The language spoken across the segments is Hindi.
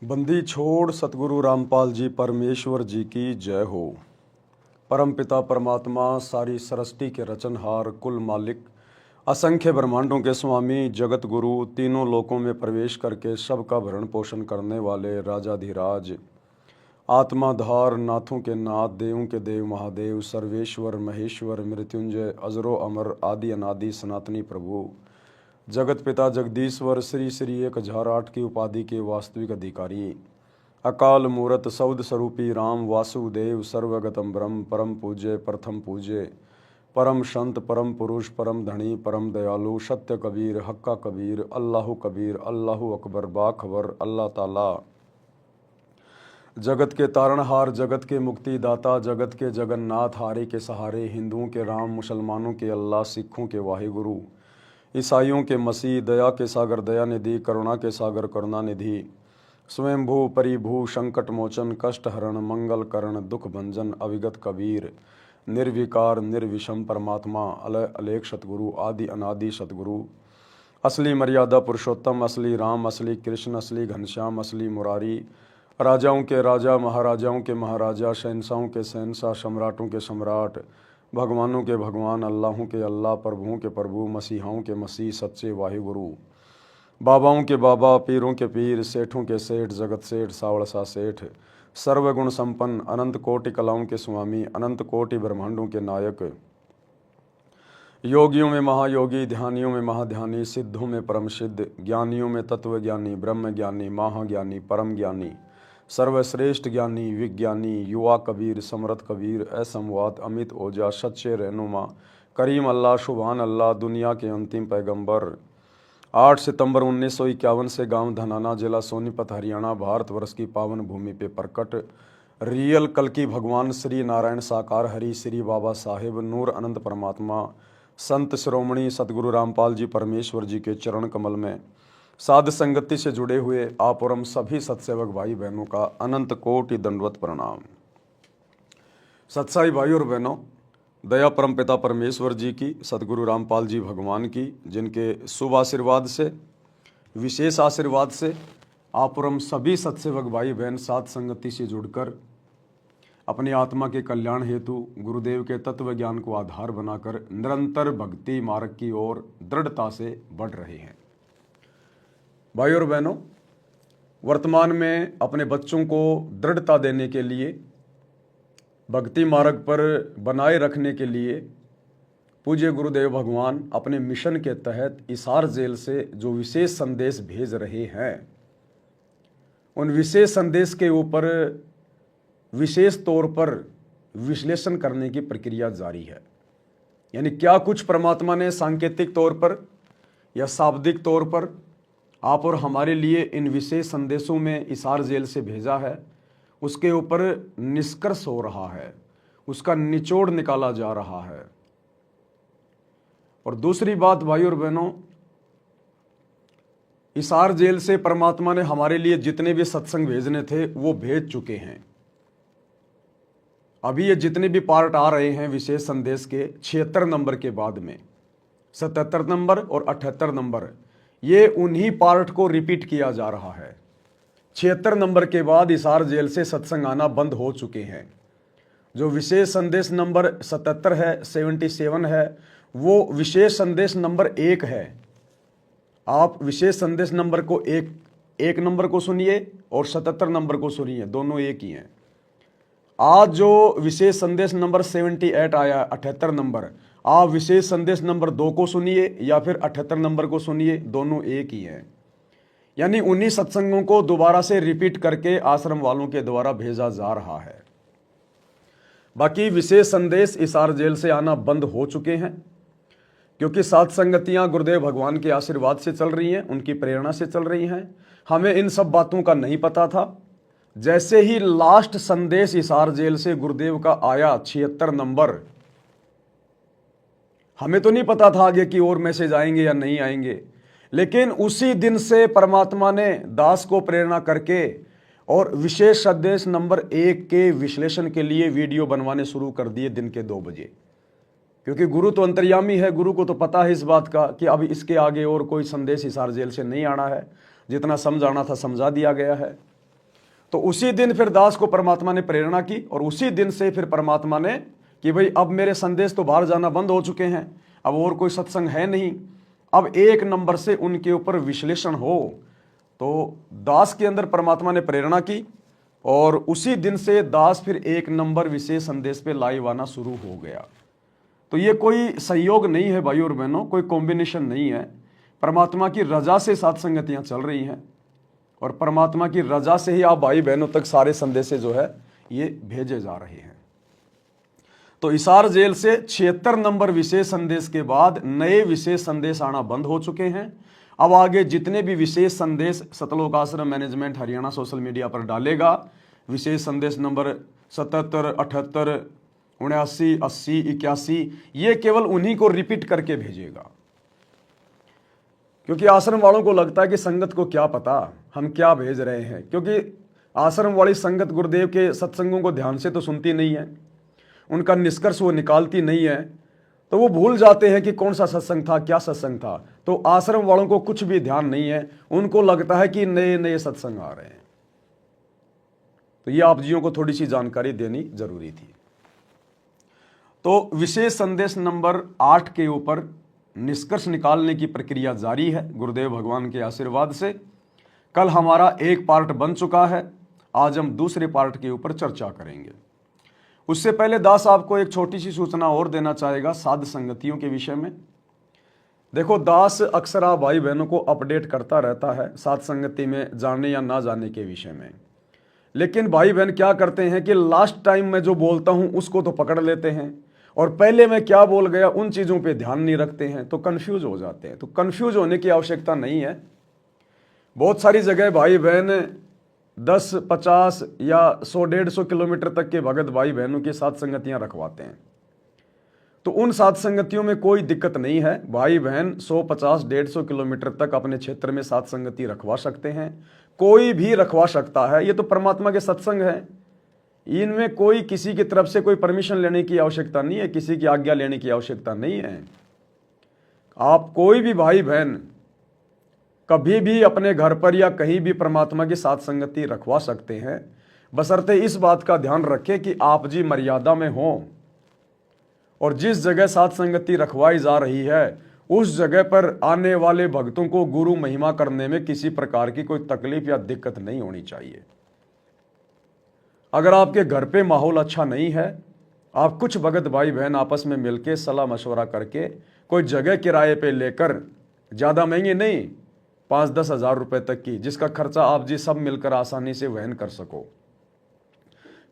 बंदी छोड़ सतगुरु रामपाल जी परमेश्वर जी की जय हो। परमपिता परमात्मा सारी सृष्टि के रचनहार कुल मालिक असंख्य ब्रह्मांडों के स्वामी जगत गुरु तीनों लोकों में प्रवेश करके सबका भरण पोषण करने वाले राजाधिराज आत्माधार नाथों के नाथ देवों के देव महादेव सर्वेश्वर महेश्वर मृत्युंजय अजरो अमर आदि अनादि सनातनी प्रभु जगत पिता जगदीश्वर श्री श्री 1008 की उपाधि के वास्तविक अधिकारी अकाल मूरत सौद स्वरूपी राम वासुदेव सर्वगतम ब्रह्म परम पूज्य प्रथम पूज्य परम संत परम पुरुष परम धनी परम दयालु सत्य कबीर हक्का कबीर अल्लाह अकबर बाखबर अल्लाह ताला जगत के तारणहार जगत के मुक्तिदाता जगत के जगन्नाथ हारे के सहारे हिंदुओं के राम मुसलमानों के अल्लाह सिखों के वाहिगुरु ईसाइयों के मसीह दया के सागर दया निधि करुणा के सागर करुणा निधि स्वयंभू परिभू संकट मोचन कष्ट हरण मंगल करण दुख भंजन अविगत कबीर निर्विकार निर्विषम परमात्मा अलय अलेख सतगुरु आदि अनादि सतगुरु असली मर्यादा पुरुषोत्तम असली राम असली कृष्ण असली घनश्याम असली मुरारी राजाओं के राजा महाराजाओं के महाराजा शहंशाहों के शहंशाह सम्राटों के सम्राट भगवानों के भगवान अल्लाहों के अल्लाह प्रभुओं के प्रभु मसीहाओं के मसीह सच्चे वाहिगुरु बाबाओं के बाबा पीरों के पीर सेठों के सेठ जगत सेठ सावड़सा सेठ सर्वगुण संपन्न अनंत कोटि कलाओं के स्वामी अनंत कोटि ब्रह्मांडों के नायक योगियों में महायोगी ध्यानियों में महाध्यानी सिद्धों में परम सिद्ध ज्ञानियों में तत्व ज्ञानी ब्रह्म ज्ञानी महाज्ञानी परम ज्ञानी सर्वश्रेष्ठ ज्ञानी विज्ञानी युवा कबीर समरथ कबीर असमवात अमित ओजा सच्चे रहनुमा करीम अल्लाह शुभान अल्लाह दुनिया के अंतिम पैगंबर 8 सितंबर 1951 से गांव धनाना जिला सोनीपत हरियाणा भारतवर्ष की पावन भूमि पे प्रकट रियल कल की भगवान श्री नारायण साकार हरि श्री बाबा साहेब नूर अनंत परमात्मा संत शिरोमणि सतगुरु रामपाल जी परमेश्वर जी के चरण कमल में साध संगति से जुड़े हुए आप और हम सभी सत्सेवक भाई बहनों का अनंत कोटि दंडवत प्रणाम। सत्साई भाई और बहनों, दया परम पिता परमेश्वर जी की सतगुरु रामपाल जी भगवान की जिनके शुभ आशीर्वाद से विशेष आशीर्वाद से आप और हम सभी सत्सेवक भाई बहन साध संगति से जुड़कर अपनी आत्मा के कल्याण हेतु गुरुदेव के तत्व ज्ञान को आधार बनाकर निरंतर भक्ति मार्ग की ओर दृढ़ता से बढ़ रहे हैं। भाई और बहनों, वर्तमान में अपने बच्चों को दृढ़ता देने के लिए भक्ति मार्ग पर बनाए रखने के लिए पूज्य गुरुदेव भगवान अपने मिशन के तहत इसार जेल से जो विशेष संदेश भेज रहे हैं उन विशेष संदेश के ऊपर विशेष तौर पर विश्लेषण करने की प्रक्रिया जारी है। यानी क्या कुछ परमात्मा ने सांकेतिक तौर पर या शाब्दिक तौर पर आप और हमारे लिए इन विशेष संदेशों में इसार जेल से भेजा है, उसके ऊपर निष्कर्ष हो रहा है, उसका निचोड़ निकाला जा रहा है। और दूसरी बात भाई और बहनों, इसार जेल से परमात्मा ने हमारे लिए जितने भी सत्संग भेजने थे वो भेज चुके हैं। अभी ये जितने भी पार्ट आ रहे हैं विशेष संदेश के 76 नंबर के बाद में 77 नंबर और 78 नंबर, ये उन्हीं पार्ट को रिपीट किया जा रहा है। 76 नंबर के बाद इसार जेल से सत्संग आना बंद हो चुके हैं। जो विशेष संदेश नंबर 77 है 77 है वो विशेष संदेश नंबर 1 है। आप विशेष संदेश नंबर को एक नंबर को सुनिए और 77 नंबर को सुनिए, दोनों एक ही हैं। आज जो विशेष संदेश नंबर 78 आया 78 नंबर, आप विशेष संदेश नंबर 2 को सुनिए या फिर 78 नंबर को सुनिए, दोनों एक ही हैं। यानी उन्हीं सत्संगों को दोबारा से रिपीट करके आश्रम वालों के द्वारा भेजा जा रहा है। बाकी विशेष संदेश इसार जेल से आना बंद हो चुके हैं क्योंकि सात संगतियां गुरुदेव भगवान के आशीर्वाद से चल रही हैं, उनकी प्रेरणा से चल रही हैं। हमें इन सब बातों का नहीं पता था। जैसे ही लास्ट संदेश इसार जेल से गुरुदेव का आया 76 नंबर, हमें तो नहीं पता था आगे की और मैसेज आएंगे या नहीं आएंगे, लेकिन उसी दिन से परमात्मा ने दास को प्रेरणा करके और विशेष संदेश नंबर 1 के विश्लेषण के लिए वीडियो बनवाने शुरू कर दिए दिन के 2 बजे। क्योंकि गुरु तो अंतर्यामी है, गुरु को तो पता है इस बात का कि अब इसके आगे और कोई संदेश इसार जेल से नहीं आना है। जितना समझाना था समझा दिया गया है। तो उसी दिन फिर दास को परमात्मा ने प्रेरणा की और उसी दिन से फिर परमात्मा ने कि भाई अब मेरे संदेश तो बाहर जाना बंद हो चुके हैं, अब और कोई सत्संग है नहीं, अब एक नंबर से उनके ऊपर विश्लेषण हो। तो दास के अंदर परमात्मा ने प्रेरणा की और उसी दिन से दास फिर एक नंबर विशेष संदेश पे लाइव आना शुरू हो गया। तो ये कोई संयोग नहीं है भाई और बहनों, कोई कॉम्बिनेशन नहीं है, परमात्मा की रजा से सात संगतियां चल रही हैं और परमात्मा की रजा से ही आप भाई बहनों तक सारे संदेश जो है ये भेजे जा रहे हैं। तो हिसार जेल से 76 नंबर विशेष संदेश के बाद नए विशेष संदेश आना बंद हो चुके हैं। अब आगे जितने भी विशेष संदेश सतलोक आश्रम मैनेजमेंट हरियाणा सोशल मीडिया पर डालेगा, विशेष संदेश नंबर 77, 78, 79, 80, 81, ये केवल उन्हीं को रिपीट करके भेजेगा। क्योंकि आश्रम वालों को लगता है कि संगत को क्या पता हम क्या भेज रहे हैं, क्योंकि आश्रम वाली संगत गुरुदेव के सत्संगों को ध्यान से तो सुनती नहीं है, उनका निष्कर्ष वो निकालती नहीं है, तो वो भूल जाते हैं कि कौन सा सत्संग था, क्या सत्संग था। तो आश्रम वालों को कुछ भी ध्यान नहीं है, उनको लगता है कि नए नए सत्संग आ रहे हैं। तो ये आप जियों को थोड़ी सी जानकारी देनी जरूरी थी। तो विशेष संदेश नंबर 8 के ऊपर निष्कर्ष निकालने की प्रक्रिया जारी है गुरुदेव भगवान के आशीर्वाद से। कल हमारा एक पार्ट बन चुका है, आज हम दूसरे पार्ट के ऊपर चर्चा करेंगे। उससे पहले दास आपको एक छोटी सी सूचना और देना चाहेगा साध संगतियों के विषय में। देखो दास अक्सर आप भाई बहनों को अपडेट करता रहता है साध संगति में जाने या ना जाने के विषय में, लेकिन भाई बहन क्या करते हैं कि लास्ट टाइम मैं जो बोलता हूं उसको तो पकड़ लेते हैं और पहले मैं क्या बोल गया उन चीज़ों पे ध्यान नहीं रखते हैं, तो कंफ्यूज हो जाते हैं। तो कंफ्यूज होने की आवश्यकता नहीं है। बहुत सारी जगह भाई बहन 10, 50 या 100, 150 किलोमीटर तक के भगत भाई बहनों के साथ संगतियां रखवाते हैं। तो उन साथ संगतियों में कोई दिक्कत नहीं है, भाई बहन 100, 50, 150 किलोमीटर तक अपने क्षेत्र में साथ संगति रखवा सकते हैं, कोई भी रखवा सकता है। ये तो परमात्मा के सत्संग है, इनमें कोई किसी की तरफ से कोई परमिशन लेने की आवश्यकता नहीं है, किसी की आज्ञा लेने की आवश्यकता नहीं है। आप कोई भी भाई बहन कभी भी अपने घर पर या कहीं भी परमात्मा की साथ संगति रखवा सकते हैं, बशर्ते इस बात का ध्यान रखें कि आप जी मर्यादा में हो और जिस जगह साथ संगति रखवाई जा रही है उस जगह पर आने वाले भक्तों को गुरु महिमा करने में किसी प्रकार की कोई तकलीफ या दिक्कत नहीं होनी चाहिए। अगर आपके घर पे माहौल अच्छा नहीं है, आप कुछ भगत भाई बहन आपस में मिलकर सलाह मशवरा करके कोई जगह किराए पे लेकर, ज़्यादा महंगी नहीं, 5-10 हज़ार रुपए तक की, जिसका खर्चा आप जी सब मिलकर आसानी से वहन कर सको,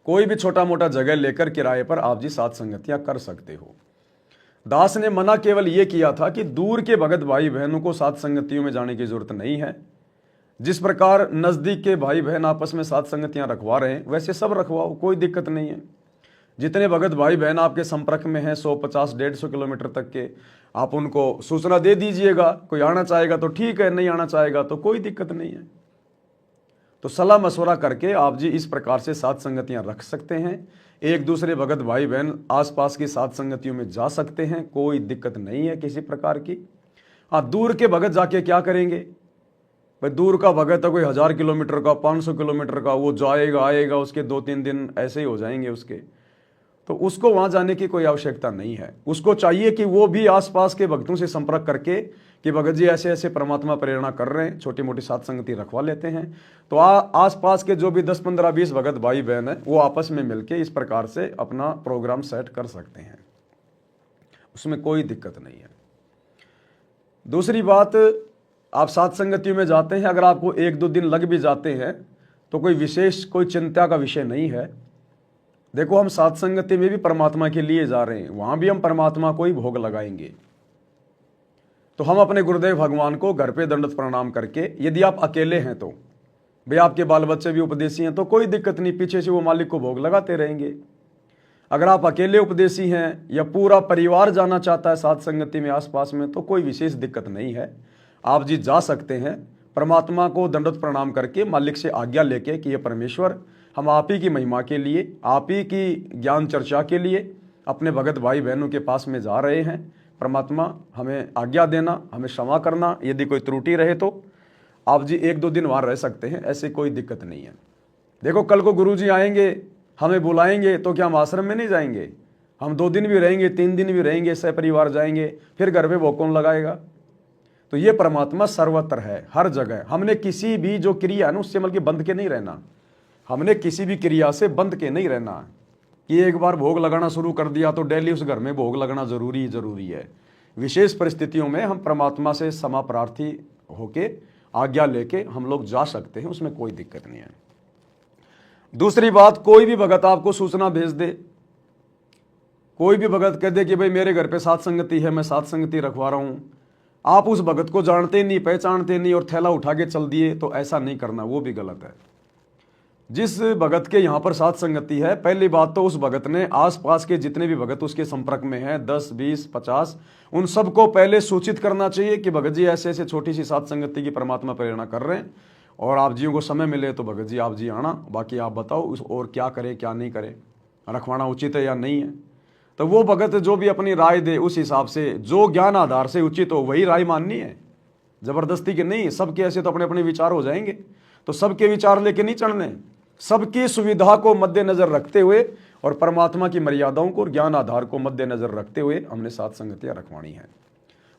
कोई भी छोटा मोटा जगह लेकर किराए पर आप जी साथ संगतियां कर सकते हो। दास ने मना केवल ये किया था कि दूर के भगत भाई बहनों को साथ संगतियों में जाने की जरूरत नहीं है। जिस प्रकार नज़दीक के भाई बहन आपस में साथ संगतियां रखवा रहे हैं वैसे सब रखवाओ, कोई दिक्कत नहीं है। जितने भगत भाई बहन आपके संपर्क में हैं 100, 50, 150 किलोमीटर तक के, आप उनको सूचना दे दीजिएगा। कोई आना चाहेगा तो ठीक है, नहीं आना चाहेगा तो कोई दिक्कत नहीं है। तो सलाह मशवरा करके आप जी इस प्रकार से साथ संगतियां रख सकते हैं। एक दूसरे भगत भाई बहन आसपास की साथ संगतियों में जा सकते हैं, कोई दिक्कत नहीं है किसी प्रकार की। हाँ, दूर के भगत जाके क्या करेंगे भाई, दूर का भगत है कोई 1000 किलोमीटर का, 500 किलोमीटर का, वो जाएगा आएगा, उसके 2-3 दिन ऐसे ही हो जाएंगे उसके, तो उसको वहां जाने की कोई आवश्यकता नहीं है। उसको चाहिए कि वो भी आसपास के भक्तों से संपर्क करके कि भगत जी ऐसे ऐसे परमात्मा प्रेरणा कर रहे हैं, छोटी मोटी साथ संगति रखवा लेते हैं। तो आसपास के जो भी 10, 15, 20 भगत भाई बहन है वो आपस में मिलके इस प्रकार से अपना प्रोग्राम सेट कर सकते हैं, उसमें कोई दिक्कत नहीं है। दूसरी बात, आप साथ संगतियों में जाते हैं, अगर आपको 1-2 दिन लग भी जाते हैं तो कोई विशेष कोई चिंता का विषय नहीं है। देखो, हम साथ संगति में भी परमात्मा के लिए जा रहे हैं, वहां भी हम परमात्मा को ही भोग लगाएंगे। तो हम अपने गुरुदेव भगवान को घर पे दंडवत प्रणाम करके, यदि आप अकेले हैं तो भाई आपके बाल बच्चे भी उपदेशी हैं तो कोई दिक्कत नहीं, पीछे से वो मालिक को भोग लगाते रहेंगे। अगर आप अकेले उपदेशी हैं या पूरा परिवार जाना चाहता है साथ संगति में आसपास में तो कोई विशेष दिक्कत नहीं है, आप जी जा सकते हैं। परमात्मा को दंडवत प्रणाम करके मालिक से आज्ञा लेके कि ये परमेश्वर, हम आप ही की महिमा के लिए, आप ही की ज्ञान चर्चा के लिए अपने भगत भाई बहनों के पास में जा रहे हैं। परमात्मा हमें आज्ञा देना, हमें क्षमा करना यदि कोई त्रुटि रहे तो, आप जी 1-2 दिन वहाँ रह सकते हैं, ऐसे कोई दिक्कत नहीं है। देखो कल को गुरुजी आएंगे, हमें बुलाएंगे, तो क्या हम आश्रम में नहीं जाएंगे? हम 2 दिन भी रहेंगे, 3 दिन भी रहेंगे, सपरिवार जाएंगे, फिर घर पे भोग कौन लगाएगा? तो ये परमात्मा सर्वत्र है, हर जगह। हमने किसी भी जो क्रिया है ना उससे बल्कि बंध के नहीं रहना। हमने किसी भी क्रिया से बंध के नहीं रहना कि एक बार भोग लगाना शुरू कर दिया तो डेली उस घर में भोग लगना जरूरी है। विशेष परिस्थितियों में हम परमात्मा से क्षमा प्रार्थी होके आज्ञा लेके हम लोग जा सकते हैं, उसमें कोई दिक्कत नहीं है। दूसरी बात, कोई भी भगत आपको सूचना भेज दे, कोई भी भगत कह दे कि भाई मेरे घर पे सात संगति है, मैं सात संगति रखवा रहा हूं, आप उस भगत को जानते नहीं, पहचानते नहीं और थैला उठा के चल दिए, तो ऐसा नहीं करना, वो भी गलत है। जिस भगत के यहाँ पर सात संगति है, पहली बात तो उस भगत ने आसपास के जितने भी भगत उसके संपर्क में हैं, 10, 20, 50, उन सबको पहले सूचित करना चाहिए कि भगत जी ऐसे ऐसे छोटी सी सात संगति की परमात्मा प्रेरणा कर रहे हैं, और आप जियों को समय मिले तो भगत जी आप जी आना, बाकी आप बताओ उस और क्या करे क्या नहीं करे, रखवाना उचित है या नहीं है। तो वो भगत जो भी अपनी राय दे उस हिसाब से, जो ज्ञान आधार से उचित हो वही राय माननी है, जबरदस्ती के नहीं। सबके ऐसे तो अपने अपने विचार हो जाएंगे, तो सबके विचार लेके नहीं चढ़ने, सबकी सुविधा को मद्देनजर रखते हुए और परमात्मा की मर्यादाओं को और ज्ञान आधार को मद्देनजर रखते हुए हमने सात संगतियां रखवानी है।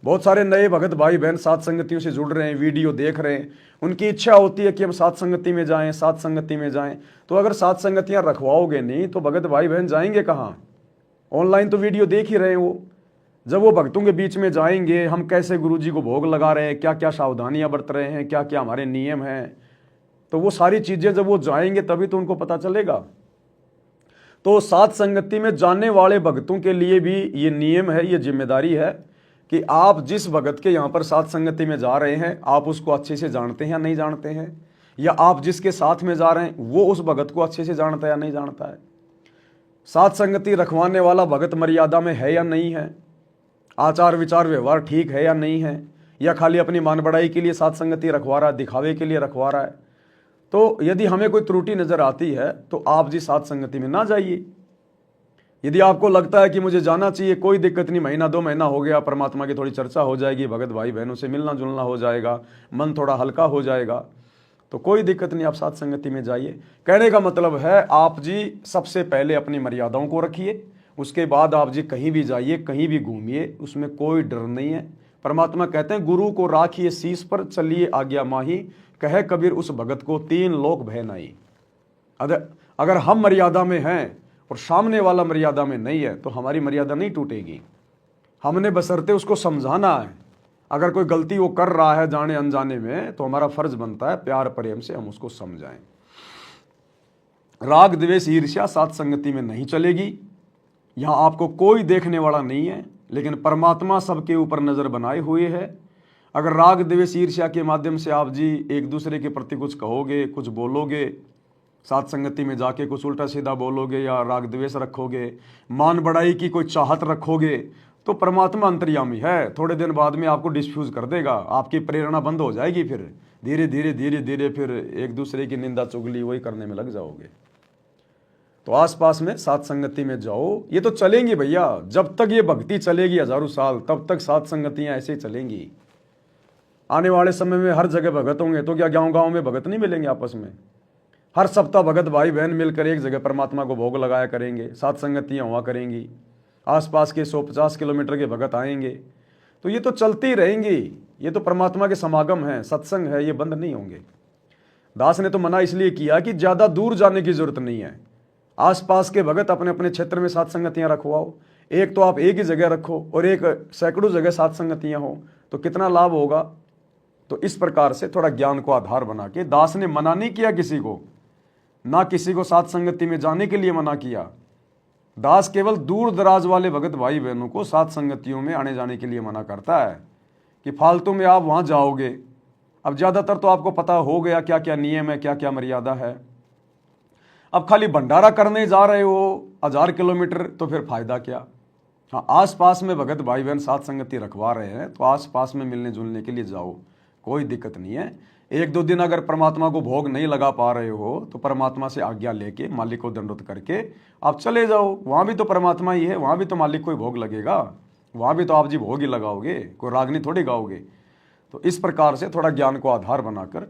बहुत सारे नए भगत भाई बहन सात संगतियों से जुड़ रहे हैं, वीडियो देख रहे हैं, उनकी इच्छा होती है कि हम सात संगति में जाएं, सात संगति में जाएं। तो अगर सात संगतियां रखवाओगे नहीं तो भगत भाई बहन जाएंगे कहाँ? ऑनलाइन तो वीडियो देख ही रहे हैं वो। जब वो भक्तों के बीच में जाएंगे, हम कैसे गुरुजी को भोग लगा रहे हैं, क्या क्या सावधानियां बरत रहे हैं, क्या क्या हमारे नियम हैं, तो वो सारी चीजें जब वो जाएंगे तभी तो उनको पता चलेगा। तो सात संगति में जाने वाले भक्तों के लिए भी ये नियम है, ये जिम्मेदारी है कि आप जिस भगत के यहाँ पर सात संगति में जा रहे हैं, आप उसको अच्छे से जानते हैं या नहीं जानते हैं, या आप जिसके साथ में जा रहे हैं वो उस भगत को अच्छे से जानता है या नहीं जानता है। सात संगति रखवाने वाला भगत मर्यादा में है या नहीं है, आचार विचार व्यवहार ठीक है या नहीं है, या खाली अपनी मान बढ़ाई के लिए सात संगति रखवा रहा है, दिखावे के लिए रखवा रहा है। तो यदि हमें कोई त्रुटि नजर आती है तो आप जी सात संगति में ना जाइए। यदि आपको लगता है कि मुझे जाना चाहिए, कोई दिक्कत नहीं, महीना 2 महीना हो गया, परमात्मा की थोड़ी चर्चा हो जाएगी, भगत भाई बहनों से मिलना जुलना हो जाएगा, मन थोड़ा हल्का हो जाएगा, तो कोई दिक्कत नहीं, आप सात संगति में जाइए। कहने का मतलब है आप जी सबसे पहले अपनी मर्यादाओं को रखिए, उसके बाद आप जी कहीं भी जाइए, कहीं भी घूमिए, उसमें कोई डर नहीं है। परमात्मा कहते हैं गुरु को राखिए शीश पर, चलिए आज्ञा माही, कहे कबीर उस भगत को 3 लोक भय नहीं। अगर हम मर्यादा में हैं और सामने वाला मर्यादा में नहीं है तो हमारी मर्यादा नहीं टूटेगी। हमने बशर्ते उसको समझाना है। अगर कोई गलती वो कर रहा है जाने अनजाने में तो हमारा फर्ज बनता है प्यार प्रेम से हम उसको समझाएं। राग द्वेष ईर्ष्या सात संगति में नहीं चलेगी। यहां आपको कोई देखने वाला नहीं है, लेकिन परमात्मा सबके ऊपर नजर बनाए हुए है। अगर राग द्वेष ईर्ष्या के माध्यम से आप जी एक दूसरे के प्रति कुछ कहोगे, कुछ बोलोगे, सात संगति में जाके कुछ उल्टा सीधा बोलोगे या राग द्वेष रखोगे, मान बढ़ाई की कोई चाहत रखोगे, तो परमात्मा अंतर्यामी है, थोड़े दिन बाद में आपको डिस्फ्यूज कर देगा, आपकी प्रेरणा बंद हो जाएगी, फिर धीरे धीरे फिर एक दूसरे की निंदा चुगली वही करने में लग जाओगे। तो आसपास में सात संगति में जाओ। ये तो चलेंगी भैया, जब तक ये भक्ति चलेगी हजारों साल, तब तक सात संगतियां ऐसे ही चलेंगी। आने वाले समय में हर जगह भगत होंगे, तो क्या गांव-गांव में भगत नहीं मिलेंगे आपस में? हर सप्ताह भगत भाई बहन मिलकर एक जगह परमात्मा को भोग लगाया करेंगे, सात संगतियां हुआ करेंगी, आसपास के 150 किलोमीटर के भगत आएंगे, तो ये तो चलती रहेंगी। ये तो परमात्मा के समागम है, सत्संग है, ये बंद नहीं होंगे। दास ने तो मना इसलिए किया कि ज्यादा दूर जाने की जरूरत नहीं है। आसपास के भगत अपने अपने क्षेत्र में सात संगतियां रखवाओ। एक तो आप एक ही जगह रखो और एक सैकड़ों जगह सात संगतियां हो, तो कितना लाभ होगा। तो इस प्रकार से थोड़ा ज्ञान को आधार बना के, दास ने मना नहीं किया किसी को, ना किसी को सात संगति में जाने के लिए मना किया। दास केवल दूर दराज वाले भगत भाई बहनों को सात संगतियों में आने जाने के लिए मना करता है कि फालतू में आप वहां जाओगे। अब ज्यादातर तो आपको पता हो गया क्या क्या नियम है, क्या क्या मर्यादा है। अब खाली भंडारा करने जा रहे हो 1000 किलोमीटर, तो फिर फायदा क्या। हाँ, आसपास में भगत भाई बहन सात संगति रखवा रहे हैं तो आसपास में मिलने जुलने के लिए जाओ, कोई दिक्कत नहीं है। 1-2 दिन अगर परमात्मा को भोग नहीं लगा पा रहे हो तो परमात्मा से आज्ञा लेके, मालिक को दंडवत करके आप चले जाओ। वहां भी तो परमात्मा ही है, वहां भी तो मालिक को ही भोग लगेगा, वहां भी तो आप जी भोग ही लगाओगे, कोई रागनी थोड़ी गाओगे। तो इस प्रकार से थोड़ा ज्ञान को आधार बनाकर,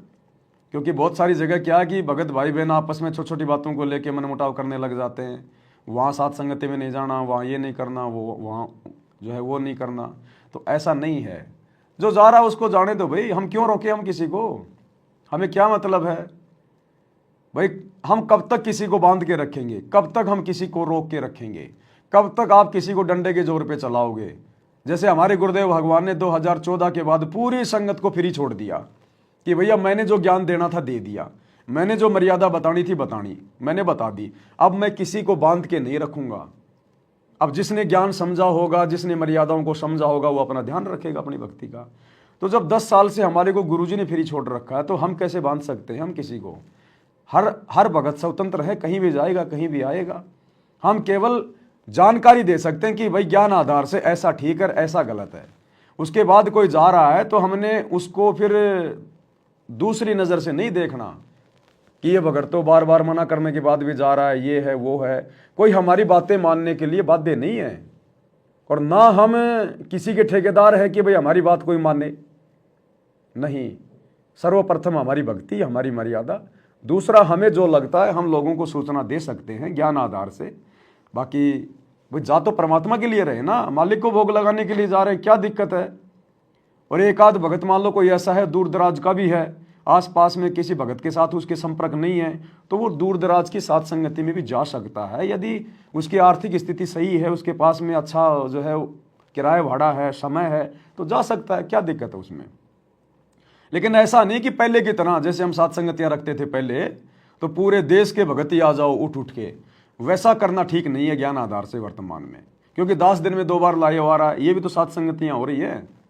क्योंकि बहुत सारी जगह क्या है कि भगत भाई बहन आपस में छोटी छोटी बातों को लेकर मनमुटाव करने लग जाते हैं। वहाँ साथ संगति में नहीं जाना, वहाँ ये नहीं करना, वो वहाँ जो है वो नहीं करना। तो ऐसा नहीं है, जो जा रहा है उसको जाने दो भाई, हम क्यों रोके हम किसी को, हमें क्या मतलब है भाई। हम कब तक किसी को बांध के रखेंगे, कब तक हम किसी को रोक के रखेंगे, कब तक आप किसी को डंडे के जोर पे चलाओगे। जैसे हमारे गुरुदेव भगवान ने 2014 के बाद पूरी संगत को फ्री छोड़ दिया कि भैया मैंने जो ज्ञान देना था दे दिया, मैंने जो मर्यादा बतानी थी बतानी, मैंने बता दी, अब मैं किसी को बांध के नहीं रखूंगा। अब जिसने ज्ञान समझा होगा, जिसने मर्यादाओं को समझा होगा, वो अपना ध्यान रखेगा अपनी भक्ति का। तो जब 10 साल से हमारे को गुरुजी ने फ्री छोड़ रखा है, तो हम कैसे बांध सकते हैं हम किसी को। हर भगत स्वतंत्र है, कहीं भी जाएगा कहीं भी आएगा। हम केवल जानकारी दे सकते हैं कि भाई ज्ञान आधार से ऐसा ठीक है, ऐसा गलत है। उसके बाद कोई जा रहा है तो हमने उसको फिर दूसरी नज़र से नहीं देखना कि ये भगत तो बार बार मना करने के बाद भी जा रहा है, ये है वो है। कोई हमारी बातें मानने के लिए बाध्य नहीं है, और ना हम किसी के ठेकेदार है कि भाई हमारी बात कोई माने। नहीं, सर्वप्रथम हमारी भक्ति, हमारी मर्यादा। दूसरा, हमें जो लगता है हम लोगों को सूचना दे सकते हैं ज्ञान आधार से। बाकी वो जा तो परमात्मा के लिए रहे ना, मालिक को भोग लगाने के लिए जा रहे हैं, क्या दिक्कत है। और एक आध भगत मान लो कोई ऐसा है दूर दराज का भी है, आसपास में किसी भगत के साथ उसके संपर्क नहीं है, तो वो दूर दराज की साथ संगति में भी जा सकता है। यदि उसकी आर्थिक स्थिति सही है, उसके पास में अच्छा जो है किराया भाड़ा है, समय है, तो जा सकता है, क्या दिक्कत है उसमें। लेकिन ऐसा नहीं कि पहले की तरह जैसे हम साथ संगतियाँ रखते थे पहले, तो पूरे देश के भगत ही आ जाओ उठ उठ के, वैसा करना ठीक नहीं है ज्ञान आधार से वर्तमान में। क्योंकि 10 दिन में 2 बार लाए आ रहा है, ये भी तो साथ संगतियाँ हो रही है।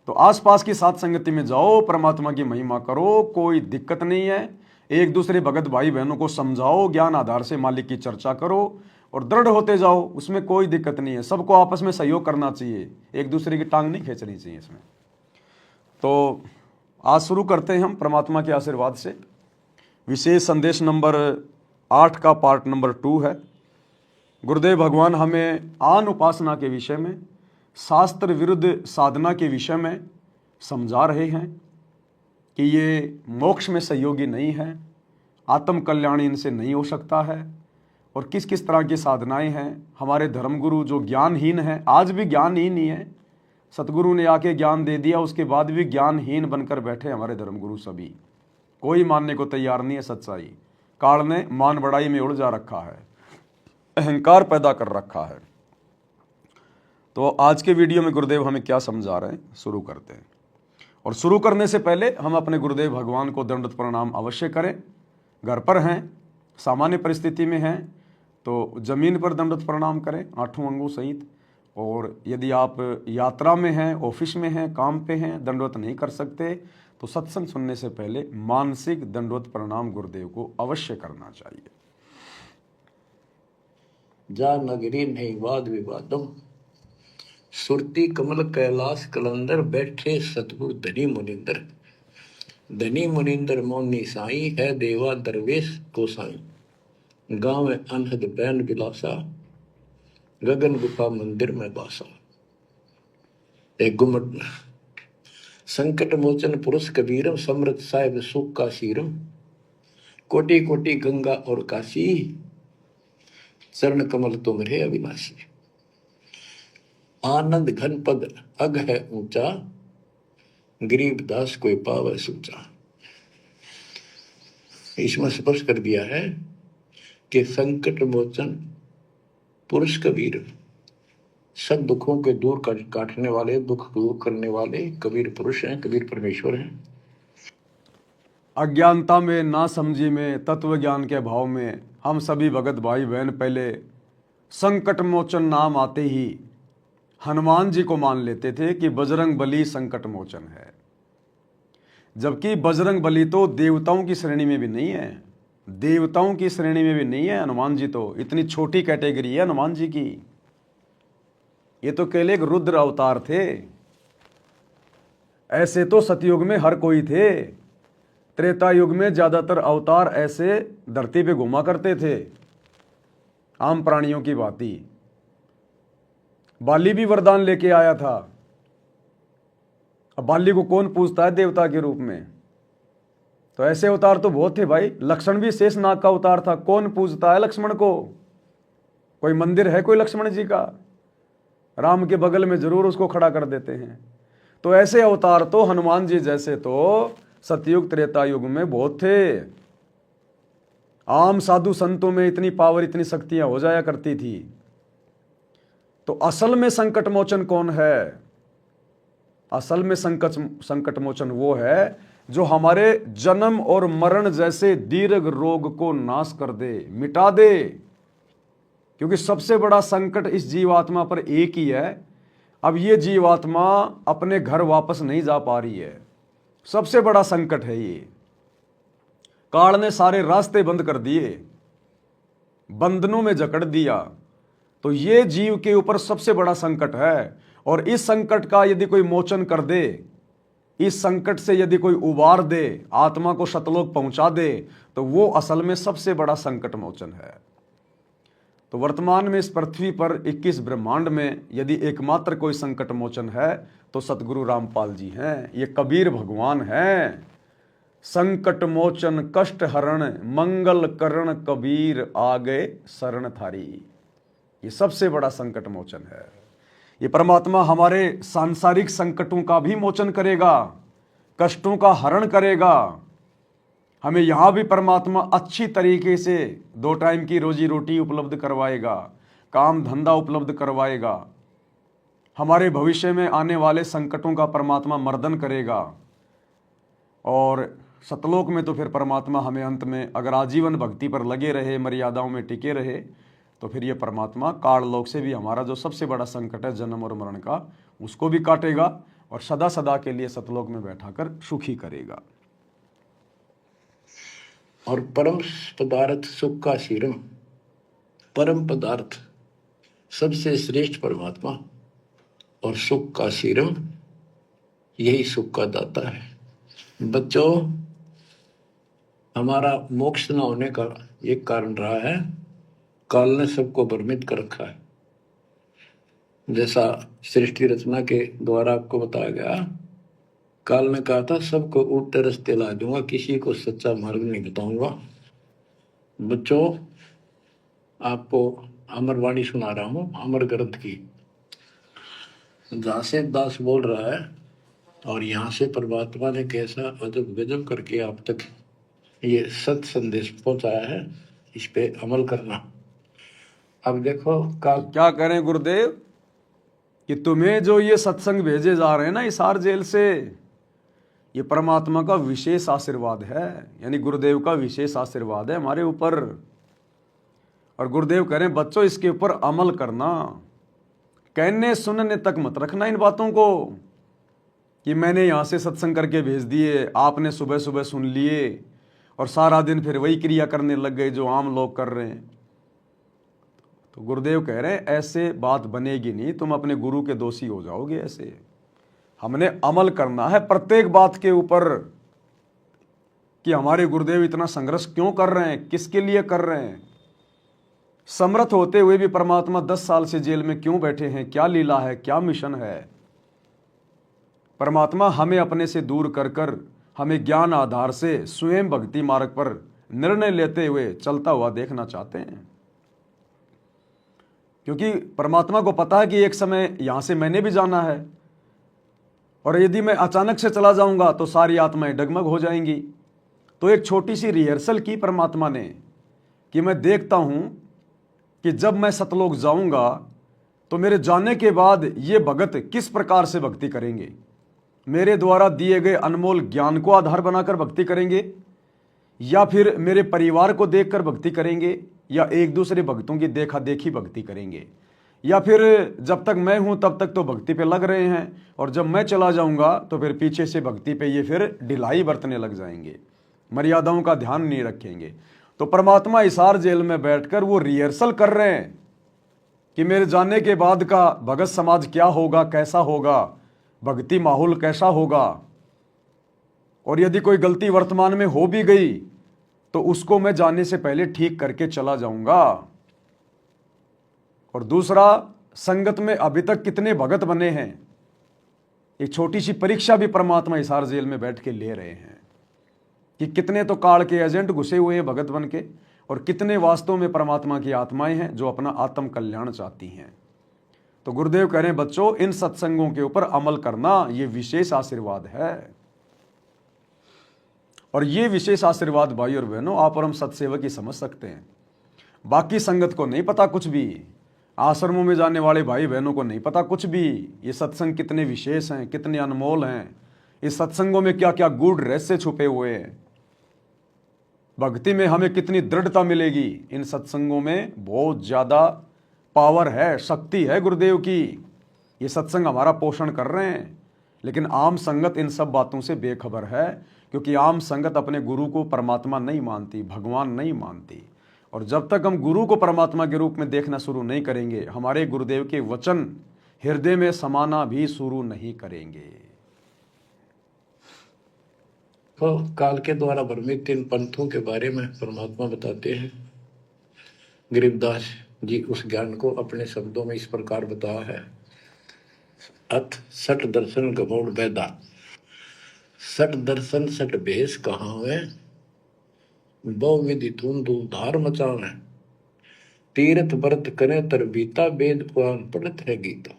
तो आसपास की साथ संगति में जाओ, परमात्मा की महिमा करो, कोई दिक्कत नहीं है। एक दूसरे भगत भाई बहनों को समझाओ, ज्ञान आधार से मालिक की चर्चा करो और दृढ़ होते जाओ, उसमें कोई दिक्कत नहीं है। सबको आपस में सहयोग करना चाहिए, एक दूसरे की टांग नहीं खींचनी चाहिए इसमें। तो आज शुरू करते हैं हम परमात्मा के आशीर्वाद से। विशेष संदेश नंबर 8 का पार्ट नंबर 2 है। गुरुदेव भगवान हमें आन उपासना के विषय में, शास्त्र विरुद्ध साधना के विषय में समझा रहे हैं कि ये मोक्ष में सहयोगी नहीं है, आत्म कल्याण इनसे नहीं हो सकता है, और किस किस तरह की साधनाएं हैं। हमारे धर्मगुरु जो ज्ञानहीन है, आज भी ज्ञानहीन ही है, सतगुरु ने आके ज्ञान दे दिया, उसके बाद भी ज्ञानहीन बनकर बैठे हमारे धर्मगुरु सभी। कोई मानने को तैयार नहीं है सच्चाई। काल ने मान बढ़ाई में उलझा रखा है, अहंकार पैदा कर रखा है। तो आज के वीडियो में गुरुदेव हमें क्या समझा रहे हैं, शुरू करते हैं। और शुरू करने से पहले हम अपने गुरुदेव भगवान को दंडवत प्रणाम अवश्य करें। घर पर हैं, सामान्य परिस्थिति में हैं तो जमीन पर दंडवत प्रणाम करें 8 अंगों सहित। और यदि आप यात्रा में हैं, ऑफिस में हैं, काम पे हैं, दंडवत नहीं कर सकते, तो सत्संग सुनने से पहले मानसिक दंडवत प्रणाम गुरुदेव को अवश्य करना चाहिए। जा नगरी नहीं वाद विवादम, सुरती कमल कैलाश कलंदर, बैठे सतगुरु धनी मुनिंदर। धनी मुनिंदर मौनी साई, है देवा दरवेश गोसाई। गाँव अनहद बैन बिलासा, गगन गुफा मंदिर में बासा। एक गुमट संकट मोचन पुरुष कबीरम, समृत साहिब सुख का शीरम। कोटि कोटि गंगा और काशी, चरण कमल तुमरे अविनाशी। आनंद घन पद अग है ऊंचा, गरीब दास कोई पावे सूचा। इसमें स्पष्ट कर दिया है कि संकट मोचन पुरुष कबीर, सब दुखों के दूर काटने वाले, दुख दूर करने वाले कबीर पुरुष हैं, कबीर परमेश्वर हैं। अज्ञानता में, ना समझी में, तत्व ज्ञान के भाव में हम सभी भगत भाई बहन पहले संकट मोचन नाम आते ही हनुमान जी को मान लेते थे कि बजरंग बली संकट मोचन है। जबकि बजरंग बली तो देवताओं की श्रेणी में भी नहीं है, देवताओं की श्रेणी में भी नहीं है। हनुमान जी तो इतनी छोटी कैटेगरी है हनुमान जी की। ये तो केवल एक रुद्र अवतार थे। ऐसे तो सतयुग में हर कोई थे, त्रेता युग में ज्यादातर अवतार ऐसे धरती पे घुमा करते थे, आम प्राणियों की भांति। बाली भी वरदान लेके आया था, अब बाली को कौन पूजता है देवता के रूप में? तो ऐसे अवतार तो बहुत थे भाई। लक्ष्मण भी शेषनाग का अवतार था। कौन पूजता है लक्ष्मण को? कोई मंदिर है कोई लक्ष्मण जी का? राम के बगल में जरूर उसको खड़ा कर देते हैं। तो ऐसे अवतार तो हनुमान जी जैसे तो सतयुग त्रेता युग में बहुत थे। आम साधु संतों में इतनी पावर, इतनी शक्तियां हो जाया करती थी। तो असल में संकट मोचन कौन है? असल में संकट मोचन वो है जो हमारे जन्म और मरण जैसे दीर्घ रोग को नाश कर दे, मिटा दे। क्योंकि सबसे बड़ा संकट इस जीवात्मा पर एक ही है। अब ये जीवात्मा अपने घर वापस नहीं जा पा रही है। सबसे बड़ा संकट है ये। काल ने सारे रास्ते बंद कर दिए, बंधनों में जकड़ दिया। तो ये जीव के ऊपर सबसे बड़ा संकट है। और इस संकट का यदि कोई मोचन कर दे, इस संकट से यदि कोई उबार दे, आत्मा को सतलोक पहुंचा दे, तो वो असल में सबसे बड़ा संकट मोचन है। तो वर्तमान में इस पृथ्वी पर 21 ब्रह्मांड में यदि एकमात्र कोई संकट मोचन है तो सतगुरु रामपाल जी हैं। ये कबीर भगवान हैं। संकट मोचन कष्ट हरण मंगल करण कबीर आ गए शरण थारी। ये सबसे बड़ा संकट मोचन है। ये परमात्मा हमारे सांसारिक संकटों का भी मोचन करेगा, कष्टों का हरण करेगा। हमें यहां भी परमात्मा अच्छी तरीके से 2 टाइम की रोजी रोटी उपलब्ध करवाएगा, काम धंधा उपलब्ध करवाएगा। हमारे भविष्य में आने वाले संकटों का परमात्मा मर्दन करेगा। और सतलोक में तो फिर परमात्मा हमें अंत में, अगर आजीवन भक्ति पर लगे रहे, मर्यादाओं में टिके रहे, तो फिर ये परमात्मा काललोक से भी हमारा जो सबसे बड़ा संकट है जन्म और मरण का, उसको भी काटेगा और सदा सदा के लिए सतलोक में बैठाकर सुखी करेगा। और परम पदार्थ सुख का शीरम, परम पदार्थ सबसे श्रेष्ठ परमात्मा और सुख का शीरम, यही सुख का दाता है। बच्चों, हमारा मोक्ष न होने का एक कारण रहा है, काल ने सबको भ्रमित कर रखा है। जैसा सृष्टि रचना के द्वारा आपको बताया गया, काल ने कहा था सबको उल्टे रास्ते ला दूंगा, किसी को सच्चा मार्ग नहीं बताऊंगा। बच्चों, आपको अमरवाणी सुना रहा हूं, अमर ग्रंथ की, जहां से दास बोल रहा है और यहाँ से परमात्मा ने कैसा अजब गजब करके आप तक ये सत संदेश पहुंचाया है, इस पे अमल करना। अब देखो क्या करें गुरुदेव कि तुम्हें जो ये सत्संग भेजे जा रहे हैं ना हिसार जेल से, ये परमात्मा का विशेष आशीर्वाद है। यानी गुरुदेव का विशेष आशीर्वाद है हमारे ऊपर। और गुरुदेव कह रहे हैं बच्चों इसके ऊपर अमल करना, कहने सुनने तक मत रखना इन बातों को कि मैंने यहाँ से सत्संग करके भेज दिए, आपने सुबह सुबह सुन लिए और सारा दिन फिर वही क्रिया करने लग गए जो आम लोग कर रहे हैं। तो गुरुदेव कह रहे हैं ऐसे बात बनेगी नहीं, तुम अपने गुरु के दोषी हो जाओगे। ऐसे हमने अमल करना है प्रत्येक बात के ऊपर कि हमारे गुरुदेव इतना संघर्ष क्यों कर रहे हैं, किसके लिए कर रहे हैं। समर्थ होते हुए भी परमात्मा 10 साल से जेल में क्यों बैठे हैं, क्या लीला है, क्या मिशन है। परमात्मा हमें अपने से दूर कर कर हमें ज्ञान आधार से स्वयं भक्ति मार्ग पर निर्णय लेते हुए चलता हुआ देखना चाहते हैं। क्योंकि परमात्मा को पता है कि एक समय यहां से मैंने भी जाना है और यदि मैं अचानक से चला जाऊंगा तो सारी आत्माएं डगमग हो जाएंगी। तो एक छोटी सी रिहर्सल की परमात्मा ने कि मैं देखता हूं कि जब मैं सतलोक जाऊंगा तो मेरे जाने के बाद ये भगत किस प्रकार से भक्ति करेंगे, मेरे द्वारा दिए गए अनमोल ज्ञान को आधार बनाकर भक्ति करेंगे या फिर मेरे परिवार को देखकर भक्ति करेंगे या एक दूसरे भक्तों की देखा देखी भक्ति करेंगे या फिर जब तक मैं हूं तब तक तो भक्ति पे लग रहे हैं और जब मैं चला जाऊंगा तो फिर पीछे से भक्ति पे ये फिर ढिलाई बरतने लग जाएंगे, मर्यादाओं का ध्यान नहीं रखेंगे। तो परमात्मा हिसार जेल में बैठकर वो रिहर्सल कर रहे हैं कि मेरे जाने के बाद का भगत समाज क्या होगा, कैसा होगा, भक्ति माहौल कैसा होगा। और यदि कोई गलती वर्तमान में हो भी गई तो उसको मैं जाने से पहले ठीक करके चला जाऊंगा। और दूसरा, संगत में अभी तक कितने भगत बने हैं, एक छोटी सी परीक्षा भी परमात्मा हिसार जेल में बैठ के ले रहे हैं कि कितने तो काल के एजेंट घुसे हुए हैं भगत बन के, और कितने वास्तव में परमात्मा की आत्माएं हैं जो अपना आत्म कल्याण चाहती हैं। तो गुरुदेव कह रहे हैं बच्चों, इन सत्संगों के ऊपर अमल करना ये विशेष आशीर्वाद है। और ये विशेष आशीर्वाद भाई और बहनों आप और हम सत्सेवक ही समझ सकते हैं। बाकी संगत को नहीं पता कुछ भी, आश्रमों में जाने वाले भाई बहनों को नहीं पता कुछ भी, ये सत्संग कितने विशेष हैं, कितने अनमोल हैं, इस सत्संगों में क्या क्या गूढ़ रहस्य छुपे हुए हैं, भक्ति में हमें कितनी दृढ़ता मिलेगी। इन सत्संगों में बहुत ज़्यादा पावर है, शक्ति है गुरुदेव की। ये सत्संग हमारा पोषण कर रहे हैं, लेकिन आम संगत इन सब बातों से बेखबर है, क्योंकि आम संगत अपने गुरु को परमात्मा नहीं मानती, भगवान नहीं मानती। और जब तक हम गुरु को परमात्मा के रूप में देखना शुरू नहीं करेंगे, हमारे गुरुदेव के वचन हृदय में समाना भी शुरू नहीं करेंगे। तो काल के द्वारा भ्रमित इन पंथों के बारे में परमात्मा बताते हैं। गरीबदास जी उस ज्ञान को अपने शब्दों में इस प्रकार बताया है। अथ सठ दर्शन गमोड़ बैदा, सठ दर्शन सठ भेष कहाँ हुए, बहु विधि धूम धूम धार मचावे, तीर्थ व्रत करे तर बीता, वेद पुराण पढ़त है गीता।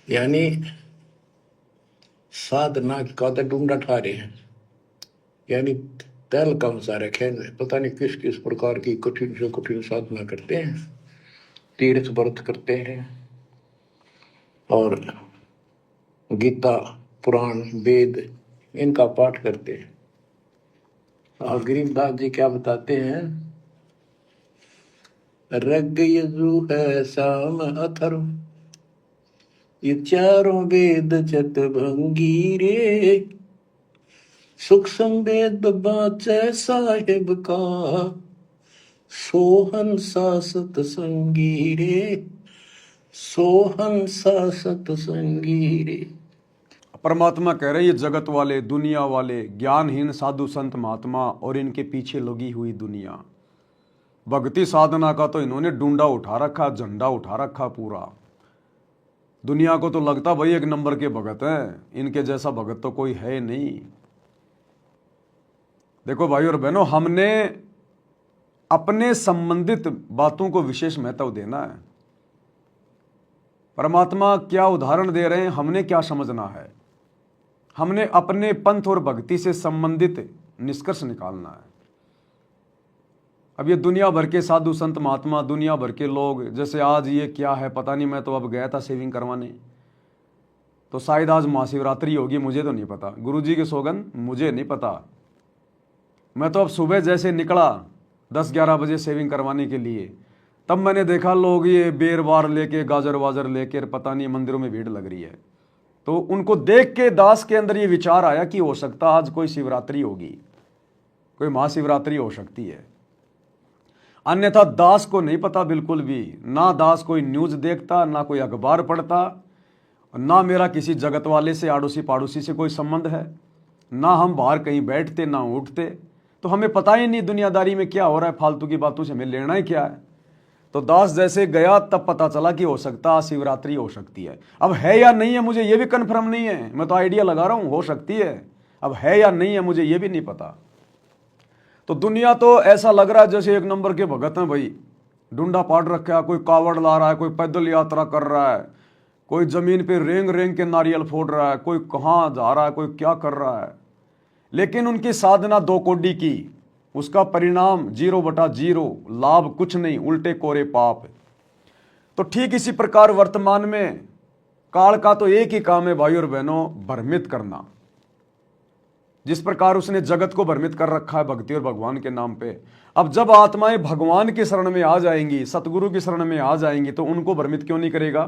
यानी साधना का तो ढूंढा ठा रहे हैं, यानी तैल कम सारे खेल में पता नहीं किस किस प्रकार की कठिन से कठिन साधना करते हैं, तीर्थ व्रत करते हैं और गीता पुराण वेद इनका पाठ करते हैं। और गरीबदास जी क्या बताते हैं, रग यजु है शाम अथर्व, ये चारों वेद चत भंगी रे, सुख संवेद बाचे साहिब का, सोहन सा सतसंगी रे, सोहन सा सतसंगी रे। परमात्मा कह रहे हैं ये जगत वाले, दुनिया वाले, ज्ञानहीन साधु संत महात्मा और इनके पीछे लगी हुई दुनिया, भक्ति साधना का तो इन्होंने डूंडा उठा रखा, झंडा उठा रखा पूरा। दुनिया को तो लगता भाई एक नंबर के भगत हैं, इनके जैसा भगत तो कोई है नहीं। देखो भाई और बहनों, हमने अपने संबंधित बातों को विशेष महत्व देना है। परमात्मा क्या उदाहरण दे रहे हैं, हमने क्या समझना है, हमने अपने पंथ और भक्ति से संबंधित निष्कर्ष निकालना है। अब ये दुनिया भर के साधु संत महात्मा, दुनिया भर के लोग, जैसे आज ये क्या है पता नहीं, मैं तो अब गया था सेविंग करवाने, तो शायद आज महाशिवरात्रि होगी, मुझे तो नहीं पता, गुरुजी के सौगंध मुझे नहीं पता। मैं तो अब सुबह जैसे निकला 10-11 बजे सेविंग करवाने के लिए, तब मैंने देखा लोग ये बेर बार लेके, गाजर वाजर लेकर, पता नहीं मंदिरों में भीड़ लग रही है। तो उनको देख के दास के अंदर ये विचार आया कि हो सकता आज कोई शिवरात्रि होगी, कोई महाशिवरात्रि हो सकती है। अन्यथा दास को नहीं पता बिल्कुल भी, ना दास कोई न्यूज़ देखता, ना कोई अखबार पढ़ता, ना मेरा किसी जगत वाले से, आड़ोसी पाड़ोसी से कोई संबंध है, ना हम बाहर कहीं बैठते ना उठते, तो हमें पता ही नहीं दुनियादारी में क्या हो रहा है, फालतू की बातों से हमें लेना ही क्या है। तो दास जैसे गया तब पता चला कि हो सकता है शिवरात्रि हो सकती है। अब है या नहीं है मुझे ये भी कन्फर्म नहीं है, मैं तो आइडिया लगा रहा हूँ, हो सकती है, अब है या नहीं है मुझे ये भी नहीं पता। तो दुनिया तो ऐसा लग रहा है जैसे एक नंबर के भगत हैं भाई, डुंडा पाट रखा है, कोई कावड़ ला रहा है, कोई पैदल यात्रा कर रहा है, कोई जमीन पे रेंग रेंग के नारियल फोड़ रहा है, कोई कहाँ जा रहा है, कोई क्या कर रहा है। लेकिन उनकी साधना 2 कौड़ी की, उसका परिणाम 0/0, लाभ कुछ नहीं, उल्टे कोरे पाप। तो ठीक इसी प्रकार वर्तमान में काल का तो एक ही काम है भाई और बहनों, भ्रमित करना। जिस प्रकार उसने जगत को भ्रमित कर रखा है भक्ति और भगवान के नाम पे, अब जब आत्माएं भगवान की शरण में आ जाएंगी, सतगुरु की शरण में आ जाएंगी, तो उनको भ्रमित क्यों नहीं करेगा।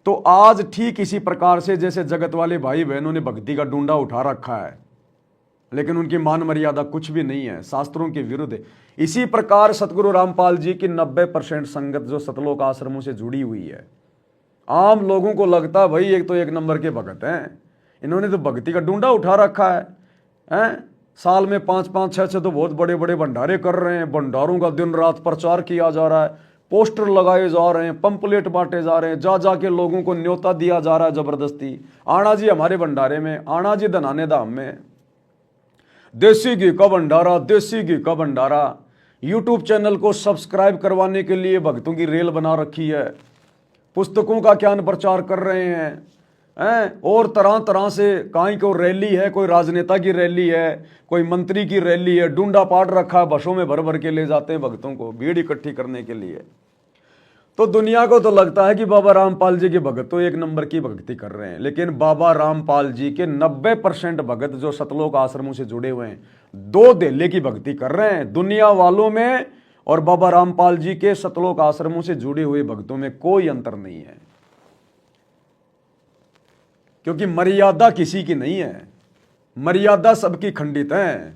तो आज ठीक इसी प्रकार से जैसे जगत वाले भाई बहनों ने भक्ति का डूंडा उठा रखा है, लेकिन उनकी मान मर्यादा कुछ भी नहीं है, शास्त्रों के विरुद्ध है, इसी प्रकार सतगुरु रामपाल जी की 90% संगत जो सतलोक आश्रमों से जुड़ी हुई है, आम लोगों को लगता है भाई एक तो एक नंबर के भगत हैं, इन्होंने तो भक्ति का डूंडा उठा रखा है। साल में 5-5, 6-6 तो बहुत बड़े बड़े भंडारे कर रहे हैं, भंडारों का दिन रात प्रचार किया जा रहा है, पोस्टर लगाए जा रहे हैं, पंपलेट बांटे जा रहे हैं, जा जाके लोगों को न्योता दिया जा रहा है जबरदस्ती, आना जी हमारे भंडारे में, आना जी धनाने धाम में, देसी घी का भंडारा, देसी घी का भंडारा। यूट्यूब चैनल को सब्सक्राइब करवाने के लिए भक्तों की रेल बना रखी है, पुस्तकों का ज्ञान प्रचार कर रहे हैं और तरह तरह से कहीं को रैली है, कोई राजनेता की रैली है, कोई मंत्री की रैली है, डूंडा पाट रखा है, बसों में भर भर के ले जाते हैं भक्तों को भीड़ इकट्ठी करने के लिए। तो दुनिया को तो लगता है कि बाबा रामपाल जी के भगत तो एक नंबर की भक्ति कर रहे हैं, लेकिन बाबा रामपाल जी के 90% भगत जो सतलोक आश्रमों से जुड़े हुए हैं, दो धेले की भक्ति कर रहे हैं दुनिया वालों में, और बाबा रामपाल जी के सतलोक आश्रमों से जुड़े हुए भक्तों में कोई अंतर नहीं है, क्योंकि मर्यादा किसी की नहीं है, मर्यादा सबकी खंडित है।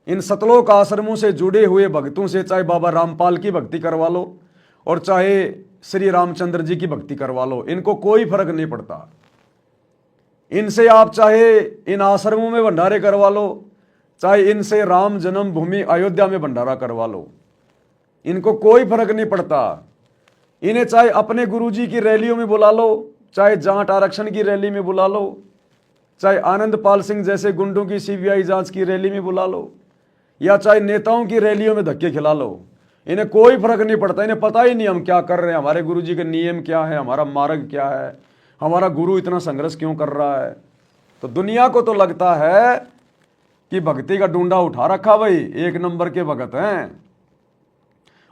इन सतलोक आश्रमों से जुड़े हुए भक्तों से चाहे बाबा रामपाल की भक्ति करवा लो और चाहे श्री रामचंद्र जी की भक्ति करवा लो, इनको कोई फर्क नहीं पड़ता। इनसे आप चाहे इन आश्रमों में भंडारे करवा लो, चाहे इनसे राम जन्मभूमि अयोध्या में भंडारा करवा लो, इनको कोई फर्क नहीं पड़ता। इन्हें चाहे अपने गुरुजी की रैलियों में बुला लो, चाहे जाट आरक्षण की रैली में बुला लो, चाहे आनंद पाल सिंह जैसे गुंडों की सीबीआई जांच की रैली में बुला लो, या चाहे नेताओं की रैलियों में धक्के खिला लो, इन्हें कोई फर्क नहीं पड़ता। इन्हें पता ही नहीं हम क्या कर रहे हैं, हमारे गुरुजी के नियम क्या है, हमारा मार्ग क्या है, हमारा गुरु इतना संघर्ष क्यों कर रहा है। तो दुनिया को तो लगता है कि भक्ति का डूंडा उठा रखा, भाई एक नंबर के भगत हैं।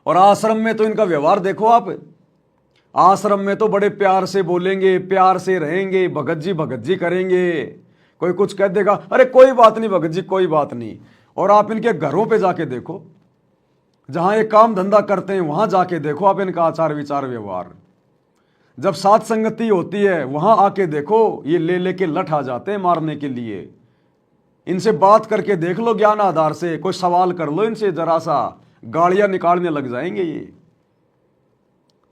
और आश्रम में तो इनका व्यवहार देखो आप, आश्रम में तो बड़े प्यार से बोलेंगे, प्यार से रहेंगे, भगत जी करेंगे। कोई कुछ कह देगा, अरे कोई बात नहीं भगत जी, कोई बात नहीं। और आप इनके घरों पे जाके देखो, जहां ये काम धंधा करते हैं वहां जाके देखो आप इनका आचार विचार व्यवहार। जब साथ संगति होती है वहां आके देखो, ये ले लेके लठ आ जाते हैं मारने के लिए। इनसे बात करके देख लो ज्ञान आधार से, कोई सवाल कर लो इनसे, जरा सा गालियां निकालने लग जाएंगे ये।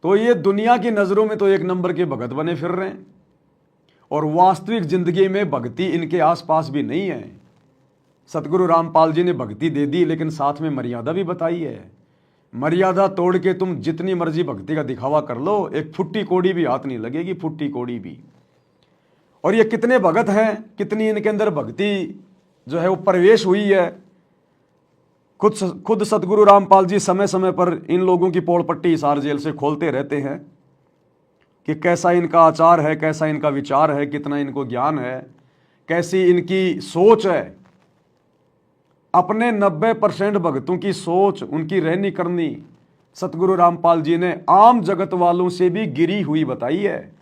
तो ये दुनिया की नजरों में तो एक नंबर के भगत बने फिर रहे हैं, और वास्तविक जिंदगी में भक्ति इनके आसपास भी नहीं है। सतगुरु रामपाल जी ने भक्ति दे दी, लेकिन साथ में मर्यादा भी बताई है। मर्यादा तोड़ के तुम जितनी मर्जी भक्ति का दिखावा कर लो, एक फुट्टी कोड़ी भी हाथ नहीं लगेगी, फुट्टी कोड़ी भी। और ये कितने भगत हैं, कितनी इनके अंदर भक्ति जो है वो प्रवेश हुई है। खुद सतगुरु रामपाल जी समय समय पर इन लोगों की पोड़ पट्टी हिसार जेल से खोलते रहते हैं कि कैसा इनका आचार है, कैसा इनका विचार है, कितना इनको ज्ञान है, कैसी इनकी सोच है। अपने 90% भक्तों की सोच, उनकी रहनी करनी सतगुरु रामपाल जी ने आम जगत वालों से भी गिरी हुई बताई है।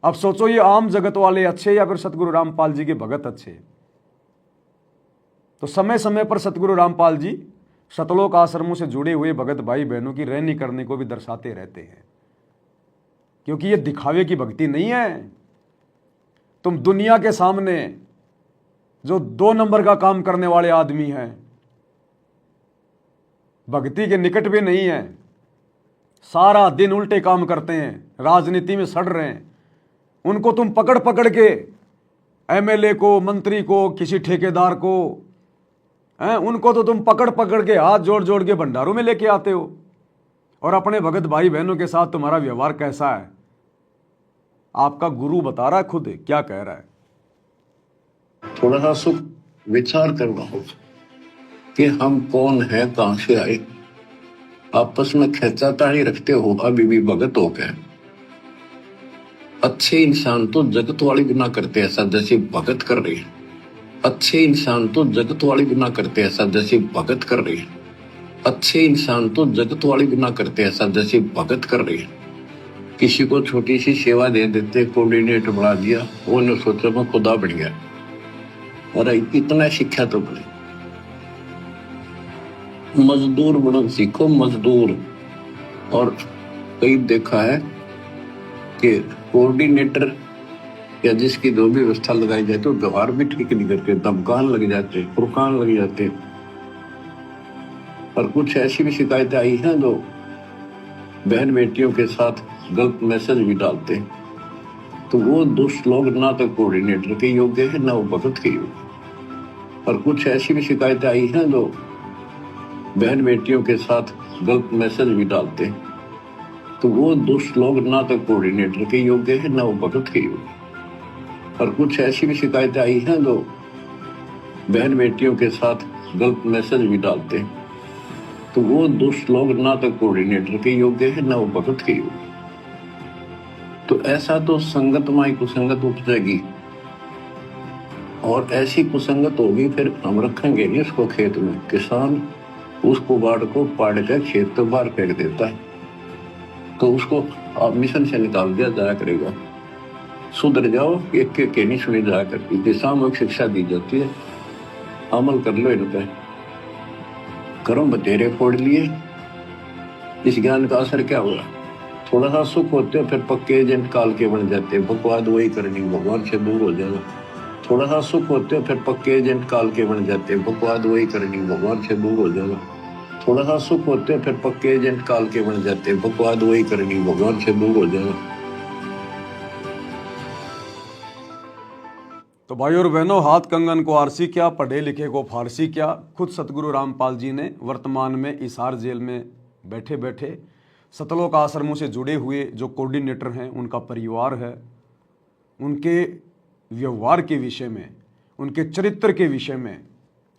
अब सोचो, ये आम जगत वाले अच्छे या फिर सतगुरु रामपाल जी के भगत अच्छे। तो समय समय पर सतगुरु रामपाल जी सतलोक आश्रमों से जुड़े हुए भगत भाई बहनों की रहनी करने को भी दर्शाते रहते हैं, क्योंकि ये दिखावे की भक्ति नहीं है। तुम दुनिया के सामने जो 2 नंबर का काम करने वाले आदमी हैं, भक्ति के निकट भी नहीं है, सारा दिन उल्टे काम करते हैं, राजनीति में सड़ रहे हैं, उनको तुम पकड़ पकड़ के एमएलए को, मंत्री को, किसी ठेकेदार को, उनको तो तुम पकड़ पकड़ के हाथ जोड़ जोड़ के भंडारों में लेके आते हो। और अपने भगत भाई बहनों के साथ तुम्हारा व्यवहार कैसा है, आपका गुरु बता रहा है खुद क्या कह रहा है। थोड़ा सा सुख विचार करना होगा कि हम कौन है, कहां से आए। आपस में खेचातानी रखते हो अभी भी भगत हो गए। अच्छे इंसान तो जगत वाली गुना करते ऐसा जैसे भगत कर रही है। अच्छे इंसान तो जगत वाली गुना करते ऐसा जैसे भगत कर रही है। अच्छे इंसान तो जगत वाली गुना करते ऐसा जैसे भगत कर रही है। किसी को छोटी सी सेवा दे देते, कोऑर्डिनेटर बना दिया, वो ने सोचा मैं खुदा बन गया। अरे इतना शिक्षा तो बने, मजदूर बनो सीखो, मजदूर। और कई देखा है कि कोऑर्डिनेटर या जिसकी जो भी व्यवस्था लगाई जाए तो व्यवहार भी ठीक नहीं करते, धमकान लग जाते, फुरकान लग जाते। और कुछ ऐसी भी शिकायतें आई हैं जो बहन बेटियों के साथ गलत मैसेज भी डालते हैं। तो वो दुष्ट लोग ना तो कोऑर्डिनेटर के योग्य है, ना वो भगत के योग्य। और कुछ ऐसी भी शिकायतें आई हैं जो बहन बेटियों के साथ गलत मैसेज भी डालते हैं, तो वो दुष्ट लोग ना तो कोऑर्डिनेटर के योग्य है ना वो भगत के योग्य। और कुछ ऐसी भी शिकायतें आई हैं जो बहन बेटियों के साथ गलत मैसेज भी डालते हैं, तो वो दुष्ट लोग ना तो कोऑर्डिनेटर के योग्य है ना वो भगत के योग्य। तो ऐसा तो संगत माई कुसंगत उपजेगी, और ऐसी कुसंगत होगी फिर हम रखेंगे नहीं उसको खेत में। किसान उसको बाढ़ को पाड़ कर खेत तो बाहर फेंक देता है, तो उसको आप मिशन से निकाल दिया जाया करेगा। सुधर जाओ, एक के नहीं सुनी जाया करती। कि सामूहिक शिक्षा दी जाती है, अमल कर लो इन पे। कर्म बतेरे फोड़ लिए, इस ज्ञान का असर क्या हुआ? थोड़ा सा सुख होते हो फिर पक्के एजेंट काल के बन जाते। बकवाद वही करनी, भगवान से दूर हो जाना। थोड़ा सा सुख होते हो फिर पक्के एजेंट काल के बन जाते। बकवाद वही करनी, भगवान से दूर हो जाना। थोड़ा सा सुख होते हो फिर पक्के एजेंट काल के बन जाते। बकवाद वही करनी, भगवान से दूर हो जाना। तो भाई और बहनों, हाथ कंगन को आरसी क्या, पढ़े लिखे को फारसी क्या। खुद सतगुरु रामपाल जी ने वर्तमान में इसार जेल में बैठे बैठे सतलोक आश्रमों से जुड़े हुए जो कोऑर्डिनेटर हैं, उनका परिवार है, उनके व्यवहार के विषय में, उनके चरित्र के विषय में,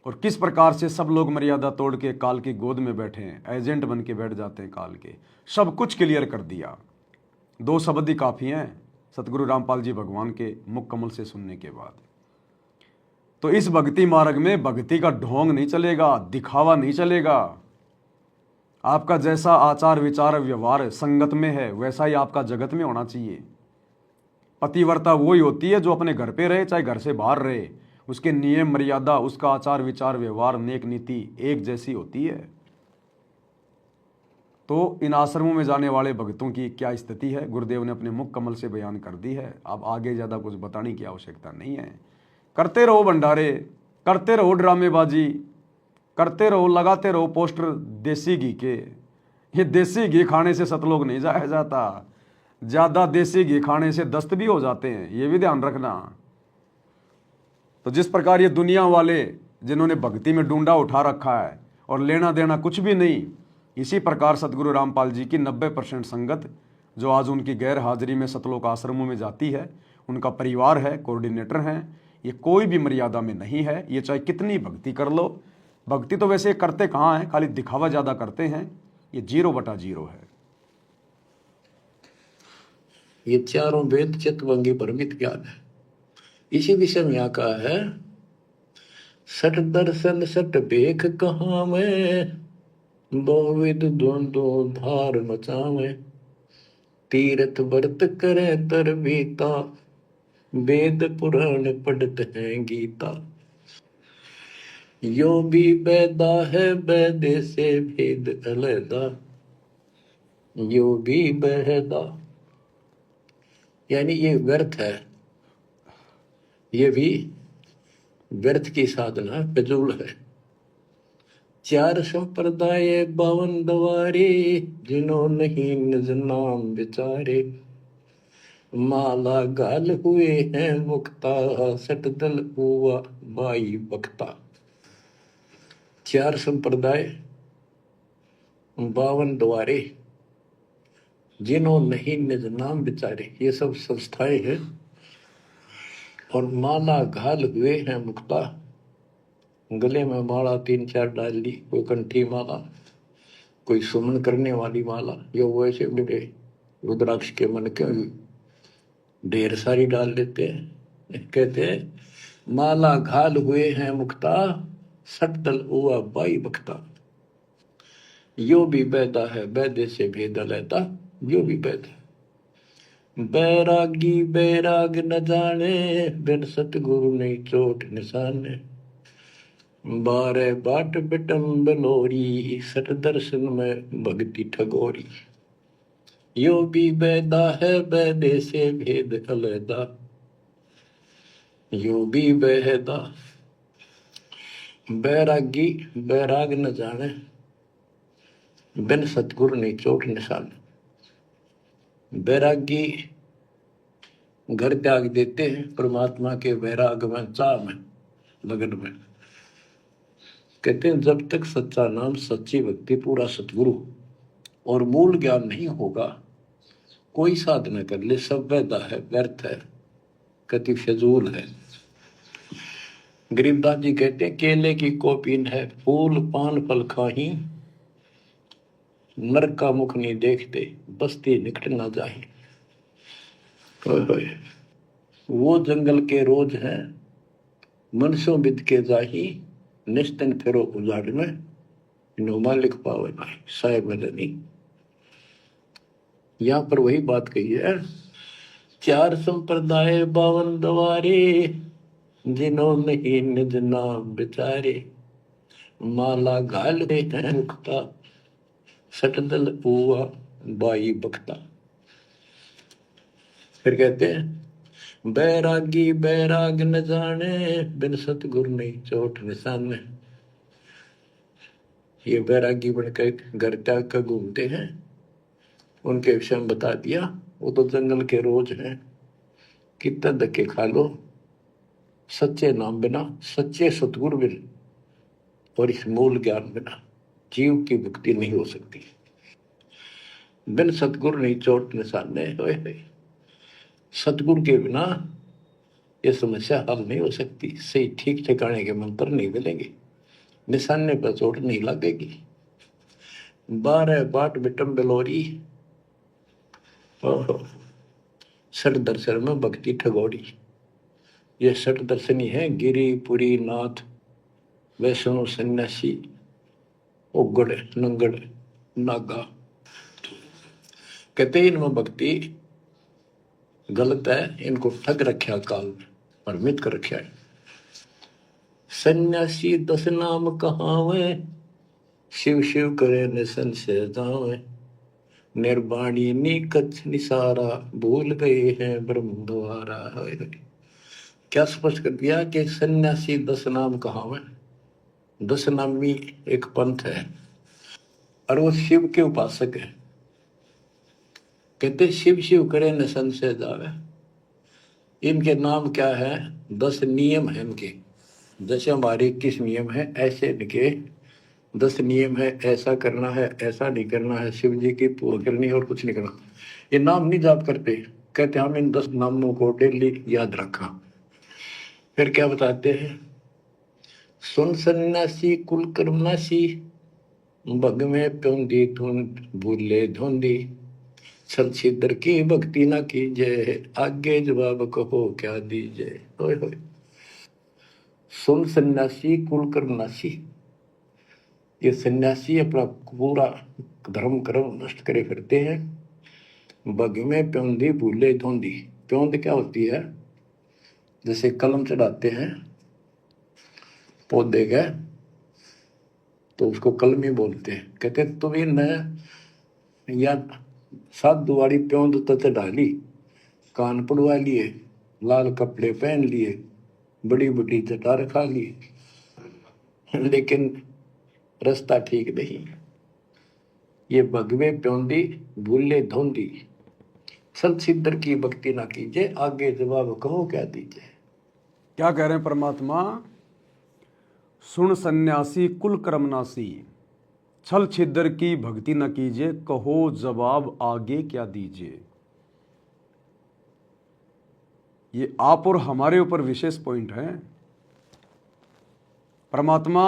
और किस प्रकार से सब लोग मर्यादा तोड़ के काल की गोद में बैठे हैं, एजेंट बन के बैठ जाते हैं काल के, सब कुछ क्लियर कर दिया। 2 शब्द ही काफ़ी हैं सतगुरु रामपाल जी भगवान के मुख कमल से सुनने के बाद। तो इस भक्ति मार्ग में भक्ति का ढोंग नहीं चलेगा, दिखावा नहीं चलेगा। आपका जैसा आचार विचार व्यवहार संगत में है, वैसा ही आपका जगत में होना चाहिए। पतिव्रता वही होती है जो अपने घर पे रहे चाहे घर से बाहर रहे, उसके नियम मर्यादा, उसका आचार विचार व्यवहार नेक नीति एक जैसी होती है। तो इन आश्रमों में जाने वाले भक्तों की क्या स्थिति है, गुरुदेव ने अपने मुख कमल से बयान कर दी है। अब आगे ज़्यादा कुछ बताने की आवश्यकता नहीं है। करते रहो भंडारे, करते रहो ड्रामेबाजी, करते रहो, लगाते रहो पोस्टर देसी घी के। ये देसी घी खाने से सतलोक नहीं जाया जाता, ज़्यादा देसी घी खाने से दस्त भी हो जाते हैं, ये भी ध्यान रखना। तो जिस प्रकार ये दुनिया वाले जिन्होंने भक्ति में डूंडा उठा रखा है और लेना देना कुछ भी नहीं, इसी प्रकार सतगुरु रामपाल जी की 90% संगत जो आज उनकी गैर हाजिरी में सतलोक आश्रमों में जाती है, उनका परिवार है, कोऑर्डिनेटर हैं, ये कोई भी मर्यादा में नहीं है। ये चाहे कितनी भक्ति कर लो, भक्ति तो वैसे करते कहाँ हैं, खाली दिखावा ज़्यादा करते हैं। ये 0/0 है। ये चारों वेद चित्तवंगी परमित ज्ञान है। इसी विषय में यहाँ कहा है, सठ दर्शन सठ बेख कहाँ में, बहुविध द्वंद्व धार मचावे। तीर्थ व्रत करे तर बीता, वेद पुराण पढ़त हैं गीता। यो भी बैदा है बैदे से भेद अलैदा, यो भी बहदा। यानी ये व्यर्थ है, ये भी व्यर्थ की साधना फिजूल है। 4 संप्रदाय 52 द्वारे, जिन्हों नहीं निज नाम विचारे। माला गाल हुए हैं मुक्ता, सट दल हुआ बाई बख्ता। 4 संप्रदाय 52 द्वारे, जिन्हों नहीं निज नाम विचारे, ये सब संस्थाएं हैं। और माला घाल हुए हैं मुक्ता, गले में माला 3-4 डाल ली, कोई कंठी माला, कोई सुमन करने वाली माला, जो वैसे मेरे रुद्राक्ष के मन के ढेर सारी डाल लेते हैं। कहते हैं माला घाल हुए हैं मुक्ता, सटदल हुआ बाई बख्ता। यो भी बैदा है बैदे से भेद अलैदा, यो भी बैद है। बैरागी बैराग न जाने, बिन सतगुरु नहीं चोट निशाने। 12 बाट बिटम बलोरी, सट दर्शन में भक्ति ठगोरी। यो भी बैदा है बैदे से भेद अलैदा, यो भी बेहदा। बैरागी बैराग न जाने, बिन सतगुरु नहीं चोट निशान। बैरागी घर त्याग देते हैं परमात्मा के वैराग में, चाह में, लगन में। कहते हैं जब तक सच्चा नाम, सच्ची भक्ति, पूरा सतगुरु और मूल ज्ञान नहीं होगा, कोई साधना कर ले सब वैधा है, व्यर्थ है, कति फजूल है। गरीबदास जी कहते हैं केले की कोपीन है, फूल पान फल खाही, नरक का मुख नहीं देखते, बस्ती निकट ना जाही। वो जंगल के रोज हैं, मनसों बिद के जाही, निस्तन फेरो उजाड़ में, नोमा लिख पावे भाई साहेब मदनी। यहाँ पर वही बात कही है, चार संप्रदाय 52 दवारे, जिन्होंने ही निज नाम बिचारे, माला घाल हैं मुक्ता, सटदल पुआ बाई बख्ता। फिर कहते हैं बैरागी बैराग न जाने, बिन सतगुर नहीं चोट निशान। ये बैरागी बनकर घर त्याग कर घूमते हैं, उनके विषय में बता दिया, वो तो जंगल के रोज हैं, कितना धक्के खा लो, सच्चे नाम बिना, सच्चे सतगुरु बिन और इस मूल ज्ञान बिना जीव की मुक्ति नहीं हो सकती। बिन सतगुरु नहीं चोट निशाने, सतगुरु के बिना ये समस्या हल नहीं हो सकती। सही ठीक ठिकाने के मंत्र नहीं मिलेंगे, निशाने पर चोट नहीं लगेगी। 12 बाट बिटम बिलोरी, सठ दर्शन में भक्ति ठगोरी। ये सठ दर्शनी है गिरी पुरी नाथ वैष्णव सन्यासी उगड़ नंगड़ नागा। कहते इनमें भक्ति गलत है, इनको ठग रखा काल में, भ्रमित कर रखा है। सन्यासी 10 नाम कहावे, शिव शिव करे न संशय जावे, निर्वाणी निकच निसारा, भूल गए हैं ब्रह्म द्वारा। क्या स्पष्ट कर दिया कि सन्यासी 10 नाम कहावे। 10 नामी एक पंथ है और वो शिव के उपासक है। कहते शिव शिव करे न संशय जावे। इनके नाम क्या है? 10 नियम है इनके। जैसे हमारे 21 नियम है, ऐसे इनके 10 नियम है, ऐसा करना है, ऐसा नहीं करना है, शिव जी की पूजा करनी और कुछ नहीं करना। ये नाम नहीं जाप करते, कहते हम इन 10 नामों को डेली याद रखा। फिर क्या बताते हैं? सुन सन्यासी कुल कर्मनाशी, भग में प्योंदी धुंध भूले धुंधी, छल छिद्र की भक्ति ना कीजिए, आगे जवाब कहो क्या दीजिए। होय होय। सुन सन्यासी कुल कर्मनाशी, ये सन्यासी अपना पूरा धर्म कर्म नष्ट करे फिरते हैं। बग में प्योंदी भूले धोंदी। प्योंद क्या होती है? जैसे कलम चढ़ाते हैं पौधे का, तो उसको कलमी बोलते हैं। कहते तुम इन या साधु वाली प्योंद तो चढ़ा ली, कान पड़वा लिए, लाल कपड़े पहन लिए, बड़ी बड़ी चटा रखा ली, लेकिन रास्ता ठीक नहीं। ये भगवे प्योंदी भूले धोंदी, सत सिद्धर की भक्ति ना कीजिए, आगे जवाब कहो क्या दीजिए। क्या कह रहे हैं परमात्मा? सुन सन्यासी कुल कर्मनासी, छल छिद्र की भक्ति न कीजिए, कहो जवाब आगे क्या दीजिए। ये आप और हमारे ऊपर विशेष पॉइंट है। परमात्मा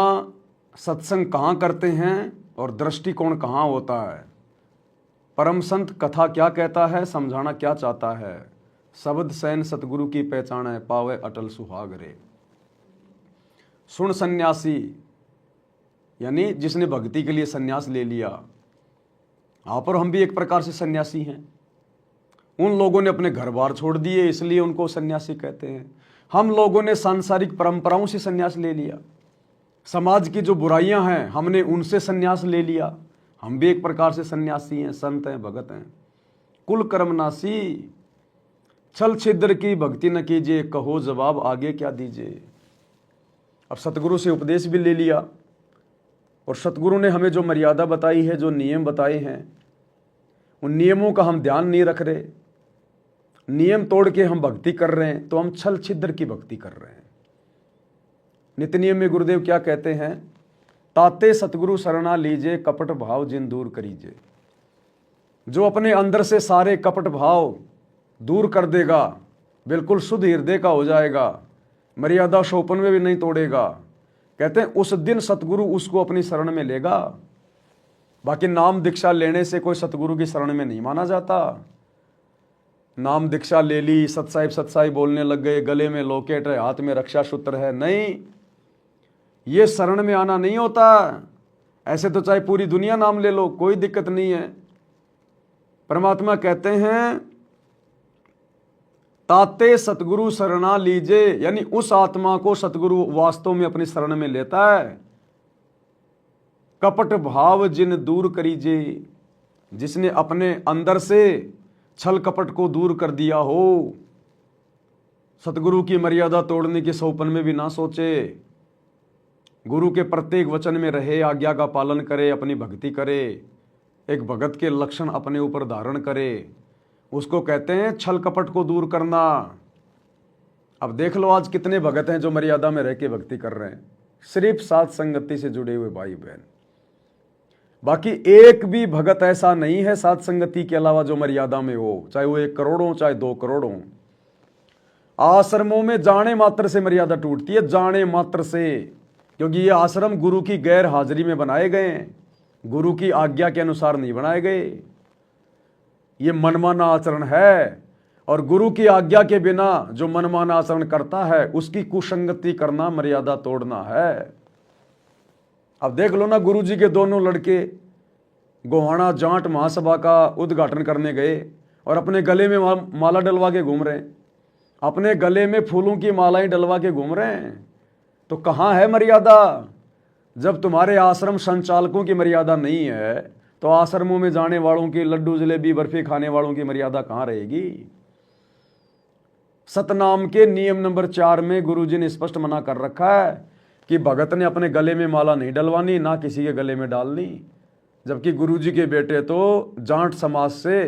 सत्संग कहाँ करते हैं और दृष्टिकोण कहाँ होता है। परम संत कथा क्या कहता है, समझाना क्या चाहता है। शब्द सैन सतगुरु की पहचान है, पावे अटल सुहाग रे। सुन सन्यासी यानी जिसने भक्ति के लिए सन्यास ले लिया। आप और हम भी एक प्रकार से सन्यासी हैं। उन लोगों ने अपने घर बार छोड़ दिए, इसलिए उनको सन्यासी कहते हैं। हम लोगों ने सांसारिक परंपराओं से सन्यास ले लिया, समाज की जो बुराइयां हैं हमने उनसे सन्यास ले लिया। हम भी एक प्रकार से सन्यासी हैं, संत हैं, भगत हैं। कुल कर्मनासी, छल छिद्र की भक्ति न कीजिए, कहो जवाब आगे क्या दीजिए। अब सतगुरु से उपदेश भी ले लिया और सतगुरु ने हमें जो मर्यादा बताई है, जो नियम बताए हैं, उन नियमों का हम ध्यान नहीं रख रहे। नियम तोड़ के हम भक्ति कर रहे हैं, तो हम छल छिद्र की भक्ति कर रहे हैं। नित्य नियम में गुरुदेव क्या कहते हैं? ताते सतगुरु शरणा लीजे, कपट भाव जिन दूर करीजे। जो अपने अंदर से सारे कपट भाव दूर कर देगा, बिल्कुल शुद्ध हृदय का हो जाएगा, मर्यादा शोपन में भी नहीं तोड़ेगा, कहते हैं उस दिन सतगुरु उसको अपनी शरण में लेगा। बाकी नाम दीक्षा लेने से कोई सतगुरु की शरण में नहीं माना जाता। नाम दीक्षा ले ली, सतसाई बोलने लग गए, गले में लॉकेट है, हाथ में रक्षा सूत्र है, नहीं, ये शरण में आना नहीं होता। ऐसे तो चाहे पूरी दुनिया नाम ले लो, कोई दिक्कत नहीं है। परमात्मा कहते हैं ताते सतगुरु शरणा लीजे, यानी उस आत्मा को सतगुरु वास्तव में अपनी शरण में लेता है। कपट भाव जिन दूर करीजे, जिसने अपने अंदर से छल कपट को दूर कर दिया हो, सतगुरु की मर्यादा तोड़ने के सौपन में भी ना सोचे, गुरु के प्रत्येक वचन में रहे, आज्ञा का पालन करे, अपनी भक्ति करे, एक भगत के लक्षण अपने ऊपर धारण करे, उसको कहते हैं छल कपट को दूर करना। अब देख लो आज कितने भगत हैं जो मर्यादा में रह के भक्ति कर रहे हैं, सिर्फ साथ संगति से जुड़े हुए भाई बहन। बाकी एक भी भगत ऐसा नहीं है साथ संगति के अलावा जो मर्यादा में हो, चाहे वो 1 करोड़ हो, चाहे 2 करोड़ हो। आश्रमों में जाने मात्र से मर्यादा टूटती है, जाने मात्र से, क्योंकि ये आश्रम गुरु की गैर हाजिरी में बनाए गए हैं, गुरु की आज्ञा के अनुसार नहीं बनाए गए। ये मनमाना आचरण है, और गुरु की आज्ञा के बिना जो मनमाना आचरण करता है उसकी कुसंगति करना, मर्यादा तोड़ना है। अब देख लो ना, गुरु जी के दोनों लड़के गोहाना जाट महासभा का उद्घाटन करने गए और अपने गले में माला डलवा के घूम रहे हैं, अपने गले में फूलों की मालाएं डलवा के घूम रहे हैं। तो कहाँ है मर्यादा? जब तुम्हारे आश्रम संचालकों की मर्यादा नहीं है तो आश्रमों में जाने वालों की, लड्डू जलेबी बर्फी खाने वालों की मर्यादा कहाँ रहेगी? सतनाम के नियम नंबर 4 में गुरुजी ने स्पष्ट मना कर रखा है कि भगत ने अपने गले में माला नहीं डलवानी, ना किसी के गले में डालनी। जबकि गुरुजी के बेटे तो जाट समाज से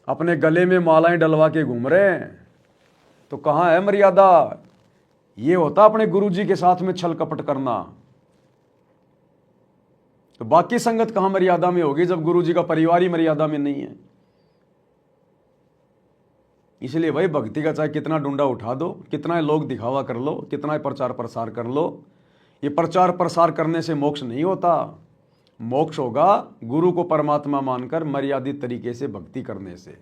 अपने गले में मालाएं डलवा के घूम रहे हैं। तो कहाँ है मर्यादा? ये होता अपने गुरुजी के साथ में छल कपट करना। तो बाकी संगत कहाँ मर्यादा में होगी जब गुरुजी का परिवार ही मर्यादा में नहीं है? इसलिए भाई भक्ति का चाहे कितना डंडा उठा दो, कितना लोग दिखावा कर लो, कितना प्रचार प्रसार कर लो, ये प्रचार प्रसार करने से मोक्ष नहीं होता। मोक्ष होगा गुरु को परमात्मा मानकर मर्यादित तरीके से भक्ति करने से।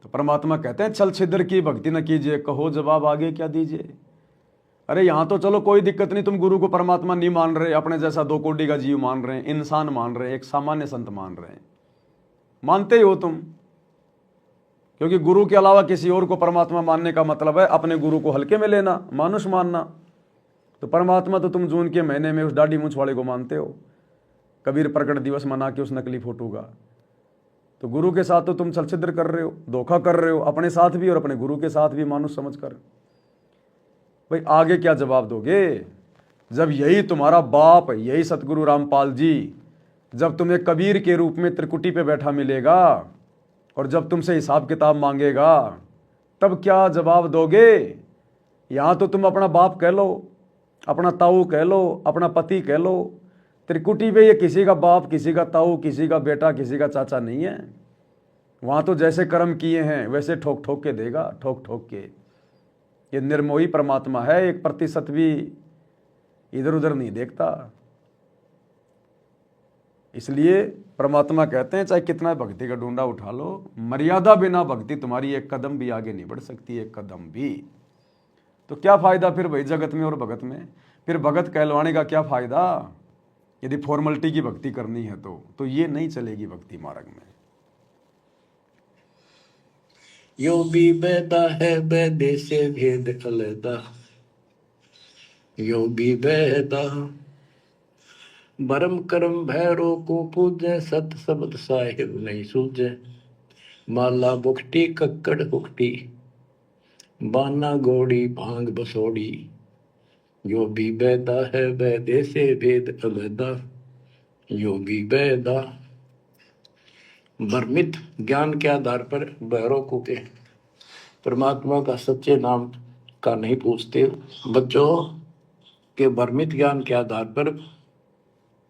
तो परमात्मा कहते हैं छल छिद्र की भक्ति न कीजिए, कहो जवाब आगे क्या दीजिए। अरे यहां तो चलो कोई दिक्कत नहीं, तुम गुरु को परमात्मा नहीं मान रहे, अपने जैसा 2 कोटि का जीव मान रहे हैं, इंसान मान रहे हैं, एक सामान्य संत मान रहे हैं, मानते ही हो तुम। क्योंकि गुरु के अलावा किसी और को परमात्मा मानने का मतलब है अपने गुरु को हल्के में लेना, मानुष मानना। तो परमात्मा तो तुम जून के महीने में उस दाढ़ी मूंछ वाले को मानते हो, कबीर प्रकट दिवस मना के उस नकली फोटो का। तो गुरु के साथ तो तुम छलछिद्र कर रहे हो, धोखा कर रहे हो, अपने साथ भी और अपने गुरु के साथ भी मानुष समझकर। भाई आगे क्या जवाब दोगे जब यही तुम्हारा बाप, यही सतगुरु रामपाल जी जब तुम्हें कबीर के रूप में त्रिकुटी पे बैठा मिलेगा और जब तुमसे हिसाब किताब मांगेगा, तब क्या जवाब दोगे? यहां तो तुम अपना बाप कह लो, अपना ताऊ कह लो, अपना पति कह लो। त्रिकुटी पे ये किसी का बाप, किसी का ताऊ, किसी का बेटा, किसी का चाचा नहीं है। वहां तो जैसे कर्म किए हैं वैसे ठोक ठोक के देगा, ठोक ठोक के। ये निर्मोही परमात्मा है, 1% भी इधर उधर नहीं देखता। इसलिए परमात्मा कहते हैं चाहे कितना भक्ति का डूंडा उठा लो, मर्यादा बिना भक्ति तुम्हारी 1 कदम भी आगे नहीं बढ़ सकती, 1 कदम भी। तो क्या फायदा फिर भाई जगत में और भगत में? फिर भगत कहलवाने का क्या फायदा यदि फॉर्मेलिटी की भक्ति करनी है तो ये नहीं चलेगी भक्ति मार्ग में। यो भी बैदा है बैदे से भेद अलैदा, यो भी बैदा बरम करम भैरो को पूजे, सत शब्द साहिब नहीं सूझे। माला बुखटी कक्कड़ हुकटी, बाना गोड़ी भांग बसोड़ी, यो भी बैदा है बैदे से भेद अलैदा, यो भी बैदा। भ्रमित ज्ञान के आधार पर भैरव को के परमात्मा का सच्चे नाम का नहीं पूछते। बच्चों कि भ्रमित ज्ञान के आधार पर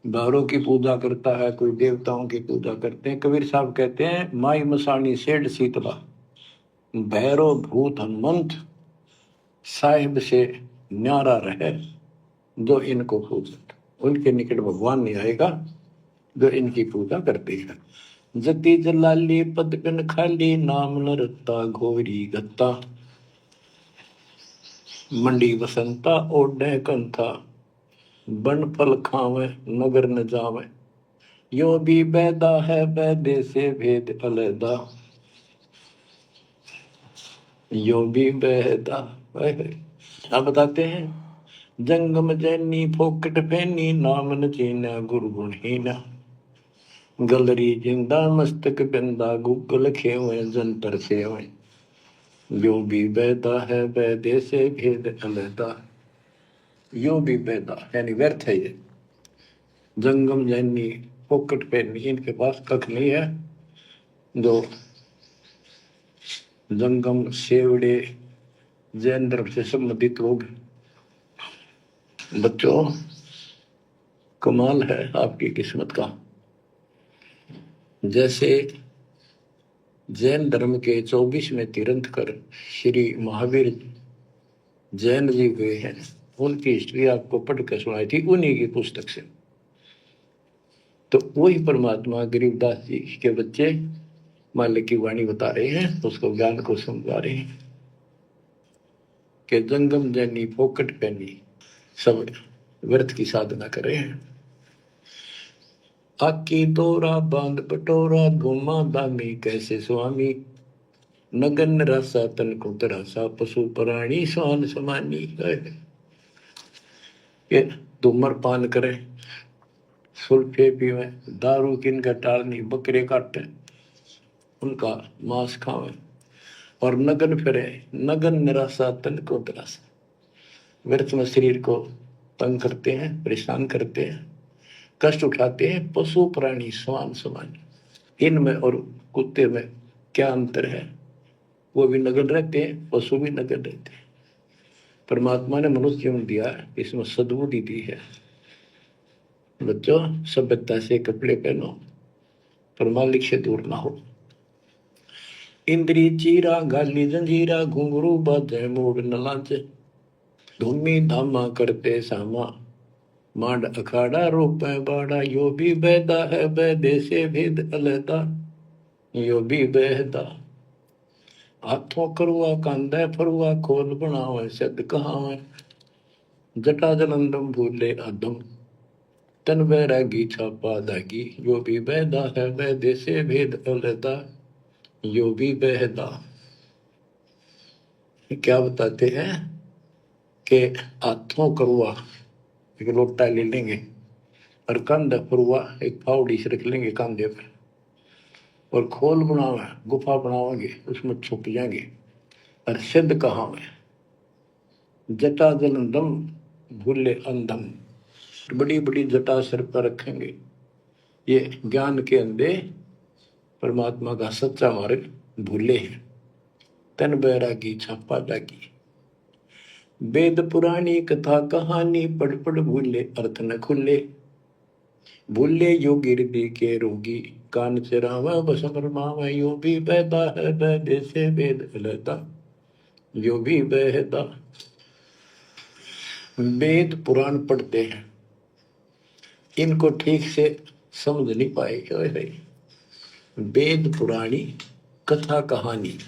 बाहरों की पूजा करता है, कोई देवताओं की पूजा करते हैं। कबीर साहब कहते हैं माई मसानी सेठ शीतला भैरव भूत हनुमंत साहिब से न्यारा रहे जो इनको पूजत, उनके निकट भगवान नहीं आएगा जो इनकी पूजा करते हैं। जति जलाली पदकन खाली नाम न रत्ता घोरी गत्ता मंडी बसंता ओढ़े कंथा बन फल खावे नगर न जावे यो भी बैदा है बैदे से भेद अलैदा यो भी बैदा। अब बताते हैं जंगम जैनी फोकट फैनी नाम न चीना गुरु गुणहीना गलरी जिंदा मस्तक बिंदा गुगल खेवे जंतर सेवे यो भी बैदा है बैदे से भेद अलैदा। यो भी बैदा यानी व्यर्थ है ये। जंगम जैनी फोकट फैनी इनके पास कख नहीं है। जो जंगम सेवड़े जैन धर्म से संबंधित लोग, बच्चों कमाल है आपकी किस्मत का। जैसे जैन धर्म के 24वें तीर्थंकर श्री महावीर जैन जी हुए हैं, उनकी हिस्ट्री आपको पढ़ कर सुनाई थी उन्हीं की पुस्तक से। तो वही परमात्मा गरीबदास जी के बच्चे मालिक की वाणी बता रहे हैं, उसको ज्ञान को समझा रहे हैं कि जंगम जैनी फोकट पैनी सब व्यर्थ की साधना कर रहे हैं। आकी तोरा बांध पटोरा धूमा दामी कैसे स्वामी नगन रसा तन को तरासा पशु प्राणी स्वान समानी। ये धूम्रपान करे, सुल्फे पीवे, दारू किनका टालनी, बकरे काटे उनका मांस खावे और नगन फिरे, नगन निराशा तन को तरासा, व्यर्थ में शरीर को तंग करते हैं, परेशान करते हैं, कष्ट उठाते हैं। पशु प्राणी स्वान समान, इनमें और कुत्ते में क्या अंतर है? वो भी नगन रहते हैं, पशु भी नगन रहते हैं। परमात्मा ने मनुष्य जीवन दिया है, इसमें सद्बुद्धि दी है। बच्चों सभ्यता से कपड़े पहनो पर मालिक से दूर ना हो। इंद्री चीरा गाली जंजीरा घुंघरू बाजे मोड़ न लांचे धूमी धामा करते सामा मांड अखाड़ा रोपे बाड़ा यो भी बैदा है बैदे से भेद अलैदा यो भी बैदा। हाथों करुआ कांदा फरुआ खोल बनावे सद कहावे जटा जलंदम भूले आदम तन बैरागी छापा दागी यो भी बैदा है बैदे से भेद अलैदा यो भी बैदा। क्या बताते हैं कि हाथों करुआ एक लोटा ले लेंगे और कंधा फरुआ एक फावड़ी से रख लेंगे कंधे पर और खोल बनावे गुफा बनावांगे, उसमें छुप जाएंगे। और सिद्ध कहाँ में जटा जलंदम भूले अंधम, बड़ी बड़ी जटा सिर पर रखेंगे। ये ज्ञान के अंधे परमात्मा का सच्चा मार्ग भूले हैं। तन बैरागी छापा दागी वेद पुरानी कथा कहानी पढ़ पढ़ भूले अर्थ न खुले भूले योगी हृदय के रोगी कान चरावा बसम रमावा यो भी बैदा है बैदे से वेद अलैदा यो भी बैदा। वेद पुराण पढ़ते हैं, इनको ठीक से समझ नहीं पाए। वेद पुराणी कथा कहानी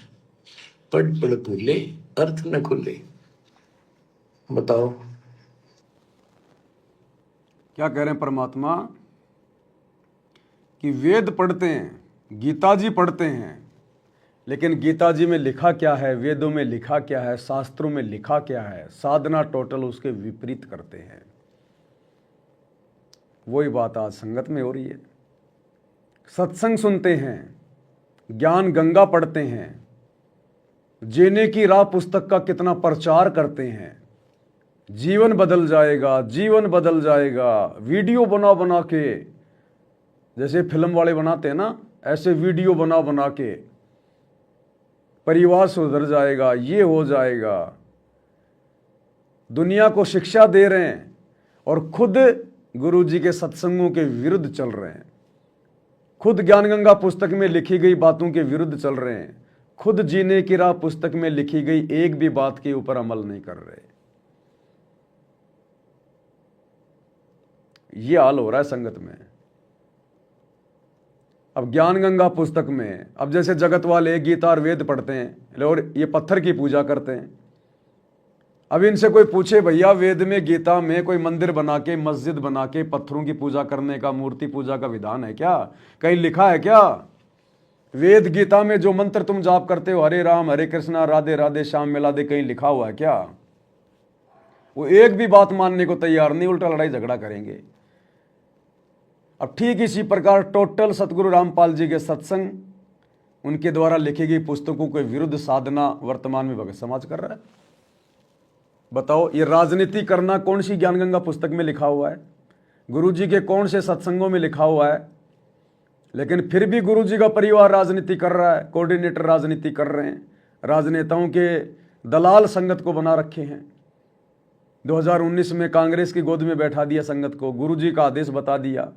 पढ़ पढ़ भूले अर्थ न खुले। बताओ क्या कह रहे हैं परमात्मा कि वेद पढ़ते हैं, गीता जी पढ़ते हैं, लेकिन गीता जी में लिखा क्या है, वेदों में लिखा क्या है, शास्त्रों में लिखा क्या है, साधना टोटल उसके विपरीत करते हैं। वही बात आज संगत में हो रही है। सत्संग सुनते हैं, ज्ञान गंगा पढ़ते हैं, जीने की राह पुस्तक का कितना प्रचार करते हैं, जीवन बदल जाएगा, जीवन बदल जाएगा, वीडियो बना बना के, जैसे फिल्म वाले बनाते हैं ना, ऐसे वीडियो बना बना के परिवार सुधर जाएगा, ये हो जाएगा, दुनिया को शिक्षा दे रहे हैं और खुद गुरु जी के सत्संगों के विरुद्ध चल रहे हैं, खुद ज्ञान गंगा पुस्तक में लिखी गई बातों के विरुद्ध चल रहे हैं, खुद जीने की राह पुस्तक में लिखी गई एक भी बात के ऊपर अमल नहीं कर रहे। यह हाल हो रहा है संगत में। अब ज्ञान गंगा पुस्तक में, अब जैसे जगत वाले गीता और वेद पढ़ते हैं और ये पत्थर की पूजा करते हैं। अब इनसे कोई पूछे भैया वेद में गीता में कोई मंदिर बना के मस्जिद बना के पत्थरों की पूजा करने का, मूर्ति पूजा का विधान है क्या? कहीं लिखा है क्या? वेद गीता में जो मंत्र तुम जाप करते हो, हरे राम हरे कृष्णा राधे राधे श्याम मिला दे, कहीं लिखा हुआ है क्या? वो एक भी बात मानने को तैयार नहीं, उल्टा लड़ाई झगड़ा करेंगे। अब ठीक इसी प्रकार टोटल सतगुरु रामपाल जी के सत्संग, उनके द्वारा लिखी गई पुस्तकों के विरुद्ध साधना वर्तमान में भगत समाज कर रहा है। बताओ, ये राजनीति करना कौन सी ज्ञान गंगा पुस्तक में लिखा हुआ है? गुरु जी के कौन से सत्संगों में लिखा हुआ है? लेकिन फिर भी गुरु जी का परिवार राजनीति कर रहा है, कोऑर्डिनेटर राजनीति कर रहे हैं, राजनेताओं के दलाल संगत को बना रखे हैं। 2019 में कांग्रेस की गोद में बैठा दिया संगत को, गुरु जी का आदेश बता दिया।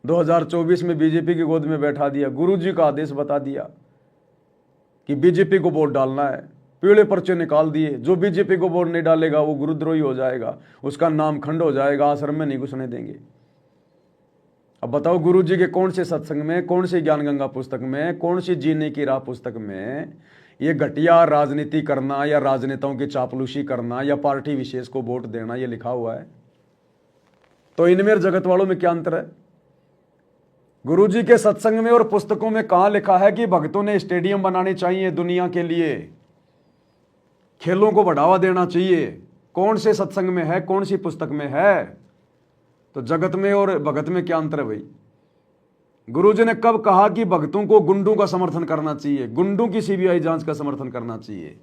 2024 में बीजेपी की गोद में बैठा दिया, गुरु जी का आदेश बता दिया कि बीजेपी को वोट डालना है। पीले पर्चे निकाल दिए, जो बीजेपी को वोट नहीं डालेगा वो गुरुद्रोही हो जाएगा, उसका नाम खंड हो जाएगा, आश्रम में नहीं घुसने देंगे। अब बताओ, गुरु जी के कौन से सत्संग में, कौन सी ज्ञान गंगा पुस्तक में, कौन सी जीने की राह पुस्तक में ये घटिया राजनीति करना या राजनेताओं की चापलूसी करना या पार्टी विशेष को वोट देना ये लिखा हुआ है? तो इनमें और जगत वालों में क्या अंतर है? गुरु जी के सत्संग में और पुस्तकों में कहां लिखा है कि भक्तों ने स्टेडियम बनाने चाहिए दुनिया के लिए, खेलों को बढ़ावा देना चाहिए? कौन से सत्संग में है, कौन सी पुस्तक में है? तो जगत में और भगत में क्या अंतर है भाई? गुरु जी ने कब कहा कि भक्तों को गुंडों का समर्थन करना चाहिए, गुंडों की सीबीआई जांच का समर्थन करना चाहिए?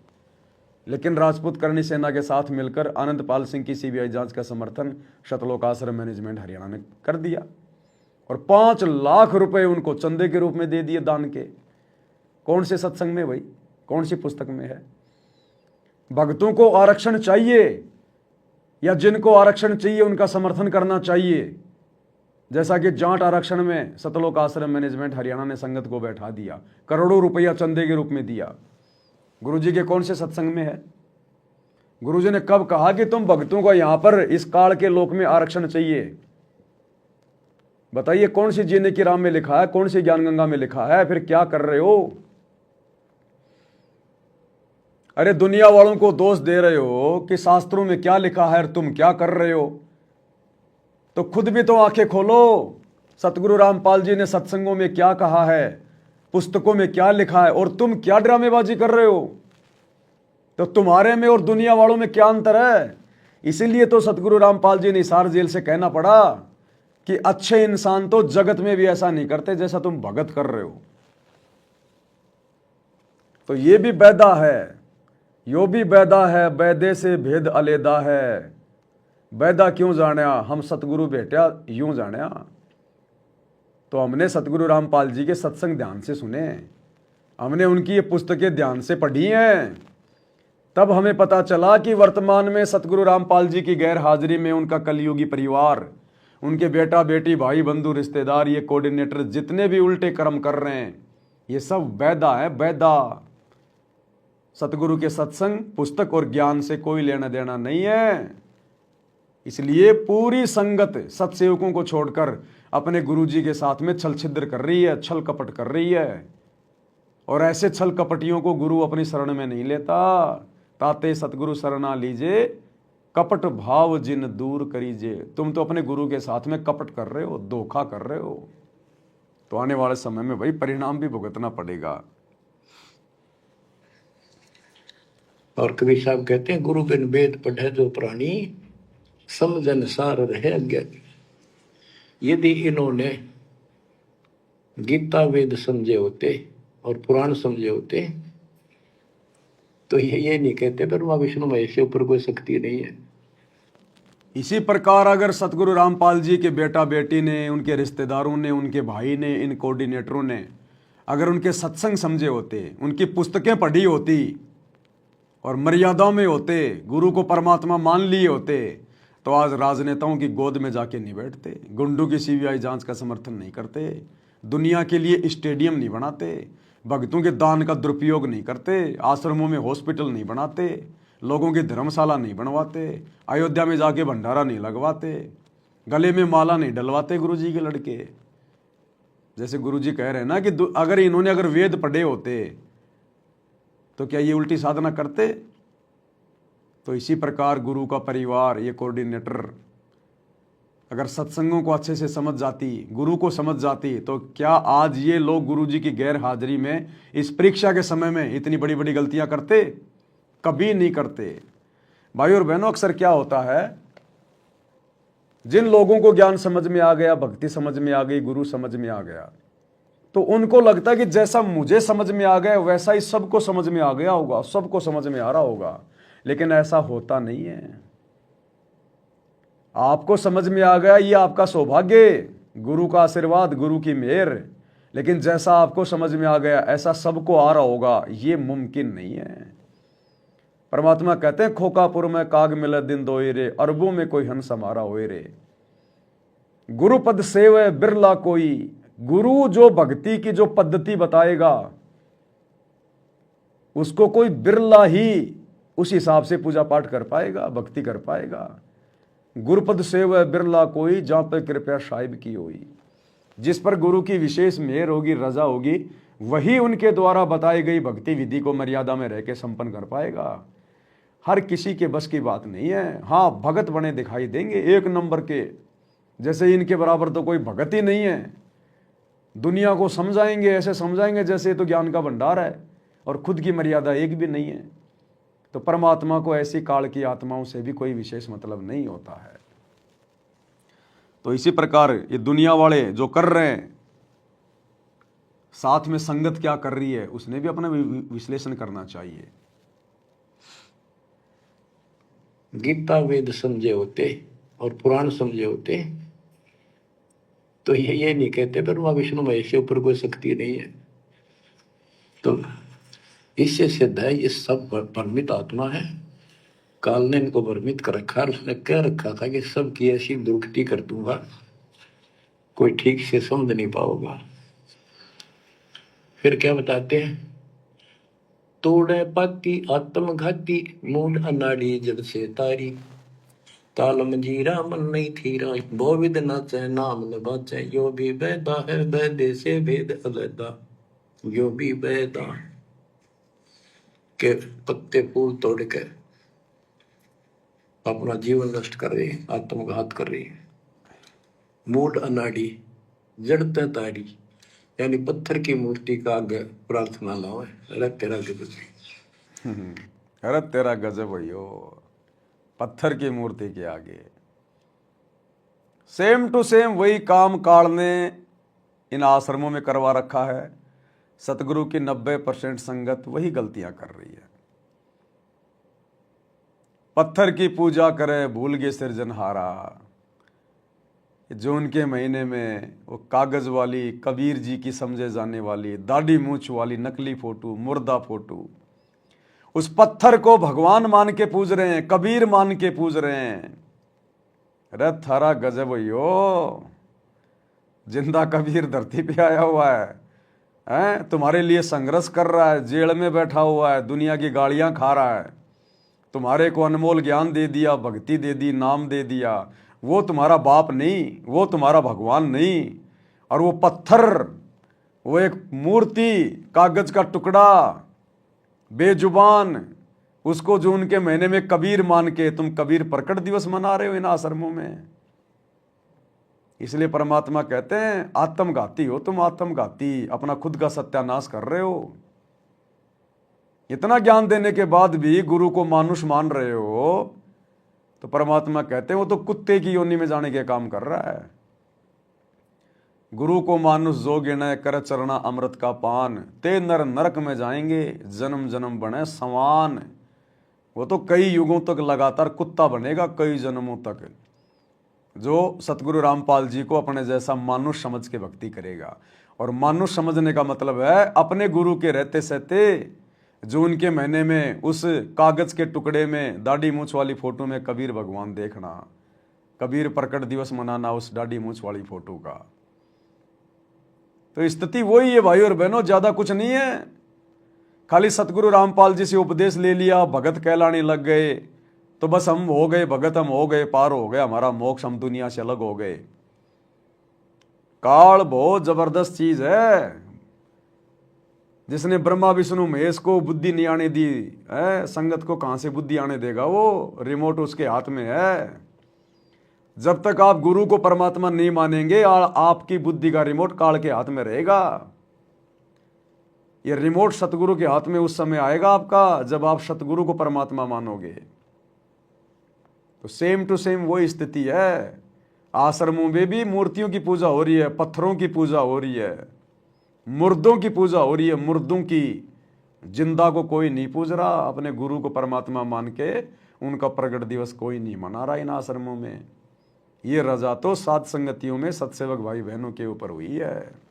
लेकिन राजपूत करणी सेना के साथ मिलकर आनंदपाल सिंह की सीबीआई जांच का समर्थन सतलोक आश्रम मैनेजमेंट हरियाणा ने कर दिया और 5 लाख रुपए उनको चंदे के रूप में दे दिए दान के। कौन से सत्संग में भाई, कौन सी पुस्तक में है? भक्तों को आरक्षण चाहिए या जिनको आरक्षण चाहिए उनका समर्थन करना चाहिए? जैसा कि जाट आरक्षण में सतलोक आश्रम मैनेजमेंट हरियाणा ने संगत को बैठा दिया, करोड़ों रुपया चंदे के रूप में दिया। गुरुजी के कौन से सत्संग में है? गुरुजी ने कब कहा कि तुम भक्तों को यहां पर इस काल के लोक में आरक्षण चाहिए? बताइए, कौन सी जीने की राह में लिखा है, कौन सी ज्ञान गंगा में लिखा है? फिर क्या कर रहे हो? अरे दुनिया वालों को दोष दे रहे हो कि शास्त्रों में क्या लिखा है और तुम क्या कर रहे हो, तो खुद भी तो आंखें खोलो। सतगुरु रामपाल जी ने सत्संगों में क्या कहा है, पुस्तकों में क्या लिखा है, और तुम क्या ड्रामेबाजी कर रहे हो? तो तुम्हारे में और दुनिया वालों में क्या अंतर है? इसीलिए तो सतगुरु रामपाल जी ने हिसार जेल से कहना पड़ा कि अच्छे इंसान तो जगत में भी ऐसा नहीं करते जैसा तुम भगत कर रहे हो। तो ये भी बैदा है, यो भी बैदा है, बैदे से भेद अलेदा है। बैदा क्यों जाना, हम सतगुरु बेटा यूं जाना। तो हमने सतगुरु रामपाल जी के सत्संग ध्यान से सुने, हमने उनकी ये पुस्तकें ध्यान से पढ़ी हैं, तब हमें पता चला कि वर्तमान में सतगुरु रामपाल जी की गैर हाजिरी में उनका कलयुगी परिवार, उनके बेटा बेटी भाई बंधु रिश्तेदार, ये कोऑर्डिनेटर जितने भी उल्टे कर्म कर रहे हैं, ये सब बैदा है, बैदा। सतगुरु के सत्संग पुस्तक और ज्ञान से कोई लेना देना नहीं है। इसलिए पूरी संगत सत्सेवकों को छोड़कर अपने गुरु जी के साथ में छल छिद्र कर रही है, छल कपट कर रही है। और ऐसे छल कपटियों को गुरु अपनी शरण में नहीं लेता। ताते सतगुरु शरणा लीजिए, कपट भाव जिन दूर करीजिए। तुम तो अपने गुरु के साथ में कपट कर रहे हो, धोखा कर रहे हो, तो आने वाले समय में भाई परिणाम भी भुगतना पड़ेगा। और कबीर साहब कहते हैं, गुरु बिन वेद पढ़े जो प्राणी, समझन सार रहे अज्ञानी। यदि इन्होंने गीता वेद समझे होते और पुराण समझे होते तो ये नहीं कहते ब्रह्मा विष्णु महेश से ऊपर कोई शक्ति नहीं है। इसी प्रकार अगर सतगुरु रामपाल जी के बेटा बेटी ने, उनके रिश्तेदारों ने, उनके भाई ने, इन कोऑर्डिनेटरों ने अगर उनके सत्संग समझे होते, उनकी पुस्तकें पढ़ी होती और मर्यादाओं में होते, गुरु को परमात्मा मान लिए होते, तो आज राजनेताओं की गोद में जाके नहीं बैठते, गुंडों की सीबीआई जांच का समर्थन नहीं करते, दुनिया के लिए स्टेडियम नहीं बनाते, भक्तों के दान का दुरुपयोग नहीं करते, आश्रमों में हॉस्पिटल नहीं बनाते, लोगों की धर्मशाला नहीं बनवाते, अयोध्या में जाके भंडारा नहीं लगवाते, गले में माला नहीं डलवाते गुरुजी के लड़के। जैसे गुरुजी कह रहे हैं ना कि अगर वेद पढ़े होते तो क्या ये उल्टी साधना करते? तो इसी प्रकार गुरु का परिवार, ये कोऑर्डिनेटर अगर सत्संगों को अच्छे से समझ जाती, गुरु को समझ जाती, तो क्या आज ये लोग गुरुजी की गैर हाजिरी में इस परीक्षा के समय में इतनी बड़ी बड़ी गलतियां करते? कभी नहीं करते। भाई और बहनों, अक्सर क्या होता है, जिन लोगों को ज्ञान समझ में आ गया, भक्ति समझ में आ गई, गुरु समझ में आ गया, तो उनको लगता है कि जैसा मुझे समझ में आ गया वैसा ही सबको समझ में आ गया होगा, सबको समझ में आ रहा होगा। लेकिन ऐसा होता नहीं है। आपको समझ में आ गया, ये आपका सौभाग्य, गुरु का आशीर्वाद, गुरु की मेहर। लेकिन जैसा आपको समझ में आ गया ऐसा सबको आ रहा होगा, ये मुमकिन नहीं है। परमात्मा कहते हैं, खोकापुर में काग मिले दिन दोए रे, अरबों में कोई हंस हमारा होए रे। गुरुपद सेव बिरला कोई, गुरु जो भक्ति की जो पद्धति बताएगा उसको कोई बिरला ही उस हिसाब से पूजा पाठ कर पाएगा, भक्ति कर पाएगा। गुरुपद सेव बिरला कोई, जहां पर कृपया साहिब की होई। जिस पर गुरु की विशेष मेहर होगी, रजा होगी, वही उनके द्वारा बताई गई भक्ति विधि को मर्यादा में रह के संपन्न कर पाएगा। हर किसी के बस की बात नहीं है। हाँ, भगत बने दिखाई देंगे एक नंबर के, जैसे इनके बराबर तो कोई भगत ही नहीं है। दुनिया को समझाएंगे, ऐसे समझाएंगे जैसे तो ज्ञान का भंडार है, और खुद की मर्यादा एक भी नहीं है। तो परमात्मा को ऐसी काल की आत्माओं से भी कोई विशेष मतलब नहीं होता है। तो इसी प्रकार ये दुनिया वाले जो कर रहे हैं, साथ में संगत क्या कर रही है, उसने भी अपना विश्लेषण करना चाहिए। गीता वेद समझे होते और पुराण समझे होते तो ये नहीं कहते पर वहां विष्णु महेश के ऊपर कोई शक्ति नहीं है। तो इससे सिद्ध है ये सब भ्रमित आत्मा है। काल ने इनको भ्रमित कर रखा, उसने कह रखा था कि सबकी ऐसी दुर्गति कर दूंगा, कोई ठीक से समझ नहीं पाओगा। फिर क्या बताते हैं, तोड़े पाती आत्मघाती, मूड अनाड़ी जब से तारी, ताल मंजीरा मन नहीं थीरा, बहुविध नाचे नाम न बाचे, यो भी बैदा है बैदे से भेद अलैदा, यो भी बैदा के पत्ते फूल तोड़ के अपना जीवन नष्ट कर रही है, आत्मघात कर रही है। मूड अनाड़ी जड़ते तारी, यानी पत्थर की मूर्ति का आगे प्रार्थना लाओ, अरे तेरा गजब, अरे तेरा गजब भैयो, पत्थर की मूर्ति के आगे। सेम टू सेम वही काम काल ने इन आश्रमों में करवा रखा है। सतगुरु की 90% संगत वही गलतियां कर रही है। पत्थर की पूजा करे भूल गए सृजनहारा। जून के महीने में वो कागज वाली, कबीर जी की समझे जाने वाली, दाढ़ी मूंछ वाली नकली फोटो, मुर्दा फोटो, उस पत्थर को भगवान मान के पूज रहे हैं, कबीर मान के पूज रहे हैं। अरे थारा गजब यो, जिंदा कबीर धरती पे आया हुआ है, तुम्हारे लिए संघर्ष कर रहा है, जेल में बैठा हुआ है, दुनिया की गालियां खा रहा है, तुम्हारे को अनमोल ज्ञान दे दिया, भक्ति दे दी, नाम दे दिया। वो तुम्हारा बाप नहीं, वो तुम्हारा भगवान नहीं। और वो पत्थर, वो एक मूर्ति, कागज का टुकड़ा, बेजुबान, उसको जून के महीने में कबीर मान के तुम कबीर प्रकट दिवस मना रहे हो इन आश्रमों में। इसलिए परमात्मा कहते हैं आत्मघाती हो तुम, आत्मघाती, अपना खुद का सत्यानाश कर रहे हो। इतना ज्ञान देने के बाद भी गुरु को मानुष मान रहे हो, तो परमात्मा कहते हैं वो तो कुत्ते की योनि में जाने के काम कर रहा है। गुरु को मानुष जो गिने, कर चरना अमृत का पान, ते नर नरक में जाएंगे, जन्म जन्म बने समान। वो तो कई युगों तक लगातार कुत्ता बनेगा, कई जन्मों तक, जो सतगुरु रामपाल जी को अपने जैसा मानुष समझ के भक्ति करेगा। और मानुष समझने का मतलब है अपने गुरु के रहते सहते जून के महीने में उस कागज के टुकड़े में दाढ़ी मूंछ वाली फोटो में कबीर भगवान देखना। कबीर प्रकट दिवस मनाना उस दाढ़ी मूछ वाली फोटो का। तो स्थिति वही है भाई और बहनों, ज्यादा कुछ नहीं है। खाली सतगुरु रामपाल जी से उपदेश ले लिया, भगत कहलाने लग गए, तो बस हम हो गए भगत, हम हो गए पार, हो गया हमारा मोक्ष, हम दुनिया से अलग हो गए। काल बहुत जबरदस्त चीज है। जिसने ब्रह्मा विष्णु महेश को बुद्धि नहीं आने दी है, संगत को कहां से बुद्धि आने देगा? वो रिमोट उसके हाथ में है। जब तक आप गुरु को परमात्मा नहीं मानेंगे, आपकी बुद्धि का रिमोट काल के हाथ में रहेगा। ये रिमोट सतगुरु के हाथ में उस समय आएगा आपका, जब आप सतगुरु को परमात्मा मानोगे। तो सेम टू सेम वही स्थिति है। आश्रमों में भी मूर्तियों की पूजा हो रही है, पत्थरों की पूजा हो रही है, मुर्दों की पूजा हो रही है, मुर्दों की। जिंदा को कोई नहीं पूज रहा, अपने गुरु को परमात्मा मान के उनका प्रगट दिवस कोई नहीं मना रहा इन आश्रमों में। ये रजा तो सात संगतियों में सत्सेवक भाई बहनों के ऊपर हुई है।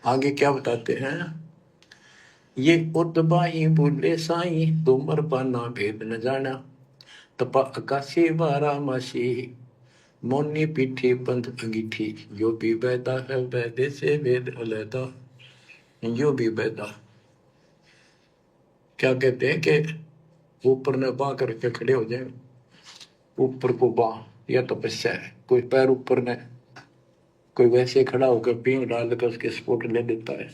आगे क्या बताते हैं? ये उतबाही बोले साई, तुमर पाना भेद न जाना, तपा आकाशी बारा मासी, मोनी पीठी पंथ अंगीठी, जो भी बैदा है वैदे से वेद अलैदा, जो भी बैदा। क्या कहते हैं कि ऊपर ने बां करके खड़े हो जाए, ऊपर को बां, यह तपस्या है। कोई पैर ऊपर ने, कोई वैसे खड़ा होकर पींग डाल कर उसके स्पोर्ट ले देता है,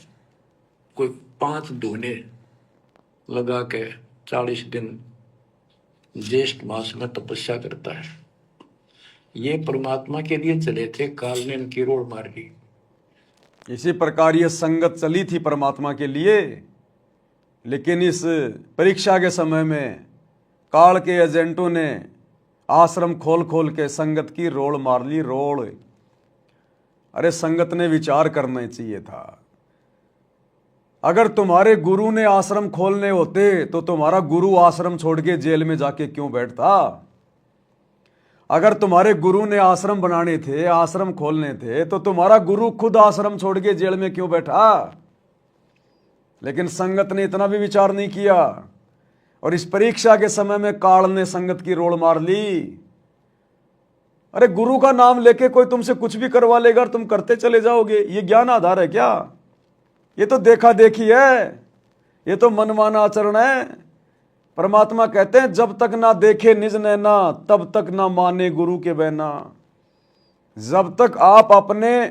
कोई 5 धोने लगा के 40 दिन ज्येष्ठ मास में तपस्या करता है। ये परमात्मा के लिए चले थे, काल ने इनकी रोड मार दी। इसी प्रकार ये संगत चली थी परमात्मा के लिए, लेकिन इस परीक्षा के समय में काल के एजेंटों ने आश्रम खोल खोल के संगत की रोड़ मार ली, रोड़। अरे संगत ने विचार करना चाहिए था। अगर तुम्हारे गुरु ने आश्रम खोलने होते तो तुम्हारा गुरु आश्रम छोड़ के जेल में जाके क्यों बैठता? अगर तुम्हारे गुरु ने आश्रम बनाने थे, आश्रम खोलने थे, तो तुम्हारा गुरु खुद आश्रम छोड़ के जेल में क्यों बैठा? लेकिन संगत ने इतना भी विचार नहीं किया, और इस परीक्षा के समय में काल ने संगत की रोड़ मार ली। अरे गुरु का नाम लेके कोई तुमसे कुछ भी करवा लेगा और तुम करते चले जाओगे, ये ज्ञान आधार है क्या? ये तो देखा देखी है, ये तो मनमाना आचरण है। परमात्मा कहते हैं जब तक ना देखे निज नैना, तब तक ना माने गुरु के बहना। जब तक आप अपने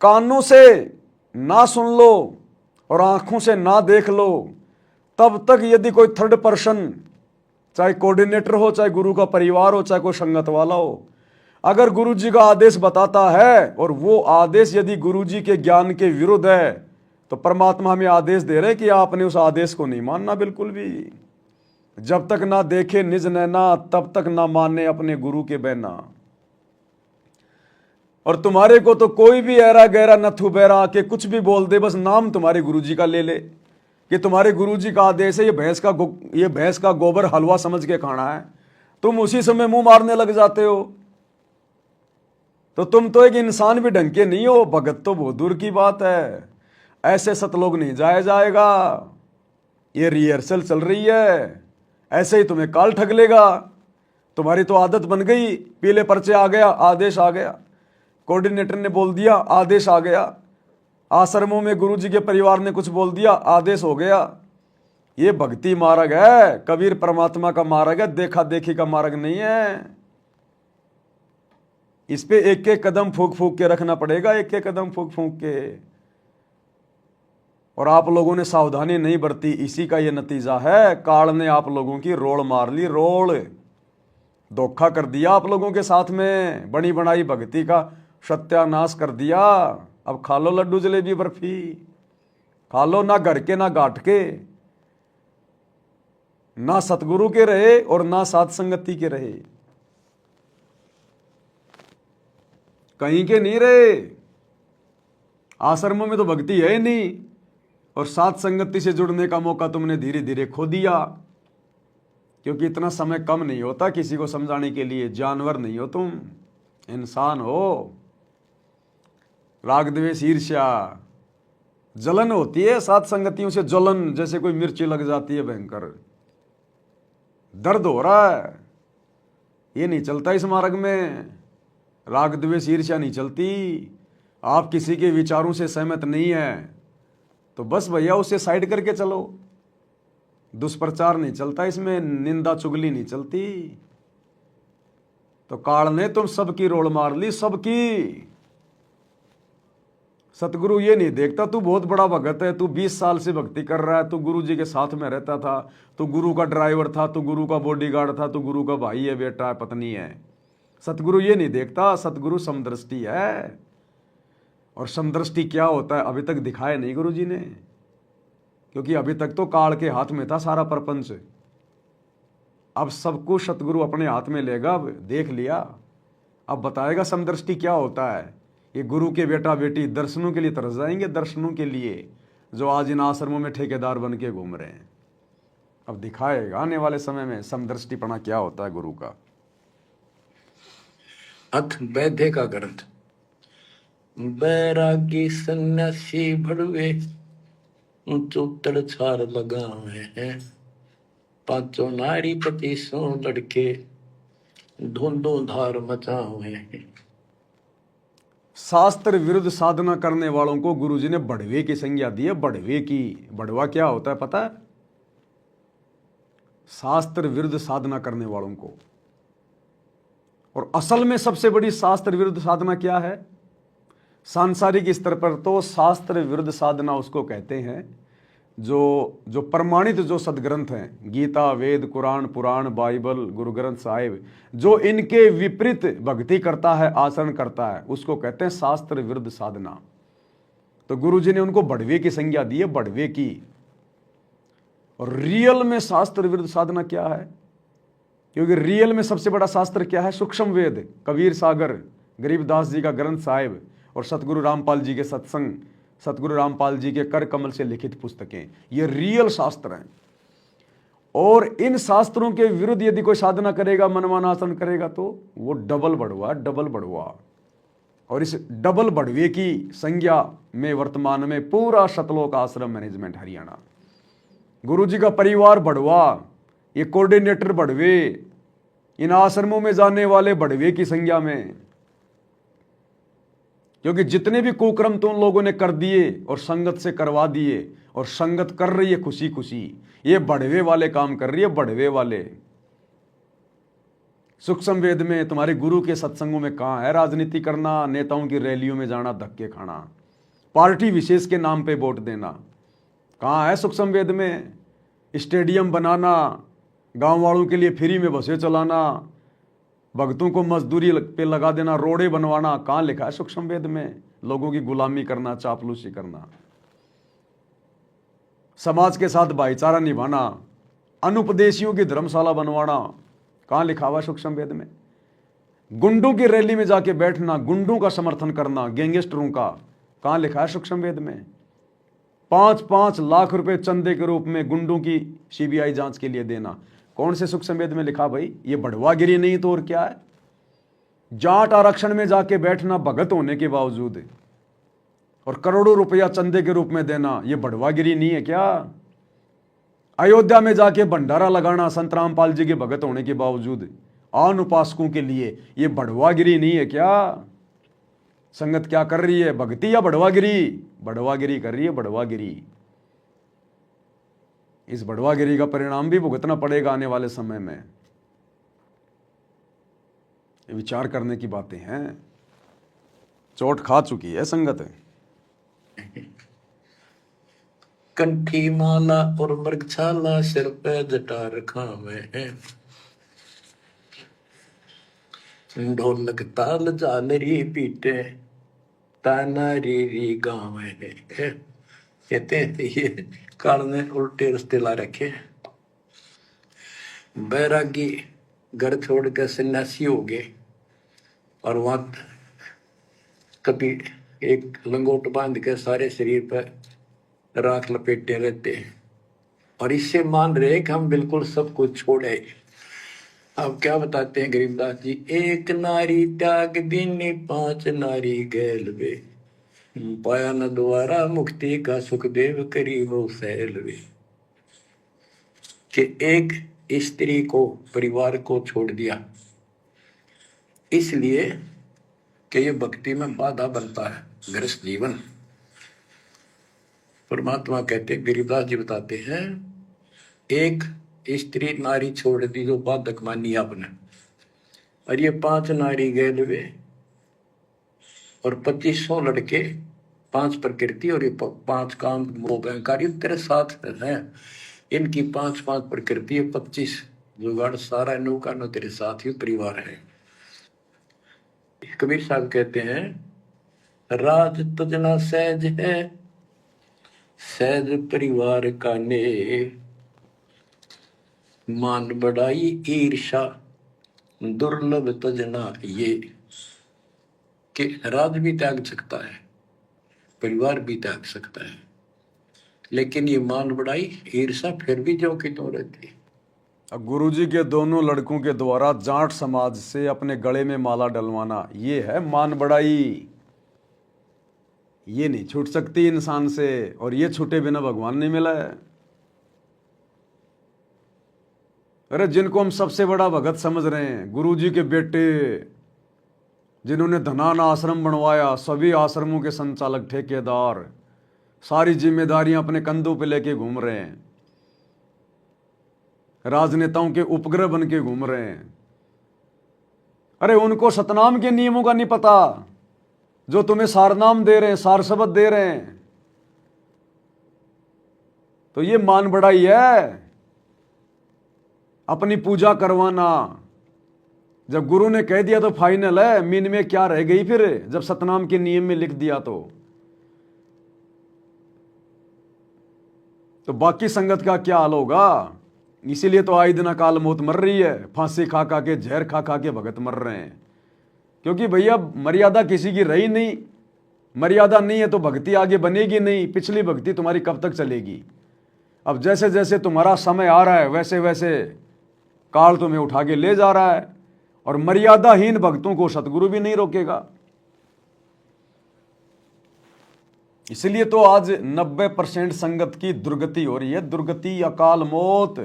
कानों से ना सुन लो और आंखों से ना देख लो, तब तक यदि कोई थर्ड पर्सन, चाहे कोऑर्डिनेटर हो, चाहे गुरु का परिवार हो, चाहे कोई संगत वाला हो, अगर गुरु जी का आदेश बताता है और वो आदेश यदि गुरु जी के ज्ञान के विरुद्ध है, तो परमात्मा हमें आदेश दे रहे कि आपने उस आदेश को नहीं मानना बिल्कुल भी। जब तक ना देखे निज नैना, तब तक ना माने अपने गुरु के बहना। और तुम्हारे को तो कोई भी ऐरा गहरा नथु बैरा आके कुछ भी बोल दे, बस नाम तुम्हारे गुरु जी का ले ले कि तुम्हारे गुरु जी का आदेश है ये भैंस का गोबर हलवा समझ के खाना है, तुम उसी समय मुंह मारने लग जाते हो। तो तुम तो एक इंसान भी ढंग के नहीं हो, भगत तो बहुत दूर की बात है। ऐसे सतलोक नहीं जाया जाएगा। ये रिहर्सल चल रही है, ऐसे ही तुम्हें काल ठग लेगा। तुम्हारी तो आदत बन गई, पीले पर्चे आ गया, आदेश आ गया, कोऑर्डिनेटर ने बोल दिया, आदेश आ गया, आश्रमों में गुरुजी के परिवार ने कुछ बोल दिया, आदेश हो गया। ये भक्ति मार्ग है, कबीर परमात्मा का मार्ग है, देखा देखी का मार्ग नहीं है। इस पे एक एक कदम फूक फूक के रखना पड़ेगा, एक एक कदम फूक फूक के। और आप लोगों ने सावधानी नहीं बरती, इसी का ये नतीजा है। काल ने आप लोगों की रोड़ मार ली, रोड़। धोखा कर दिया आप लोगों के साथ में, बनी बनाई भक्ति का सत्यानाश कर दिया। अब खा लो लड्डू जलेबी बर्फी, खा लो, ना घर के ना घाट के, ना सतगुरु के रहे और ना सात संगति के रहे, कहीं के नहीं रहे। आश्रमों में तो भक्ति है ही नहीं, और सात संगति से जुड़ने का मौका तुमने धीरे धीरे खो दिया, क्योंकि इतना समय कम नहीं होता किसी को समझाने के लिए। जानवर नहीं हो तुम, इंसान हो। राग द्वेष ईर्ष्या जलन होती है सात संगतियों से, जलन जैसे कोई मिर्ची लग जाती है, भयंकर दर्द हो रहा है। ये नहीं चलता इस मार्ग में। राग द्वेष ईर्ष्या नहीं चलती। आप किसी के विचारों से सहमत नहीं है तो बस भैया उसे साइड करके चलो। दुष्प्रचार नहीं चलता इसमें, निंदा चुगली नहीं चलती। तो काल ने तुम सबकी रोल मार ली, सबकी। सतगुरु ये नहीं देखता तू बहुत बड़ा भगत है, तू 20 साल से भक्ति कर रहा है, तू गुरु जी के साथ में रहता था, तू गुरु का ड्राइवर था, तू गुरु का बॉडीगार्ड था, तू गुरु का भाई है, बेटा है, पत्नी है। सतगुरु ये नहीं देखता। सतगुरु समदृष्टि है। और समदृष्टि क्या होता है अभी तक दिखाया नहीं गुरु जी ने, क्योंकि अभी तक तो काल के हाथ में था सारा प्रपंच। अब सब कुछ सतगुरु अपने हाथ में लेगा। अब देख लिया, अब बताएगा समदृष्टि क्या होता है। ये गुरु के बेटा बेटी दर्शनों के लिए तरस जाएंगे, दर्शनों के लिए, जो आज इन आश्रमों में ठेकेदार बन के घूम रहे हैं। अब दिखाएगा आने वाले समय में समदृष्टिपना क्या होता है गुरु का। अथ वैद्य का ग्रंथ। बैरागी सन्यासी भड़वे चौतड़ छार लगावे हैं, पांचों नारी पति सो लड़के धुंधो धार मचावे हैं। शास्त्र विरुद्ध साधना करने वालों को गुरुजी ने बढ़वे की संज्ञा दी है। बढ़वे की, बढ़वा क्या होता है पता है? शास्त्र विरुद्ध साधना करने वालों को। और असल में सबसे बड़ी शास्त्र विरुद्ध साधना क्या है? सांसारिक स्तर पर तो शास्त्र विरुद्ध साधना उसको कहते हैं जो प्रमाणित जो सदग्रंथ हैं, गीता, वेद, कुरान, पुराण, बाइबल, गुरु ग्रंथ साहिब, जो इनके विपरीत भक्ति करता है, आचरण करता है, उसको कहते हैं शास्त्र विरुद्ध साधना। तो गुरु जी ने उनको बढ़वे की संज्ञा दी है, बढ़वे की। और रियल में शास्त्र विरुद्ध साधना क्या है? क्योंकि रियल में सबसे बड़ा शास्त्र क्या है? सूक्ष्म वेद, कबीर सागर, गरीबदास जी का ग्रंथ साहिब और सतगुरु रामपाल जी के सत्संग, सतगुरु रामपाल जी के कर कमल से लिखित पुस्तकें, ये रियल शास्त्र हैं। और इन शास्त्रों के विरुद्ध यदि कोई साधना करेगा, मनमाना आचरण करेगा, तो वो डबल बढ़वा, डबल बढ़वा। और इस डबल बढ़वे की संज्ञा में वर्तमान में पूरा सतलोक आश्रम मैनेजमेंट हरियाणा, गुरु जी का परिवार बढ़वा, ये कोऑर्डिनेटर बढ़वे, इन आश्रमों में जाने वाले बढ़वे की संज्ञा में। क्योंकि जितने भी कुक्रम तुम लोगों ने कर दिए और संगत से करवा दिए, और संगत कर रही है खुशी खुशी, ये बढ़वे वाले काम कर रही है, बढ़वे वाले। सूक्ष्म वेद में तुम्हारे गुरु के सत्संगों में कहाँ है राजनीति करना, नेताओं की रैलियों में जाना, धक्के खाना, पार्टी विशेष के नाम पे वोट देना? कहाँ है सूक्ष्म वेद में? स्टेडियम बनाना, गांव वालों के लिए फ्री में बसें चलाना, भक्तों को मजदूरी पे लगा देना, रोडे बनवाना, कहाँ लिखा है सूक्ष्म वेद में? लोगों की गुलामी करना, चापलूसी करना, समाज के साथ भाईचारा निभाना, अनुपदेशियों की धर्मशाला बनवाना, कहाँ लिखा हुआ सूक्ष्म वेद में? गुंडों की रैली में जाके बैठना, गुंडों का समर्थन करना, गैंगस्टरों का, कहाँ लिखा है सूक्ष्म वेद में? 5-5 लाख रुपए चंदे के रूप में गुंडों की सीबीआई जांच के लिए देना, कौन से सूक्ष्म वेद में लिखा भाई? ये बढ़वागिरी नहीं तो और क्या है? जाट आरक्षण में जाके बैठना भगत होने के बावजूद, और करोड़ों रुपया चंदे के रूप में देना, ये बढ़वागिरी नहीं है क्या? अयोध्या में जाके भंडारा लगाना संत रामपाल जी के भगत होने के बावजूद आन उपासकों के लिए, ये बढ़वागिरी नहीं है क्या? संगत क्या कर रही है, भक्ति या बढ़वागिरी? बढ़वागिरी कर रही है, बढ़वागिरी। इस बढ़वागिरी का परिणाम भी भुगतना पड़ेगा आने वाले समय में। ये विचार करने की बातें हैं। चोट खा चुकी है संगत। कंठी माला और मृगछाला सिर पे जटा रखा हुए हैं, ढोलक ताल झालरी पीटे ताना री गाँव है। कहते हैं ये काल ने उल्टे रास्ते ला रखे। बैरागी घर छोड़ के सन्यासी हो गए, और वहां कभी एक लंगोट बांध के सारे शरीर पर राख लपेटे रहते हैं, और इससे मान रहे कि हम बिल्कुल सब कुछ छोड़े। अब क्या बताते हैं गरीबदास जी? एक नारी त्याग दीनी 5 नारी गैल वे, पाया न द्वारा मुक्ति का सुखदेव करी वो सैल वे। कि एक स्त्री को, परिवार को छोड़ दिया, इसलिए कि ये भक्ति में बाधा बनता है गृहस्थ जीवन। परमात्मा कहते, गरीबदास जी बताते हैं, एक स्त्री नारी छोड़ दी जो बाधक मानी आपने, और ये 5 नारी गैलवे और 2500 लड़के, 5 प्रकृति और ये 5 काम मोह अहंकार तेरे साथ हैं। इनकी 5-5 प्रकृति 25 जुगाड़ सारा नौका नो तेरे साथ ही परिवार है। कबीर साहब कहते हैं, राज तुझना सहज है, सहज परिवार का ने, मान बढ़ाई ईर्षा दुर्लभ तजना ये। कि राज भी त्याग सकता है, परिवार भी त्याग सकता है, लेकिन ये मान बढ़ाई ईर्षा फिर भी जो कि तो रहती। अब गुरुजी के दोनों लड़कों के द्वारा जाट समाज से अपने गले में माला डलवाना, ये है मान बढ़ाई। ये नहीं छूट सकती इंसान से, और ये छूटे बिना भगवान नहीं मिला है। अरे जिनको हम सबसे बड़ा भगत समझ रहे हैं, गुरुजी के बेटे, जिन्होंने धनाना आश्रम बनवाया, सभी आश्रमों के संचालक ठेकेदार, सारी जिम्मेदारियां अपने कंधों पे लेके घूम रहे हैं, राजनेताओं के उपग्रह बन के घूम रहे हैं। अरे उनको सतनाम के नियमों का नहीं पता, जो तुम्हें सारनाम दे रहे हैं, सार शब्द दे रहे हैं। तो ये मान बढ़ाई है, अपनी पूजा करवाना। जब गुरु ने कह दिया तो फाइनल है, मीन में क्या रह गई फिर, जब सतनाम के नियम में लिख दिया तो बाकी संगत का क्या हाल होगा। इसीलिए तो आए दिन अकाल मौत मर रही है, फांसी खा खा के, जहर खा खा के भगत मर रहे हैं। क्योंकि भैया मर्यादा किसी की रही नहीं, मर्यादा नहीं है तो भक्ति आगे बनेगी नहीं, पिछली भक्ति तुम्हारी कब तक चलेगी। अब जैसे जैसे तुम्हारा समय आ रहा है, वैसे वैसे काल तुम्हें उठा के ले जा रहा है, और मर्यादाहीन भक्तों को सतगुरु भी नहीं रोकेगा। इसलिए तो आज 90% संगत की दुर्गति हो रही है। दुर्गति, अकाल मौत,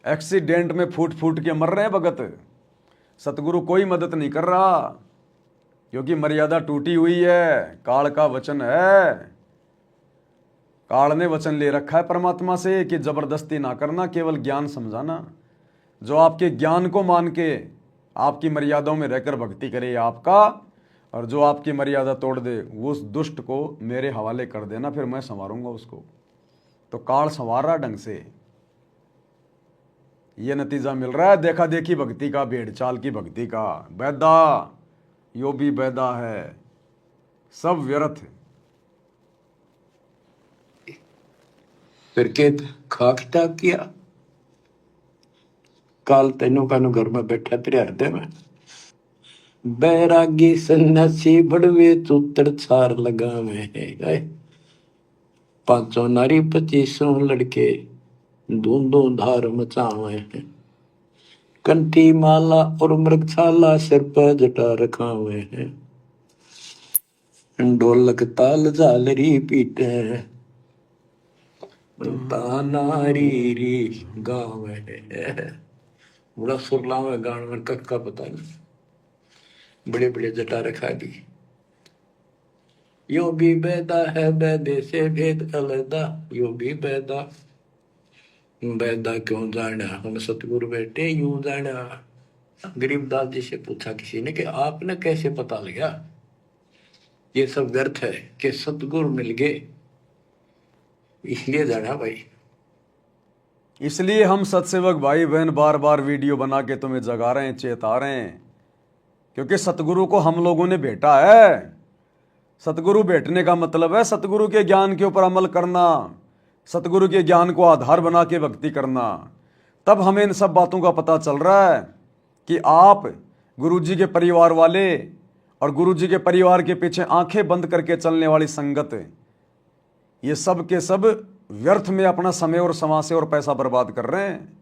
एक्सीडेंट में फूट फूट के मर रहे हैं भगत। सतगुरु कोई मदद नहीं कर रहा, क्योंकि मर्यादा टूटी हुई है। काल का वचन है, काल ने वचन ले रखा है परमात्मा से कि जबरदस्ती ना करना, केवल ज्ञान समझाना। जो आपके ज्ञान को मान के आपकी मर्यादाओं में रहकर भक्ति करे आपका, और जो आपकी मर्यादा तोड़ दे वो उस दुष्ट को मेरे हवाले कर देना, फिर मैं संवारूंगा उसको। तो काल संवार रहा ढंग से, ये नतीजा मिल रहा है देखा देखी भक्ति का, भेड़ चाल की भक्ति का। बैदा यो भी बैदा है, सब व्यर्थ। फिर के खाकता किया, काल तेनों का घर में बैठा तेरे हृदय में। बैरागी सन्यासी बड़वे चूतर छार लगावे, 500 नारी 2500 लड़के, धूम धार मचावे। कंठी माला और मृगशाला सिर पर जटा रखा हुए हैं, ढोलक ताल झालरी पीटे, नारी री गावे। बड़ा सुरलावे गान में कक्का पता नहीं, बड़े बड़े जटा रखा दी। यो भी बैदा है, बैदे से भेद अलदा, यो भी बैदा। बैदा क्यों जाना, हम सतगुरु बैठे यूं जाना। गरीबदास जी से पूछा किसी ने कि आपने कैसे पता लगा ये सब व्यर्थ है, कि सतगुरु मिल गए इसलिए जाना भाई। इसलिए हम सत्सेवक भाई बहन बार बार वीडियो बना के तुम्हें जगा रहे हैं, चेता रहे हैं, क्योंकि सतगुरु को हम लोगों ने भेटा है। सतगुरु भेटने का मतलब है सतगुरु के ज्ञान के ऊपर अमल करना, सतगुरु के ज्ञान को आधार बना के भक्ति करना। तब हमें इन सब बातों का पता चल रहा है कि आप गुरुजी के परिवार वाले और गुरुजी के परिवार के पीछे आंखें बंद करके चलने वाली संगत, ये सब के सब व्यर्थ में अपना समय और समाज और पैसा बर्बाद कर रहे हैं।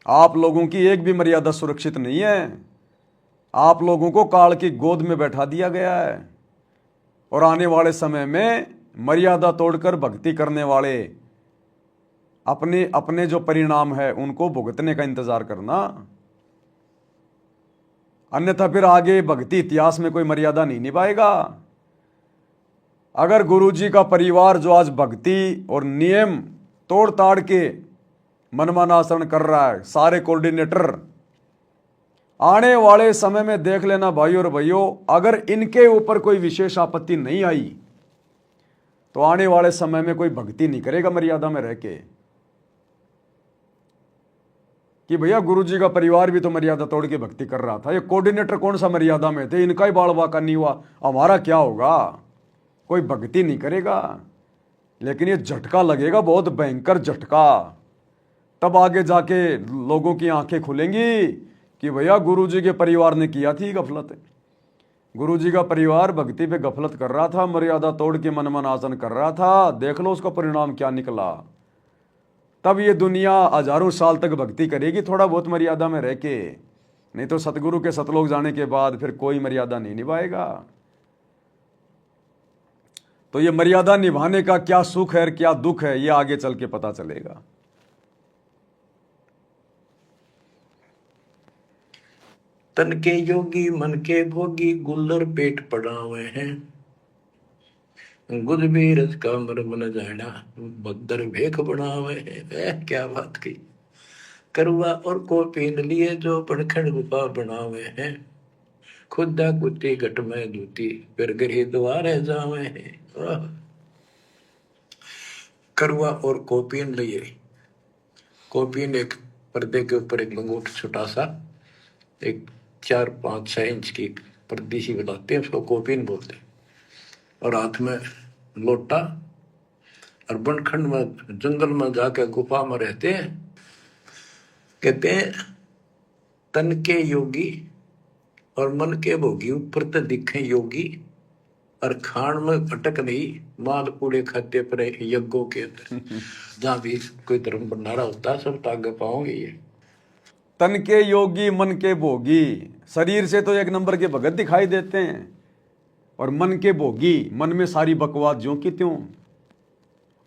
आप लोगों की एक भी मर्यादा सुरक्षित नहीं है। आप लोगों को काल की गोद में बैठा दिया गया है, और आने वाले समय में मर्यादा तोड़कर भक्ति करने वाले अपने अपने जो परिणाम है उनको भुगतने का इंतजार करना। अन्यथा फिर आगे भक्ति इतिहास में कोई मर्यादा नहीं निभाएगा। अगर गुरुजी का परिवार जो आज भक्ति और नियम तोड़ ताड़ के मनमाना आचरण कर रहा है, सारे कोऑर्डिनेटर, आने वाले समय में देख लेना भाई और भाइयों, अगर इनके ऊपर कोई विशेष आपत्ति नहीं आई तो आने वाले समय में कोई भक्ति नहीं करेगा मर्यादा में रह के, कि भैया गुरुजी का परिवार भी तो मर्यादा तोड़ के भक्ति कर रहा था, ये कोऑर्डिनेटर कौन सा मर्यादा में थे, इनका ही बाल बाका नहीं हुआ, हमारा क्या होगा, कोई भक्ति नहीं करेगा। लेकिन ये झटका लगेगा, बहुत भयंकर झटका, तब आगे जाके लोगों की आंखें खुलेंगी कि भैया गुरुजी के परिवार ने किया थी गफलत, गुरुजी का परिवार भक्ति पे गफलत कर रहा था, मर्यादा तोड़ के मनमाना आचरण कर रहा था, देख लो उसका परिणाम क्या निकला। तब ये दुनिया हजारों साल तक भक्ति करेगी थोड़ा बहुत मर्यादा में रह के, नहीं तो सतगुरु के सतलोक जाने के बाद फिर कोई मर्यादा नहीं निभाएगा। तो ये मर्यादा निभाने का क्या सुख है और क्या दुख है, ये आगे चल के पता चलेगा। तन के योगी मन के भोगी गुल्लर पेट पड़ावे हैं, गुद भी रज का मर मन जाना बदर भेख बनावे हैं। क्या बात की। करुआ और को पीन लिए जो पड़खड़ गुफा बनावे हैं, खुदा कुत्ती घट में दूती फिर गरी द्वारे जावे हैं। करुआ और कोपीन लिए, कोपीन एक पर्दे के ऊपर एक लंगोट छोटा सा, एक 4-5-6 इंच की पर्दी सी बनाते हैं, उसको कोपीन बोलते हैं, और हाथ में लोटा, और बनखंड में जंगल में जाकर गुफा में रहते हैं। कहते हैं तन के योगी और मन के भोगी ऊपर तो दिखे योगी, और खान में अटक नहीं, माल पूड़े खाते पर यज्ञों के अंदर जहां भी कोई धर्म भंडारा होता है सब तागे पाओगे। ये तन के योगी मन के भोगी, शरीर से तो एक नंबर के भगत दिखाई देते हैं, और मन के भोगी, मन में सारी बकवास ज्यों की त्यों,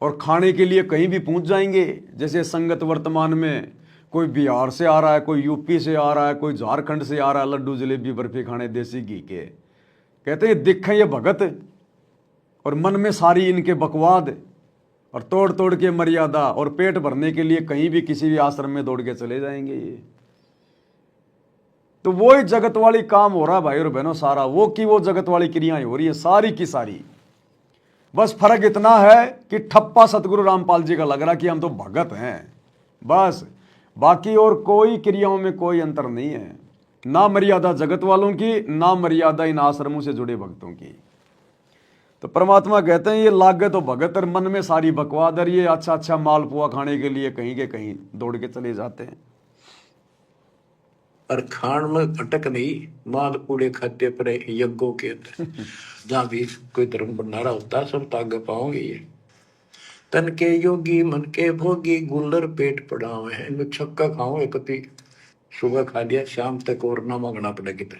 और खाने के लिए कहीं भी पहुंच जाएंगे। जैसे संगत वर्तमान में कोई बिहार से आ रहा है, कोई यूपी से आ रहा है, कोई झारखंड से आ रहा है, लड्डू जलेबी बर्फी खाने देसी घी के, कहते हैं दिखे ये भगत, और मन में सारी इनके बकवाद, और तोड़ तोड़ के मर्यादा, और पेट भरने के लिए कहीं भी किसी भी आश्रम में दौड़ के चले जाएंगे। ये तो वो ही जगत वाली काम हो रहा है भाई और बहनों, सारा वो की वो जगत वाली क्रियाएं हो रही है सारी की सारी। बस फर्क इतना है कि ठप्पा सतगुरु रामपाल जी का लग रहा कि हम तो भगत हैं बस, बाकी और कोई क्रियाओं में कोई अंतर नहीं है, ना मर्यादा जगत वालों की, ना मर्यादा इन आश्रमों से जुड़े भक्तों की। तो परमात्मा कहते हैं ये लागे तो भगत, और मन में सारी बकवाद, और ये अच्छा अच्छा मालपुआ खाने के लिए कहीं के कहीं दौड़ के चले जाते हैं। और खान में अटक नहीं, माल पूड़े खाते पर यज्ञों के अंदर जहां भी कोई धर्म भंडारा होता है सब तागे पाओगे। ये तन के योगी मन के भोगी गुल्लर पेट पड़ावे हैं, इनको छक्का खाओ एक पति, सुबह खा लिया शाम तक और ना मांगना पड़े कितने।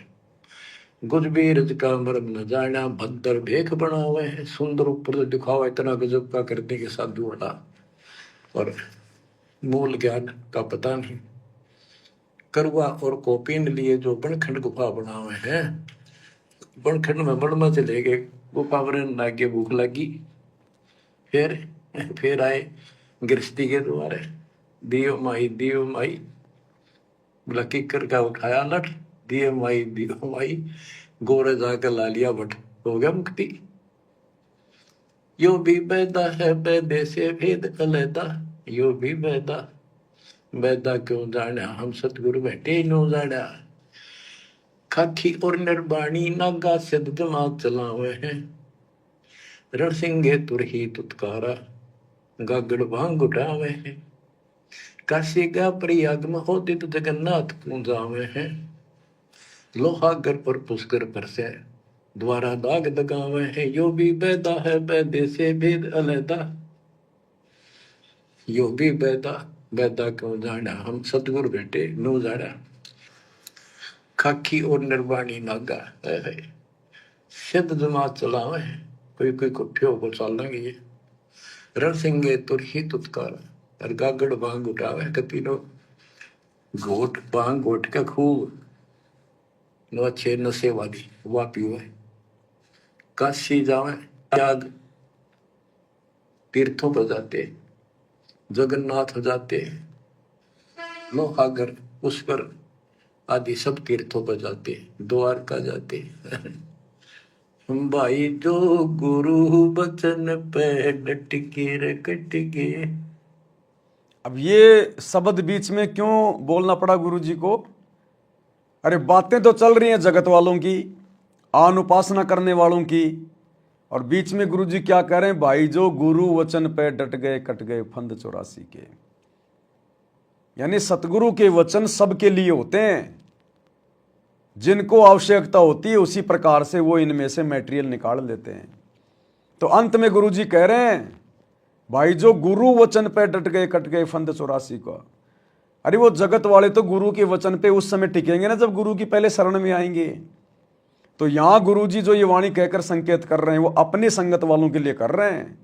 गुज भी रज का मर्म न जाना भद्दर भेख बनावे हैं, सुंदर ऊपर से दिखावा इतना गजब का करने के साधु वाला, और मूल ज्ञान का पता नहीं। करुआ और कोपीन लिए जो बनखंड गुफा बनावे हैं, बनखंड में बड़मा से लेके गुफा बनने लागे, भूख लगी, फिर आए गृहस्थी के द्वारे, दियो माई बोला किकर का उठाया लठ, दियो माई गोरे जाकर ला लिया बट, हो गया मुक्ति। यो भी बैदा है बैदे से भेद अलैदा, यो भी बैदा क्यों जाना हम सतगुरु बैठे नो जाना। खाखी और निर्बाणी नागा सिद्ध दिमाग चलावे हैं, रण सिंगे तुरही तुतकारा गागड़ भांग उठावे हैं। काशी का प्रयाग में होदित जगन्नाथ पूंजावे हैं, लोहागर पर पुष्कर पर से द्वारा दाग दगावे हैं। यो भी बैदा है बैदे से भेद अलैदा, यो भी बैदा क्यों जाना हम सतगुरु बैठे नो जाना। खाकी और निर्वाणी नागा है सिद्ध जमात चलावे हैं, कोई कोई कुठ्ठियों को चलेंगे। ये रण सिंगे तुरही तुतकार, और गागड़ भांग उठावे कतीनो घोट भांग घोट के खूब नो अच्छे नशे वाली वह पीवे, काशी जावे, याद तीर्थों पर जाते, जगन्नाथ जाते, लोहागर पुष्कर आदि सब तीर्थों पर जाते, द्वारका जाते। भाई जो गुरु बचन पे डट के रे कट के। अब ये शब्द बीच में क्यों बोलना पड़ा गुरु जी को? अरे बातें तो चल रही हैं जगत वालों की, आन उपासना करने वालों की, और बीच में गुरु जी क्या कह रहे हैं? भाई जो गुरु वचन पे डट गए कट गए फंद 84 के। यानी सतगुरु के वचन सबके लिए होते हैं, जिनको आवश्यकता होती है उसी प्रकार से वो इनमें से मटेरियल निकाल लेते हैं। तो अंत में गुरु जी कह रहे हैं, भाई जो गुरु वचन पे डट गए कट गए फंद 84 का। अरे वो जगत वाले तो गुरु के वचन पे उस समय टिकेंगे ना जब गुरु की पहले शरण में आएंगे। तो यहां गुरु जी जो ये वाणी कहकर संकेत कर रहे हैं वो अपने संगत वालों के लिए कर रहे हैं,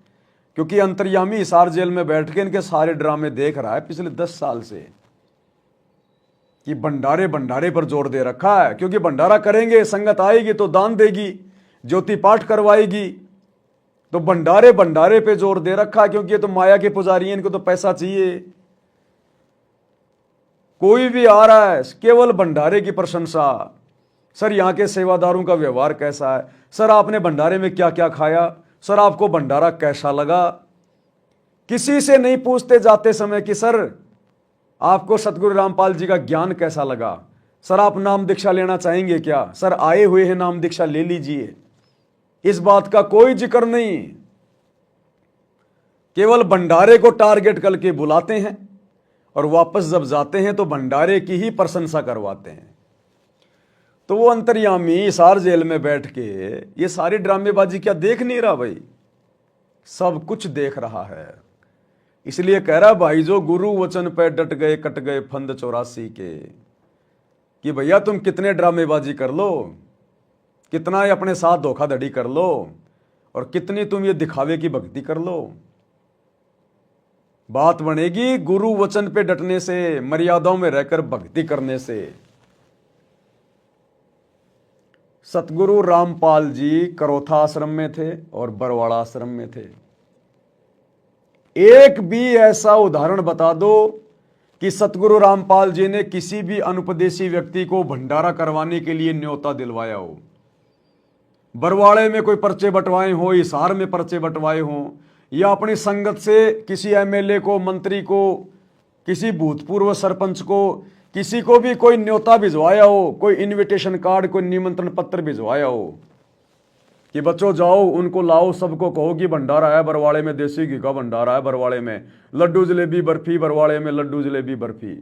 क्योंकि अंतर्यामी हिसार जेल में बैठ के इनके सारे ड्रामे देख रहा है पिछले 10 साल से, कि भंडारे भंडारे पर जोर दे रखा है। क्योंकि भंडारा करेंगे, संगत आएगी तो दान देगी, ज्योति पाठ करवाएगी, तो भंडारे भंडारे पे जोर दे रखा है। क्योंकि ये तो माया के पुजारी हैं, इनको तो पैसा चाहिए। कोई भी आ रहा है केवल भंडारे की प्रशंसा। सर यहाँ के सेवादारों का व्यवहार कैसा है, सर आपने भंडारे में क्या क्या खाया, सर आपको भंडारा कैसा लगा। किसी से नहीं पूछते जाते समय कि सर आपको सतगुरु रामपाल जी का ज्ञान कैसा लगा, सर आप नाम दीक्षा लेना चाहेंगे क्या, सर आए हुए हैं नाम दीक्षा ले लीजिए। इस बात का कोई जिक्र नहीं। केवल भंडारे को टारगेट करके बुलाते हैं और वापस जब जाते हैं तो भंडारे की ही प्रशंसा करवाते हैं। तो वो अंतर्यामी हिसार जेल में बैठ के ये सारी ड्रामेबाजी क्या देख नहीं रहा भाई? सब कुछ देख रहा है। इसलिए कह रहा भाई जो गुरु वचन पे डट गए कट गए फंद 84 के, कि भैया तुम कितने ड्रामेबाजी कर लो, कितना ही अपने साथ धोखाधड़ी कर लो, और कितनी तुम ये दिखावे की भक्ति कर लो, बात बनेगी गुरु वचन पे डटने से, मर्यादाओं में रहकर भक्ति करने से। सतगुरु रामपाल जी करोथा आश्रम में थे और बरवाड़ा आश्रम में थे। एक भी ऐसा उदाहरण बता दो कि सतगुरु रामपाल जी ने किसी भी अनुपदेशी व्यक्ति को भंडारा करवाने के लिए न्योता दिलवाया हो। बरवाड़े में कोई पर्चे बंटवाए हो, हिसार में पर्चे बंटवाए हो, या अपनी संगत से किसी एमएलए को, मंत्री को, किसी भूतपूर्व सरपंच को, किसी को भी कोई न्योता भिजवाया हो, कोई इनविटेशन कार्ड, कोई निमंत्रण पत्र भिजवाया हो कि बच्चों जाओ उनको लाओ, सबको कहो कि भंडारा है बरवाड़े में, देसी घी का भंडारा है बरवाड़े में, लड्डू जलेबी बर्फी बरवाड़े में, लड्डू जलेबी बर्फी।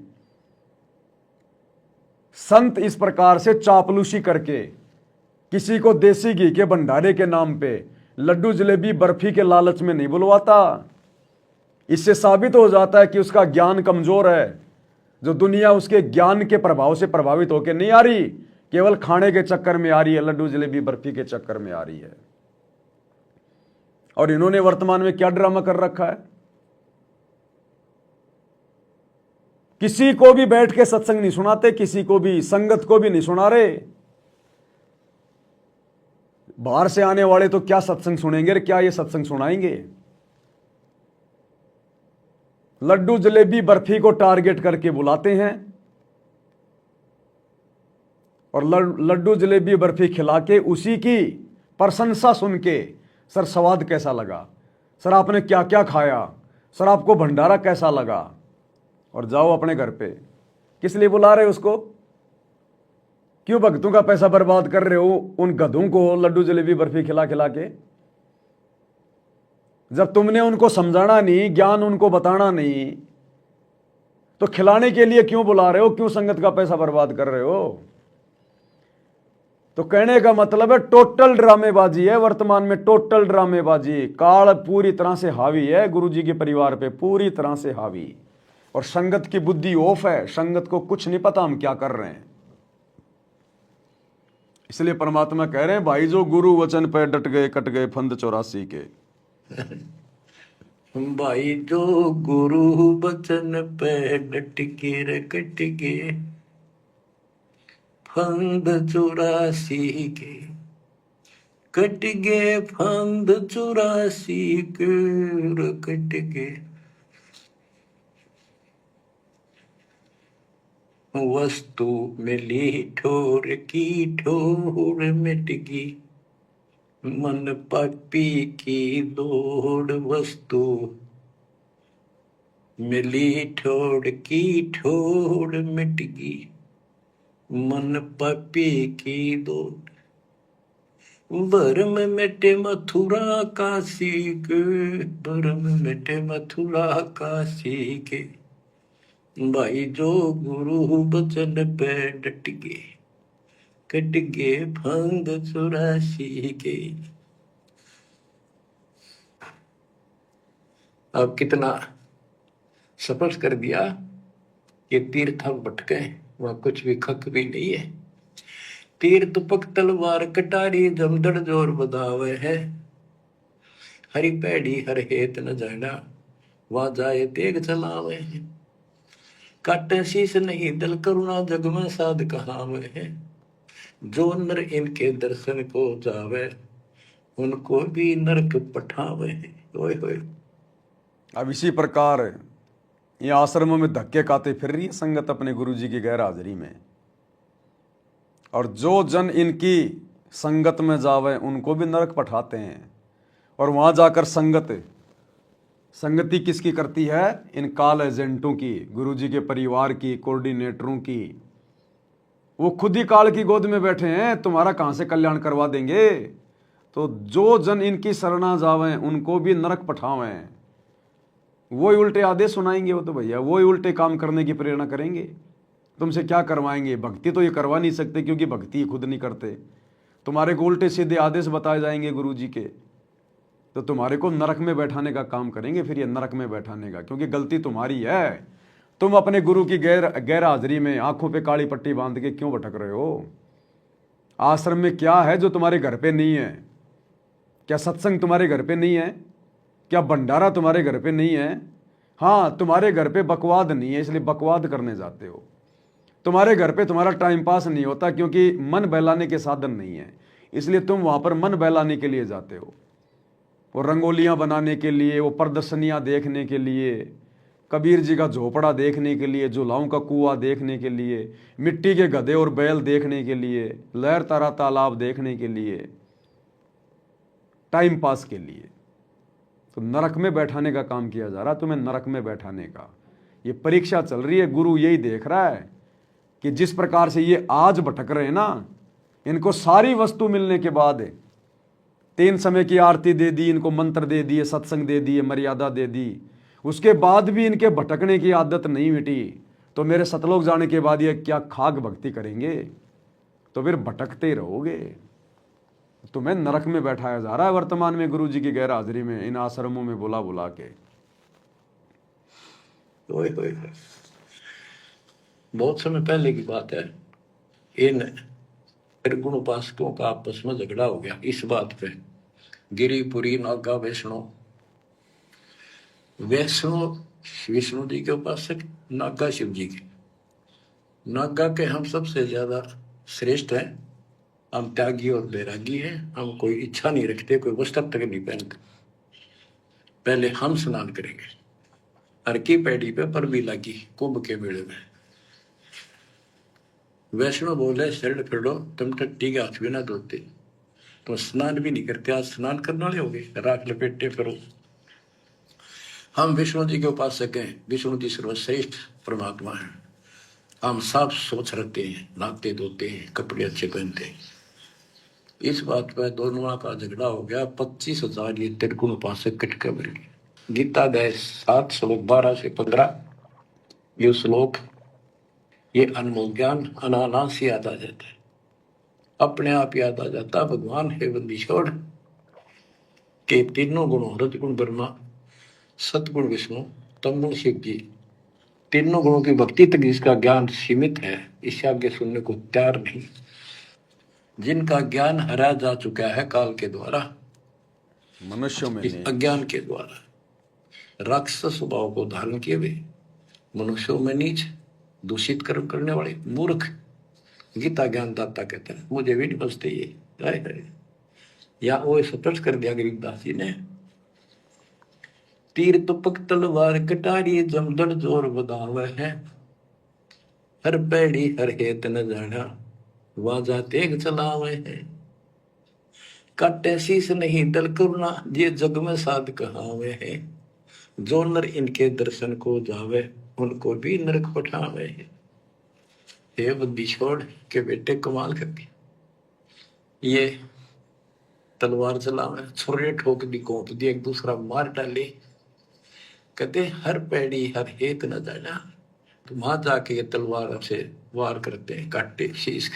संत इस प्रकार से चापलूसी करके किसी को देसी घी के भंडारे के नाम पे लड्डू जलेबी बर्फी के लालच में नहीं बुलवाता। इससे साबित हो जाता है कि उसका ज्ञान कमजोर है। जो दुनिया उसके ज्ञान के प्रभाव से प्रभावित होकर नहीं आ रही, केवल खाने के चक्कर में आ रही है, लड्डू जलेबी बर्फी के चक्कर में आ रही है। और इन्होंने वर्तमान में क्या ड्रामा कर रखा है? किसी को भी बैठ के सत्संग नहीं सुनाते, किसी को भी, संगत को भी नहीं सुना रहे। बाहर से आने वाले तो क्या सत्संग सुनेंगे, क्या ये सत्संग सुनाएंगे? लड्डू जलेबी बर्फी को टारगेट करके बुलाते हैं और लड्डू जलेबी बर्फी खिला के उसी की प्रशंसा सुन के, सर स्वाद कैसा लगा, सर आपने क्या क्या खाया, सर आपको भंडारा कैसा लगा, और जाओ अपने घर पे। किस लिए बुला रहे हो उसको? क्यों भक्तों का पैसा बर्बाद कर रहे हो उन गधों को लड्डू जलेबी बर्फी खिला खिला के? जब तुमने उनको समझाना नहीं, ज्ञान उनको बताना नहीं, तो खिलाने के लिए क्यों बुला रहे हो? क्यों संगत का पैसा बर्बाद कर रहे हो? तो कहने का मतलब है टोटल ड्रामेबाजी है वर्तमान में, टोटल ड्रामेबाजी। काल पूरी तरह से हावी है गुरु जी के परिवार पे, पूरी तरह से हावी। और संगत की बुद्धि ऑफ है, संगत को कुछ नहीं पता हम क्या कर रहे हैं। इसलिए परमात्मा कह रहे हैं भाई जो गुरु वचन पे डट गए कट गए फंद 84 के। भाई जो गुरु वचन पे डट के रे कट के फंद 84 के, कट गए फंद 84 के, कट गए। वस्तु मिली ठोर की, ठोर मिट गई, मन पापी की दौड़। वस्तु मिली ठोर की, ठोर मिट गई, मन पापी की दौड़। भरम मिटे मथुरा काशी के, भरम मिटे मथुरा काशी के, भाई जो गुरु बचन पे डट गए, कट गए फंद 84 के। अब कितना स्पष्ट कर दिया कि तीर्थ हम भटके, वहां कुछ भी खक भी नहीं है। तीर्थ पक तलवार कटारी, जमदड़ जोर बदावे है, हरी पैड़ी हर हेत न जाना, वहां जाए तेग चलावे है। काटे शीश नहीं दल करुणा, जग में साध कहावे है। जो नर इनके दर्शन को जावे, उनको भी नरक पठावे है। ओए होए। अब इसी प्रकार ये आश्रमों में धक्के खाते फिर रही है संगत अपने गुरु जी की गैर हाजिरी में, और जो जन इनकी संगत में जावे उनको भी नरक पठाते हैं। और वहां जाकर संगति किसकी करती है? इन काल एजेंटों की, गुरुजी के परिवार की, कोऑर्डिनेटरों की। वो खुद ही काल की गोद में बैठे हैं, तुम्हारा कहां से कल्याण करवा देंगे। तो जो जन इनकी शरणा जावें उनको भी नरक पठावें। वही उल्टे आदेश सुनाएंगे, वो तो भैया वही उल्टे काम करने की प्रेरणा करेंगे। तुमसे क्या करवाएंगे? भक्ति तो ये करवा नहीं सकते, क्योंकि भक्ति खुद नहीं करते। तुम्हारे को उल्टे सीधे आदेश बताए जाएंगे गुरु जी के, तो तुम्हारे को नरक में बैठाने का काम करेंगे। फिर ये नरक में बैठाने का, क्योंकि गलती तुम्हारी है। तुम अपने गुरु की गैर हाजिरी में आंखों पे काली पट्टी बांध के क्यों भटक रहे हो? आश्रम में क्या है जो तुम्हारे घर पे नहीं है? क्या सत्संग तुम्हारे घर पे नहीं है? क्या भंडारा तुम्हारे घर पे नहीं है? हाँ, तुम्हारे घर पे बकवाद नहीं है, इसलिए बकवाद करने जाते हो। तुम्हारे घर पे तुम्हारा टाइम पास नहीं होता, क्योंकि मन बहलाने के साधन नहीं है, इसलिए तुम वहां पर मन बहलाने के लिए जाते हो। वो रंगोलियां बनाने के लिए, वो प्रदर्शनियां देखने के लिए, कबीर जी का झोपड़ा देखने के लिए, झूलाओं का कुआं देखने के लिए, मिट्टी के गधे और बैल देखने के लिए, लहर तारा तालाब देखने के लिए, टाइम पास के लिए। तो नरक में बैठाने का काम किया जा रहा, तुम्हें नरक में बैठाने का। ये परीक्षा चल रही है। गुरु यही देख रहा है कि जिस प्रकार से ये आज भटक रहे हैं ना, इनको सारी वस्तु मिलने के बाद 3 समय की आरती दे दी, इनको मंत्र दे दिए, सत्संग दे दिए, मर्यादा दे दी, उसके बाद भी इनके भटकने की आदत नहीं मिटी। तो मेरे सतलोक जाने के बाद ये क्या खाक भक्ति करेंगे? तो फिर भटकते ही रहोगे। तुम्हें नरक में बैठाया जा रहा है वर्तमान में गुरु जी की गैर हाजिरी में, इन आश्रमों में बुला बुला के। बहुत समय पहले की बात है, इन त्रिगुण उपासकों का आपस में झगड़ा हो गया इस बात पे। गिरिपुरी नागा वैष्णो विष्णु जी के उपासक, नागा शिव जी के। नागा के हम सबसे ज्यादा श्रेष्ठ हैं, हम त्यागी और बैरागी हैं, हम कोई इच्छा नहीं रखते, कोई वस्त्र तक नहीं पहनते। पहले हम स्नान करेंगे, हर की पैड़ी पे पर भी लगी कुंभ के मेले में। वैष्णव बोले शरण फिरो, तुम टट्टी के हाथ भी ना धोते, तो स्नान भी नहीं करते, आज स्नान करने वाले हो गए, राख लपेटे फिरो। हम विष्णु जी के उपासक हैं, विष्णु जी सर्वश्रेष्ठ परमात्मा है, हम साफ सोच रखते हैं, नहाते धोते हैं, कपड़े अच्छे पहनते हैं। इस बात पर दोनों का झगड़ा हो गया। 25,000 ये त्रिगुण उपासक कटके मर गए। गीता अध्याय 7 श्लोक 12 से 15 ये श्लोक, ये अनमोल ज्ञान अनायास याद आ जाता है, अपने आप याद आ जाता। भगवान है बंदी छोड़ के तीनों गुणों, रजगुण ब्रह्मा, सतगुण विष्णु, तमगुण शिव जी, तीनों गुणों की भक्ति तक जिसका ज्ञान सीमित है, इससे आगे सुनने को तैयार नहीं। जिनका ज्ञान हरा जा चुका है काल के द्वारा, मनुष्यों में इस अज्ञान के द्वारा, राक्षस स्वभाव को धारण किए हुए, मनुष्यों में नीच, दूषित कर्म करने वाले, मूर्ख, गीता ज्ञानदाता कहते हैं, मुझे भी नहीं बचते ये। हाय हाय। या वो स्पष्ट कर दिया गरीबदास जी ने, तीर तुपक तलवार कटारी जमदड़ जोर बदावे है, हर पैड़ी हर हेत न जाना वाजा तेग चलावे है, काटे शीस नहीं दल करुणा ये जग में साध कहावे है, जो नर इनके दर्शन को जावे उनको भी नरक पठावे है। हे बुद्धि छोड़ के बेटे कमाल कर दी, ये तलवार चलावे, छुरे ठोक दी, कोप दी, एक दूसरा मार डाले। कहते हर पैड़ी हर हेत न जाना, तो वहां जाके ये तलवार से वार करते हैं, काटे शीश,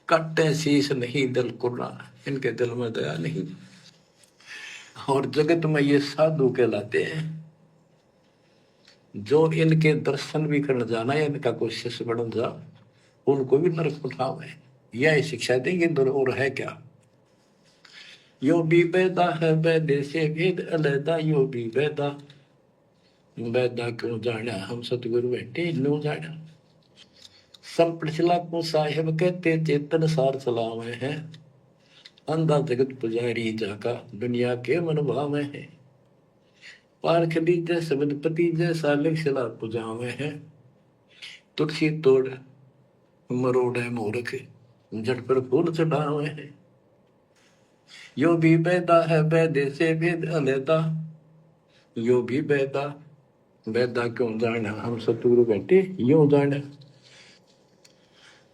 काटे शीश नहीं दिल कुर्रा, इनके दिल में दया नहीं। और जगत में ये साधु कहलाते हैं, जो इनके दर्शन भी करने जाना है, इनका कोई शिष्य बन जा, उनको भी नरक उठावे। यह शिक्षा देंगे और है क्या, यो भी बेदा है बेदे से भेद अलैदा, यो भी बेदा बेदा क्यों जाना हम सतगुरु बैठे लो जाना। संपृछला को साहेब कहते चेतन सार चलावे हैं, अंधा जगत पुजारी जाका दुनिया के मन भावे हैं, पारख लीजे शब्द पति जैसा लिखला पुजावे हैं, तुलसी तोड़ मरोड़े मूर्ख जट पर फूल चढ़ावे हैं, यो भी बेदा है बेदे से भेद अलैदा, यो भी बेदा बेदा क्यों जाना हम सतगुरु बैठे यूं जाना।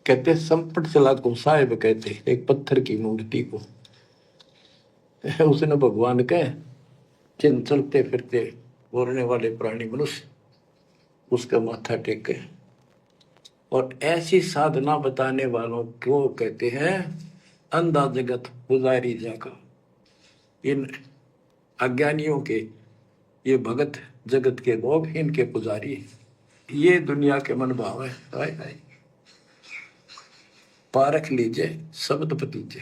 कहते संपट चला को साहिब कहते एक पत्थर की मूर्ति को, उसने भगवान के चिन्ह चलते फिरते बोलने वाले प्राणी मनुष्य उसका माथा टेके, और ऐसी साधना बताने वालों को कहते हैं अंधा जगत पुजारी जाका। इन अज्ञानियों के ये भगत जगत के लोग इनके पुजारी, ये दुनिया के मन भाव है। हाय हाय। पारख लीजिए शब्द पतीजे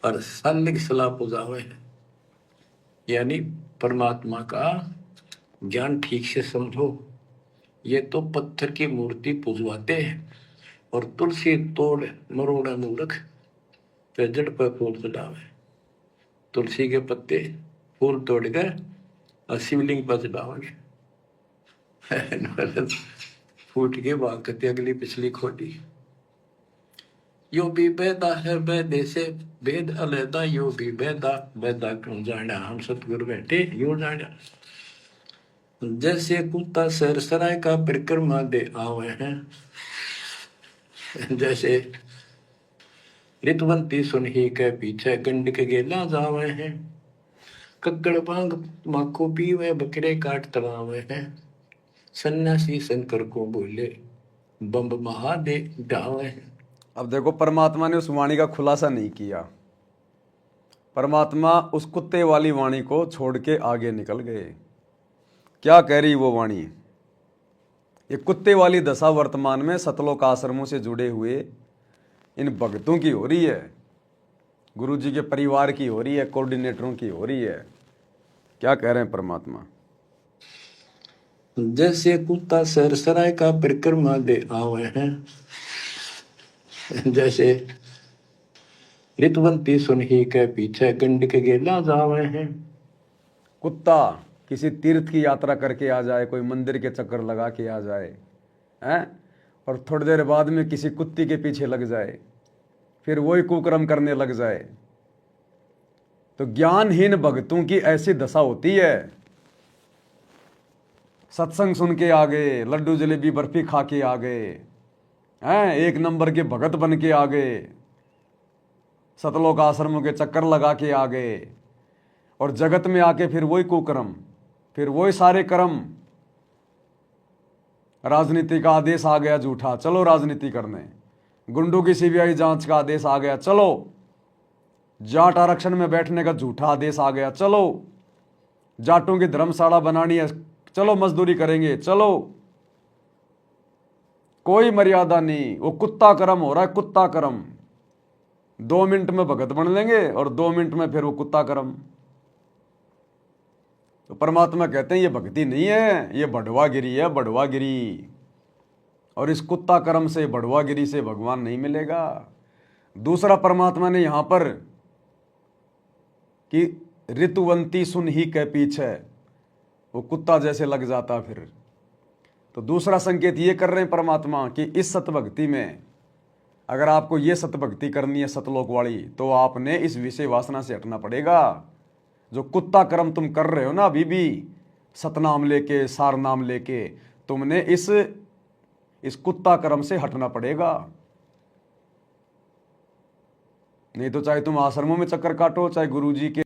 और सालिक सलाह पुजावे, यानी परमात्मा का ज्ञान ठीक से समझो। ये तो पत्थर की मूर्ति पुजवाते हैं और तुलसी तोड़ मरोड़ा मूर्ख पे जड़ पर फूल चढ़ावे, तुलसी के पत्ते फूल तोड़ कर और शिवलिंग पर चढ़ावेंगे, फूट के बाकते अगली पिछली खोटी। यो भी बेदा है बेदे से भेद अलैदा, यो भी बेदा बेदा क्यों जाना हम सतगुरु बैठे यूं जाना। जैसे कुत्ता सर सराय का परिक्रमा दे आवे हैं, जैसे ऋतवंती सुनही के पीछे गंड के गेला जावे हैं, कक्कड़ बांग माखो पीवे बकरे काट तलावे हैं, सन्यासी शंकर को बोले बम्ब महादे डावे हैं। अब देखो परमात्मा ने उस वाणी का खुलासा नहीं किया, परमात्मा उस कुत्ते वाली वाणी को छोड़ के आगे निकल गए। क्या कह रही वो वाणी, ये कुत्ते वाली दशा वर्तमान में सतलोक आश्रमों से जुड़े हुए इन भक्तों की हो रही है, गुरु जी के परिवार की हो रही है, कोऑर्डिनेटरों की हो रही है। क्या कह रहे हैं परमात्मा, जैसे कुत्ता सर सराय का परिक्रमा दे आवे हैं, जैसे ऋतवंती सुनही के पीछे गंड के गेला जावे हैं। कुत्ता किसी तीर्थ की यात्रा करके आ जाए, कोई मंदिर के चक्कर लगा के आ जाए हैं, और थोड़ी देर बाद में किसी कुत्ती के पीछे लग जाए, फिर वही कुकर्म करने लग जाए, तो ज्ञानहीन भक्तों की ऐसी दशा होती है। सत्संग सुन के आ गए, लड्डू जलेबी बर्फी खा के आ गए हैं, एक नंबर के भगत बन के आ गए, सतलोक आश्रमों के चक्कर लगा के आ गए, और जगत में आके फिर वही कुकर्म, फिर वही सारे कर्म। राजनीति का आदेश आ गया झूठा, चलो राजनीति करने, गुंडों की सीबीआई जांच का आदेश आ गया, चलो जाट आरक्षण में बैठने का झूठा आदेश आ गया, चलो जाटों की धर्मशाला बनानी है, चलो मजदूरी करेंगे, चलो कोई मर्यादा नहीं, वो कुत्ता कर्म हो रहा है, कुत्ता कर्म। 2 मिनट में भगत बन लेंगे और 2 मिनट में फिर वो कुत्ता कर्म। तो परमात्मा कहते हैं ये भक्ति नहीं है, ये बढ़वागिरी है, बढ़वागिरी। और इस कुत्ता कर्म से, बड़वागिरी से भगवान नहीं मिलेगा। दूसरा परमात्मा ने यहां पर कि ऋतुवंती सुन ही के पीछे, वो कुत्ता जैसे लग जाता फिर। तो दूसरा संकेत ये कर रहे हैं परमात्मा कि इस सतभक्ति में, अगर आपको ये सतभक्ति करनी है सतलोक वाली, तो आपने इस विषय वासना से हटना पड़ेगा। जो कुत्ता कर्म तुम कर रहे हो ना अभी भी, सतनाम लेके, सार नाम लेके, तुमने इस कुत्ता कर्म से हटना पड़ेगा। नहीं तो चाहे तुम आश्रमों में चक्कर काटो, चाहे गुरुजी के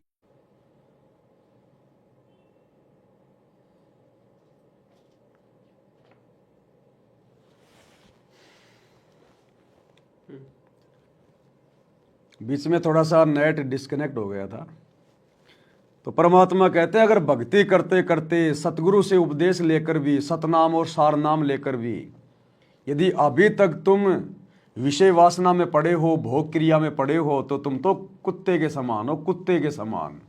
बीच में थोड़ा सा नेट डिस्कनेक्ट हो गया था। तो परमात्मा कहते हैं अगर भक्ति करते करते, सतगुरु से उपदेश लेकर भी, सतनाम और सार नाम लेकर भी, यदि अभी तक तुम विषय वासना में पड़े हो, भोग क्रिया में पड़े हो, तो तुम तो कुत्ते के समान हो, कुत्ते के समान।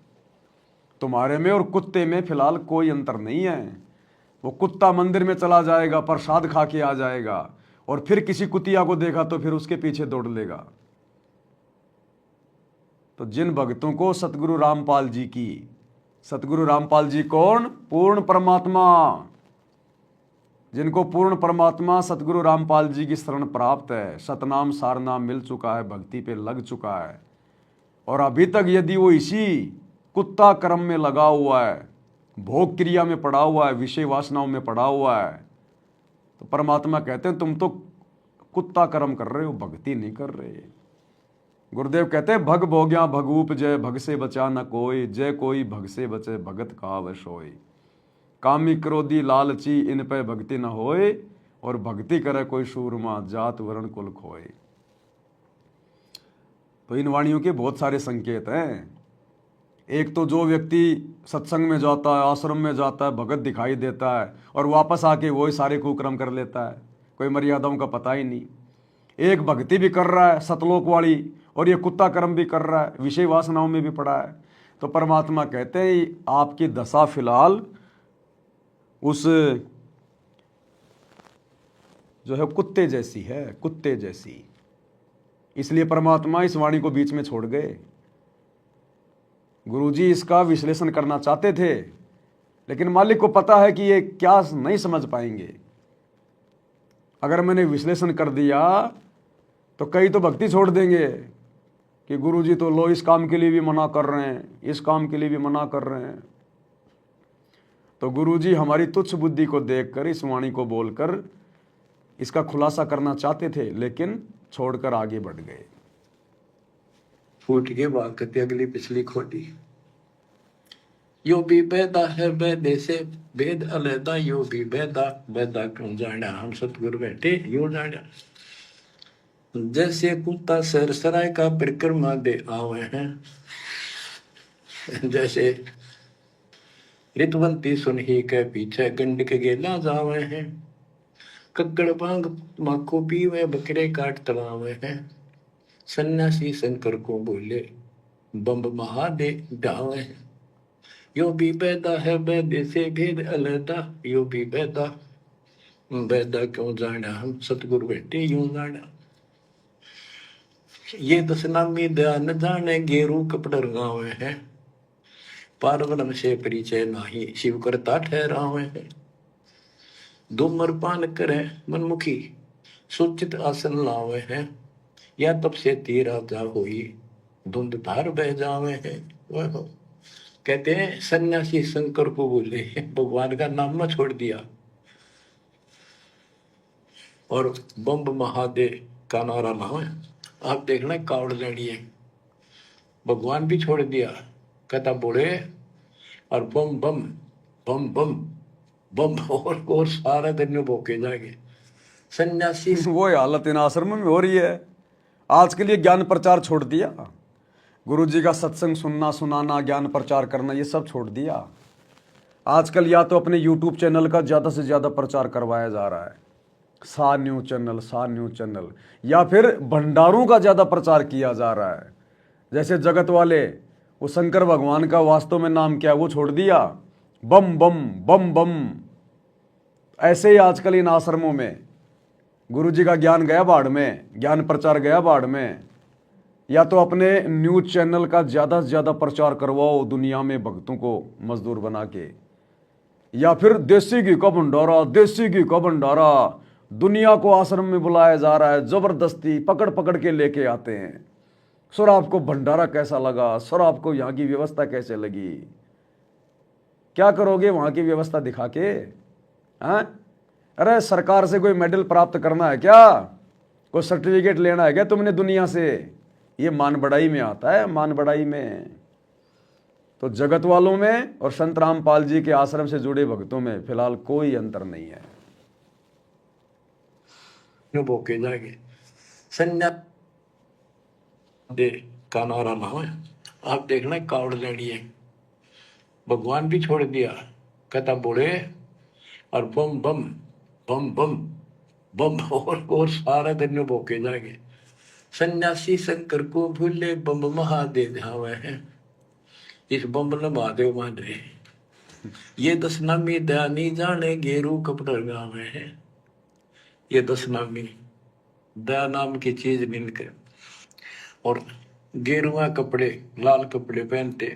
तुम्हारे में और कुत्ते में फिलहाल कोई अंतर नहीं है। वो कुत्ता मंदिर में चला जाएगा, प्रसाद खा के आ जाएगा, और फिर किसी कुतिया को देखा तो फिर उसके पीछे दौड़ लेगा। तो जिन भक्तों को सतगुरु रामपाल जी की, सतगुरु रामपाल जी कौन? पूर्ण परमात्मा। जिनको पूर्ण परमात्मा सतगुरु रामपाल जी की शरण प्राप्त है, सतनाम सारनाम मिल चुका है, भक्ति पे लग चुका है, और अभी तक यदि वो इसी कुत्ता कर्म में लगा हुआ है, भोग क्रिया में पड़ा हुआ है, विषय वासनाओं में पड़ा हुआ है, तो परमात्मा कहते हैं तुम तो कुत्ता कर्म कर रहे हो, भक्ति नहीं कर रहे। गुरुदेव कहते हैं भग भोग्या भगूप जय, भग से बचा न कोई, जय कोई भग से बचे, भगत कहावत सोई। कामी क्रोधी लालची इन पे भक्ति न होए, और भक्ति करे कोई सूरमा, जात वर्ण कुल खोए। तो इन वाणियों के बहुत सारे संकेत हैं। एक तो जो व्यक्ति सत्संग में जाता है, आश्रम में जाता है, भगत दिखाई देता है, और वापस आके वही सारे कुकर्म कर लेता है, कोई मर्यादाओं का पता ही नहीं। एक भक्ति भी कर रहा है सतलोक वाली, और ये कुत्ता कर्म भी कर रहा है, विषय वासनाओं में भी पड़ा है। तो परमात्मा कहते हैं आपकी दशा फिलहाल उस जो है कुत्ते जैसी है, कुत्ते जैसी। इसलिए परमात्मा इस वाणी को बीच में छोड़ गए। गुरुजी इसका विश्लेषण करना चाहते थे, लेकिन मालिक को पता है कि ये क्या नहीं समझ पाएंगे। अगर मैंने विश्लेषण कर दिया तो कई तो भक्ति छोड़ देंगे कि गुरुजी तो लो इस काम के लिए भी मना कर रहे हैं, इस काम के लिए भी मना कर रहे हैं। तो गुरुजी हमारी तुच्छ बुद्धि को देखकर, इस वाणी को बोलकर इसका खुलासा करना चाहते थे, लेकिन छोड़कर आगे बढ़ गए। फूट के बात करते अगली पिछली खोटी। यो भी बेदा है बेदे से भेद अलहदा, यो भी बेदा बेदा क्यों जाना, हम सतगुरु बैठे यूं जाना। जैसे कुत्ता सरसराय का परिक्रमा दे आवे हैं, जैसे ऋतुवंती सुन ही के पीछे गंड के गेला जावे हैं। कक्कड़ बांग माखो पीवे, बकरे काट तलावे हैं। सन्यासी शंकर को बोले बम्ब महादे डावे हैं। यो भी बैदा है बैदे से भेद अलहदा, यो भी बैदा बैदा क्यों जाना, हम सतगुरु बैठे यूं जाना। ये दसनामी ध्यान जाने, गेरू कपड़ रंगावे हैं। पारवनम से परिचय नाही, शिव करता ठहरावे हैं। धूम्रपान करे मनमुखी, सूचित आसन लावे हैं। या तब से तीरा जा हुई, धुंध धार बह जावे हैं। वह कहते हैं सन्यासी शंकर को बोले भगवान का नाम न छोड़ दिया, और बम्ब महादेव का नारा लावे। आप देखना कावड़ लेनी है, भगवान भी छोड़ दिया, कहता बोले और बम बम बम बम बम, और सारा दिन भोके जाएंगे सन्यासी। वो हालत इन आश्रम में हो रही है। आज के लिए ज्ञान प्रचार छोड़ दिया, गुरुजी का सत्संग सुनना सुनाना, ज्ञान प्रचार करना, ये सब छोड़ दिया। आजकल या तो अपने यूट्यूब चैनल का ज़्यादा से ज़्यादा प्रचार करवाया जा रहा है, सा न्यूज़ चैनल, या फिर भंडारों का ज़्यादा प्रचार किया जा रहा है। जैसे जगत वाले वो शंकर भगवान का वास्तव में नाम क्या है वो छोड़ दिया, बम बम बम बम। ऐसे ही आजकल इन आश्रमों में गुरु जी का ज्ञान गया बाढ़ में, ज्ञान प्रचार गया बाढ़ में। या तो अपने न्यूज चैनल का ज़्यादा से ज़्यादा प्रचार करवाओ दुनिया में भक्तों को मजदूर बना के, या फिर देसी घी का भंडारा, देसी घी का भंडारा दुनिया को आश्रम में बुलाया जा रहा है, जबरदस्ती पकड़ पकड़ के लेके आते हैं। सर आपको भंडारा कैसा लगा, सर आपको यहाँ की व्यवस्था कैसे लगी, क्या करोगे वहाँ की व्यवस्था दिखा के? हैं? अरे सरकार से कोई मेडल प्राप्त करना है क्या, कोई सर्टिफिकेट लेना है क्या तुमने दुनिया से? ये मान बढ़ाई में आता है, मान बढ़ाई में। तो जगत वालों में और संत रामपाल जी के आश्रम से जुड़े भक्तों में फिलहाल कोई अंतर नहीं है। बोके जाएंगे संन्यास दे का नारा ना हो। आप देखना कावड़ लेनी है, भगवान भी छोड़ दिया, कहता बोले और बम बम बम बम बम और सारा दिन में बोके जाएंगे। सन्यासी शंकर को भूले बम महादेव धावे हैं, इस बम ने महादेव मान रहे। ये दशनामी दयानी जाने गेरू कपड़े गावे हैं, ये दशनामी दया नाम की चीज मिलकर और गेरुआ कपड़े लाल कपड़े पहनते,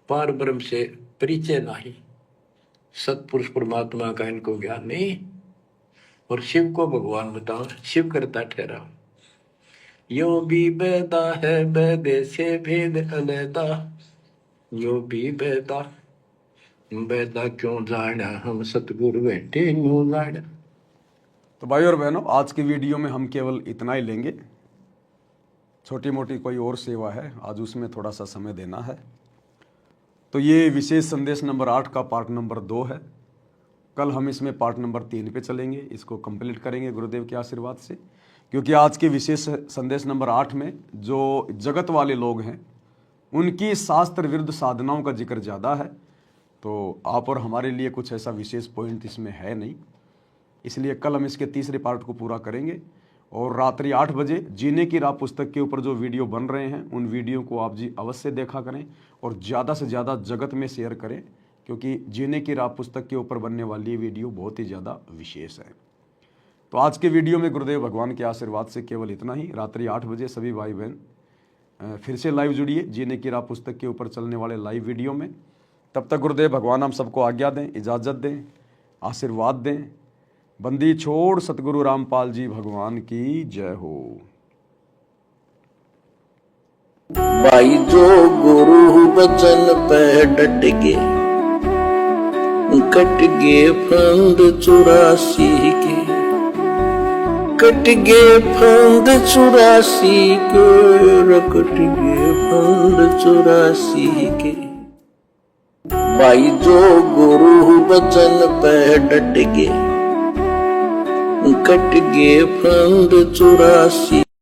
पार ब्रह्म से परिचय नहीं, सतपुरुष परमात्मा का इनको ज्ञान नहीं, और शिव को भगवान बताओ, शिव करता ठहरा। यो भी बेदा है बेदे से भेद अलैदा, यो भी बेदा बेदा क्यों जाना, हम सतगुरु बैठे न्यू जाना। तो भाई और बहनों, आज की वीडियो में हम केवल इतना ही लेंगे। छोटी मोटी कोई और सेवा है आज, उसमें थोड़ा सा समय देना है। तो ये विशेष संदेश नंबर 8 का पार्ट नंबर 2 है। कल हम इसमें पार्ट नंबर 3 पे चलेंगे, इसको कंप्लीट करेंगे गुरुदेव के आशीर्वाद से। क्योंकि आज के विशेष संदेश नंबर 8 में जो जगत वाले लोग हैं उनकी शास्त्र विरुद्ध साधनाओं का जिक्र ज़्यादा है। तो आप और हमारे लिए कुछ ऐसा विशेष पॉइंट इसमें है नहीं, इसलिए कल हम इसके तीसरे पार्ट को पूरा करेंगे। और रात्रि 8 बजे जीने की राह पुस्तक के ऊपर जो वीडियो बन रहे हैं उन वीडियो को आप जी अवश्य देखा करें और ज़्यादा से ज़्यादा जगत में शेयर करें, क्योंकि जीने की राह पुस्तक के ऊपर बनने वाली ये वीडियो बहुत ही ज़्यादा विशेष है। तो आज के वीडियो में गुरुदेव भगवान के आशीर्वाद से केवल इतना ही। रात्रि 8 बजे सभी भाई बहन फिर से लाइव जुड़िए जीने की राह पुस्तक के ऊपर चलने वाले लाइव वीडियो में। तब तक गुरुदेव भगवान हम सबको आज्ञा दें, इजाज़त दें, आशीर्वाद दें। बंदी छोड़ सतगुरु रामपाल जी भगवान की जय हो। भाई जो गुरु बचन पे डट के, कट गे फंद 84 के, कट गे फंद 84 के, कट गे फंद 84 के। भाई जो गुरु बचन पे डट के, कट गे फंद 84